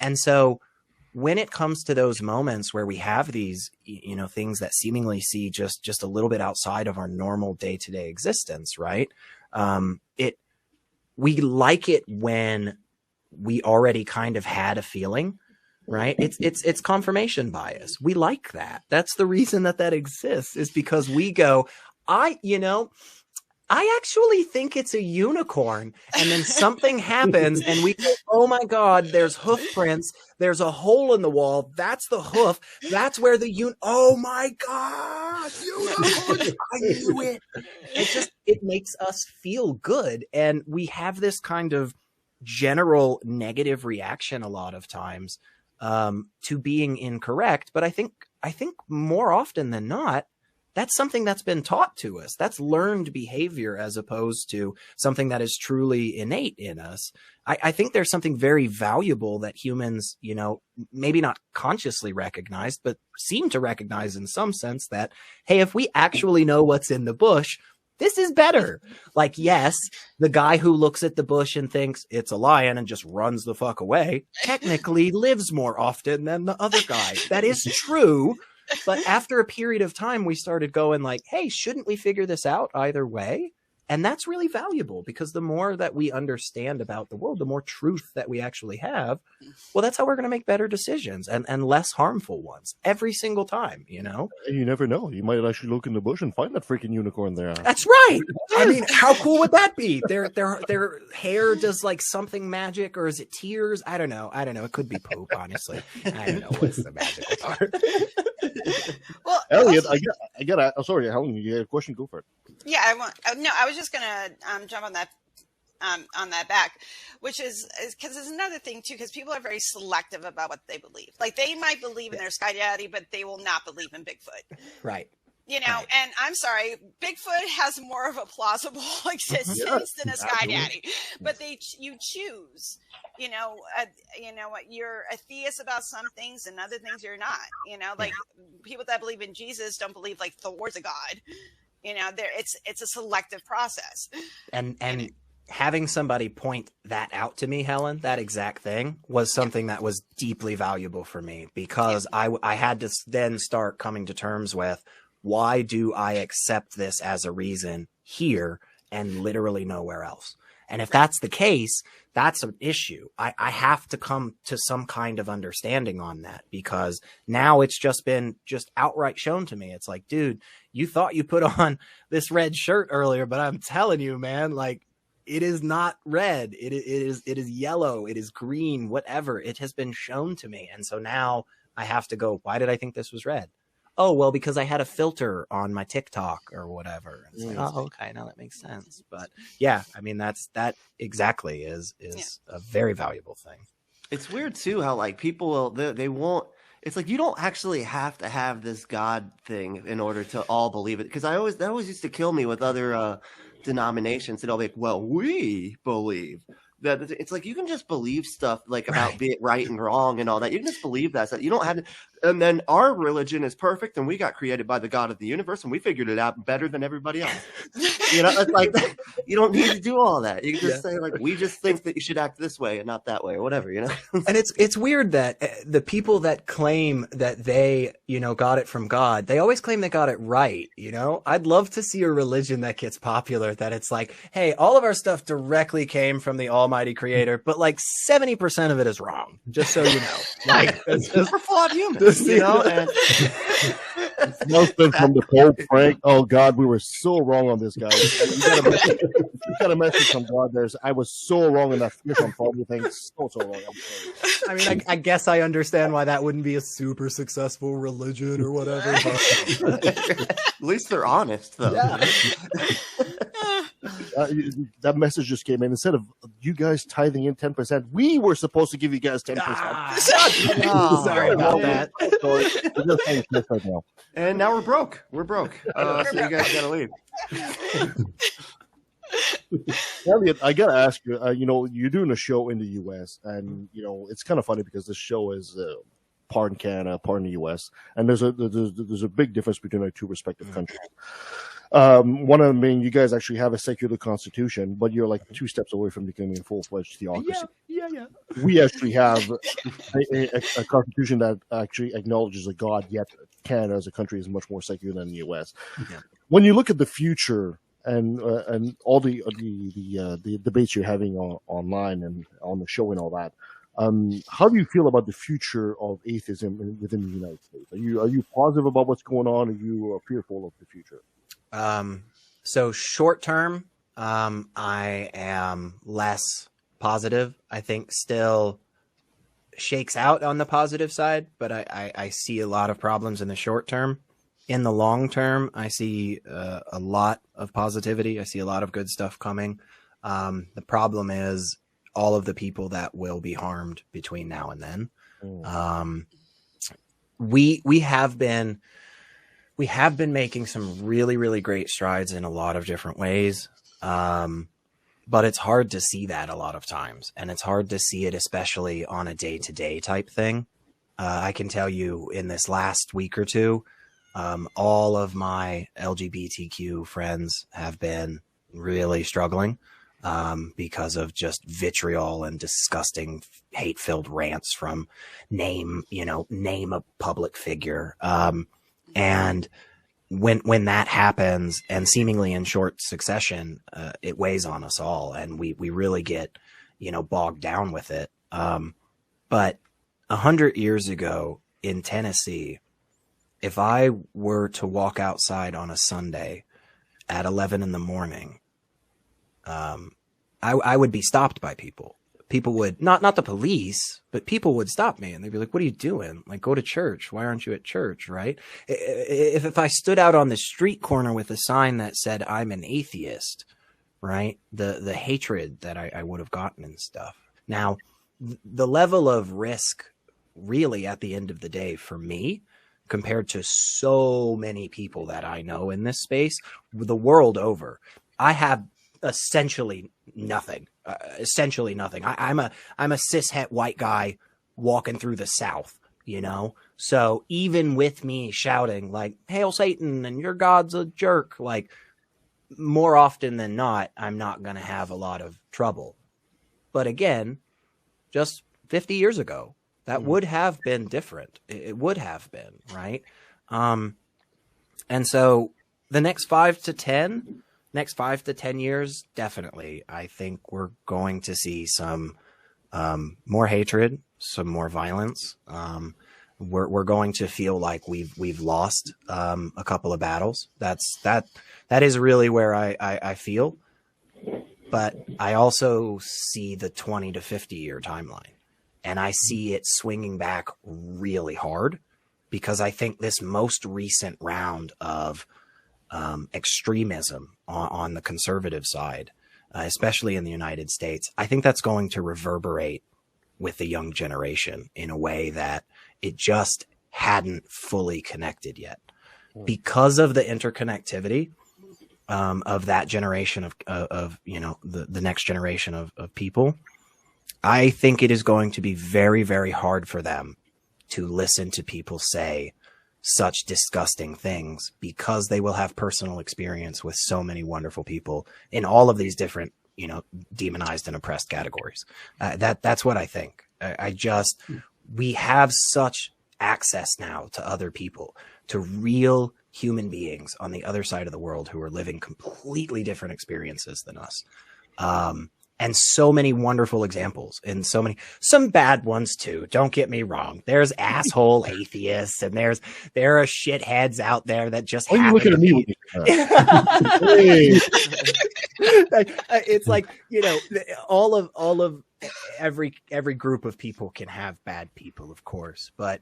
Speaker 10: And so when it comes to those moments where we have these, things that seemingly see just a little bit outside of our normal day-to-day existence, right? We like it when we already kind of had a feeling, right? It's confirmation bias. We like that. That's the reason that exists, is because we go, I actually think it's a unicorn. And then something happens and we go, oh my God, there's hoof prints. There's a hole in the wall. That's the hoof. That's where oh my God, unicorn. I knew it. It makes us feel good. And we have this kind of general negative reaction a lot of times to being incorrect. But I think more often than not, that's something that's been taught to us. That's learned behavior as opposed to something that is truly innate in us. I think there's something very valuable that humans, you know, maybe not consciously recognized, but seem to recognize in some sense that, hey, if we actually know what's in the bush, this is better. Like, yes, the guy who looks at the bush and thinks it's a lion and just runs the fuck away technically lives more often than the other guy. That is true. But after a period of time, we started going like, hey, shouldn't we figure this out either way? And that's really valuable because the more that we understand about the world, the more truth that we actually have. Well, that's how we're going to make better decisions and less harmful ones every single time, you know?
Speaker 3: You never know. You might actually look in the bush and find that freaking unicorn there.
Speaker 10: That's right. I mean, how cool would that be? Their hair does like something magic, or is it tears? I don't know. It could be poop, honestly. I don't know what's the magical part.
Speaker 6: Well,
Speaker 3: Elliot, I got. Oh, sorry, Helen, you had a question? Go for it.
Speaker 6: Yeah, I was just gonna jump on that back, which is because there's another thing too, because people are very selective about what they believe. Like they might believe in their Sky Daddy, but they will not believe in Bigfoot.
Speaker 10: Right.
Speaker 6: You know, and I'm sorry, Bigfoot has more of a plausible existence than a Sky Daddy, but you choose. You know, you're a theist about some things, and other things you're not. You know, like people that believe in Jesus don't believe like Thor's a god. You know, it's a selective process. And
Speaker 10: having somebody point that out to me, Helen, that exact thing was something that was deeply valuable for me, because I had to then start coming to terms with, why do I accept this as a reason here and literally nowhere else? And if that's the case, that's an issue. I have to come to some kind of understanding on that, because now it's just been outright shown to me. It's like, dude, you thought you put on this red shirt earlier, but I'm telling you, man, like, it is not red. It is yellow. It is green, whatever. It has been shown to me. And so now I have to go, why did I think this was red? Oh, well, because I had a filter on my TikTok or whatever. And it's like, oh, okay, now that makes sense. But yeah, I mean, that exactly is a very valuable thing.
Speaker 4: It's weird too how like people they won't. It's like you don't actually have to have this God thing in order to all believe it. Because that always used to kill me with other denominations. And I'll be like, well, we believe that. It's like you can just believe stuff like about being right and wrong and all that. You can just believe that. So you don't have to. And then our religion is perfect, and we got created by the God of the universe, and we figured it out better than everybody else. You know, it's like you don't need to do all that. You can just say like, we just think that you should act this way and not that way, or whatever. You know.
Speaker 10: And it's weird that the people that claim that they, you know, got it from God, they always claim they got it right. You know, I'd love to see a religion that gets popular that it's like, hey, all of our stuff directly came from the Almighty Creator, but like 70% of it is wrong. Just so you know, like it's just
Speaker 4: we're flawed humans. You know, and
Speaker 3: nothing from the Pope, Frank. Oh God, we were so wrong on this guy. You got a message from God. I was so wrong in that fish on probably thing. So wrong. I'm sorry.
Speaker 10: I mean, I guess I understand why that wouldn't be a super successful religion or whatever. But...
Speaker 4: At least they're honest, though.
Speaker 10: Yeah.
Speaker 3: That message just came in. Instead of you guys tithing in 10%, we were supposed to give you guys 10%.
Speaker 10: Sorry about that.
Speaker 4: And now we're broke. So you guys gotta leave.
Speaker 3: Elliot, I gotta ask you. You know, you're doing a show in the U.S., and you know it's kind of funny because this show is part in Canada, part in the U.S., and there's a big difference between our two respective countries. One of them being you guys actually have a secular constitution, but you're like 2 steps away from becoming a full-fledged theocracy.
Speaker 10: Yeah.
Speaker 3: We actually have a constitution that actually acknowledges a God, yet Canada as a country is much more secular than the U.S. Yeah. When you look at the future and all the debates you're having online and on the show and all that, how do you feel about the future of atheism within the United States? Are you positive about what's going on? Or are you fearful of the future?
Speaker 10: So short term, I am less positive. I think still shakes out on the positive side, but I see a lot of problems in the short term. In the long term, I see a lot of positivity. I see a lot of good stuff coming. The problem is all of the people that will be harmed between now and then. We have been we have been making some really, really great strides in a lot of different ways. But it's hard to see that a lot of times, and it's hard to see it, especially on a day-to-day type thing. I can tell you in this last week or two, all of my LGBTQ friends have been really struggling because of just vitriol and disgusting hate-filled rants from name a public figure. And when that happens, and seemingly in short succession, it weighs on us all, and we really get, bogged down with it. But 100 years ago in Tennessee, if I were to walk outside on a Sunday at 11 in the morning, I would be stopped by people. People would, not the police, but people would stop me and they'd be like, "What are you doing? Like, go to church. Why aren't you at church?" Right? If I stood out on the street corner with a sign that said I'm an atheist, right? The hatred that I would have gotten and stuff. Now, the level of risk really at the end of the day for me, compared to so many people that I know in this space, the world over, I have essentially nothing. I'm a cishet white guy walking through the South, So even with me shouting like, "Hail Satan," and "Your God's a jerk," like, more often than not, I'm not going to have a lot of trouble. But again, just 50 years ago, that would have been different. It would have been, right? And so the next 5 to 10 years, definitely, I think we're going to see some more hatred, some more violence. We're going to feel like we've lost a couple of battles. That is really where I feel. But I also see the 20 to 50 year timeline, and I see it swinging back really hard, because I think this most recent round of extremism on the conservative side, especially in the United States, I think that's going to reverberate with the young generation in a way that it just hadn't fully connected yet, because of the interconnectivity of that generation of the next generation of people. I think it is going to be very, very hard for them to listen to people say such disgusting things, because they will have personal experience with so many wonderful people in all of these different, demonized and oppressed categories. That's what I think. We have such access now to other people, to real human beings on the other side of the world who are living completely different experiences than us. And so many wonderful examples, and some bad ones too. Don't get me wrong. There's asshole atheists, and there are shitheads out there that just.
Speaker 3: Why are you looking at me?
Speaker 10: It's like, all of every group of people can have bad people, of course, but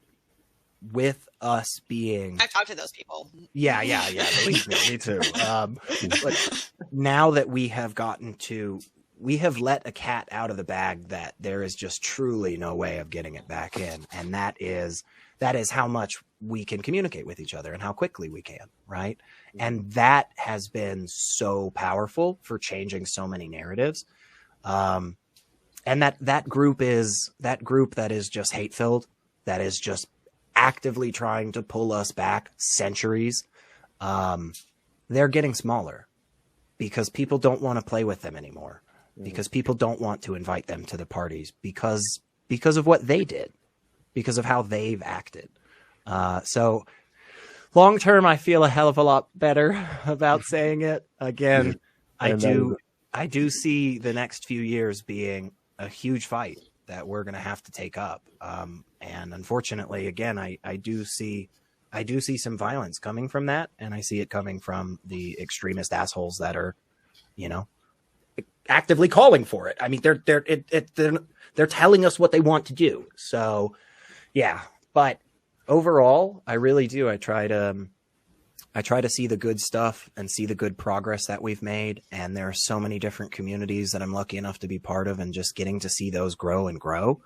Speaker 10: with us being,
Speaker 6: I've talked to those people.
Speaker 10: Yeah. Believe me too. But now that we have let a cat out of the bag that there is just truly no way of getting it back in. And that is how much we can communicate with each other and how quickly we can. Right. And that has been so powerful for changing so many narratives. And that group that is just hate filled, that is just actively trying to pull us back centuries. They're getting smaller because people don't want to play with them anymore. Because people don't want to invite them to the parties because of what they did, because of how they've acted. So long term, I feel a hell of a lot better about saying it. Again, I do see the next few years being a huge fight that we're going to have to take up. And unfortunately, again, I do see some violence coming from that, and I see it coming from the extremist assholes that are, actively calling for it. I mean, they're telling us what they want to do. So, yeah. But overall, I really do. I try to see the good stuff and see the good progress that we've made. And there are so many different communities that I'm lucky enough to be part of, and just getting to see those grow and grow.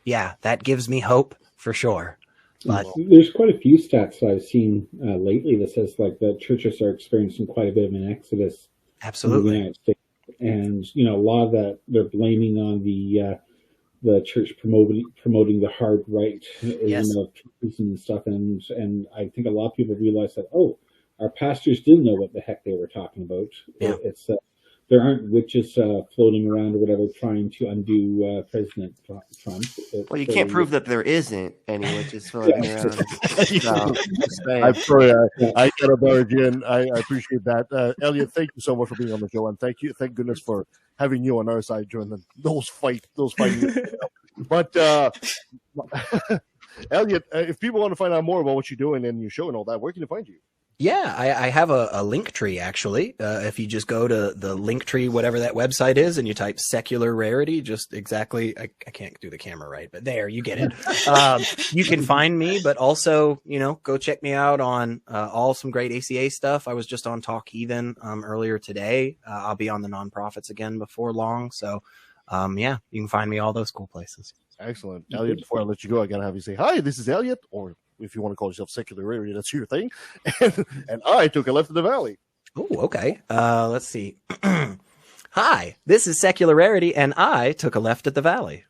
Speaker 10: Yeah, that gives me hope for sure. But
Speaker 5: there's quite a few stats that I've seen lately that says like the churches are experiencing quite a bit of an exodus in the
Speaker 10: absolutely,
Speaker 5: United States, and a lot of that they're blaming on the church promoting the hard right
Speaker 10: yes,
Speaker 5: of churches and stuff, and I think a lot of people realize that our pastors didn't know what the heck they were talking about.
Speaker 10: yeah.
Speaker 5: It's there aren't witches floating around or whatever trying to undo President Trump.
Speaker 4: Well, you can't prove that there isn't any witches floating around. So, just saying.
Speaker 3: I'm sorry, I got to barge in. I appreciate that. Elliot, thank you so much for being on the show, and thank goodness for having you on our side during those fighting. But Elliot, if people want to find out more about what you're doing and your show and all that, where can they find you?
Speaker 10: Yeah, I have a link tree actually. If you just go to the link tree, whatever that website is, and you type secular rarity, just exactly, I can't do the camera right, but there, you get it. You can find me, but also, go check me out on some great ACA stuff. I was just on Talk Heathen earlier today. I'll be on the nonprofits again before long. So, yeah, you can find me all those cool places.
Speaker 3: Excellent. Elliot, before I let you go, I got to have you say, hi, this is Elliot, or if you want to call yourself secular rarity, that's your thing. And I took a left in the valley.
Speaker 10: Oh, okay. Let's see. Hi, this is Secular Rarity, and I took a left at the valley.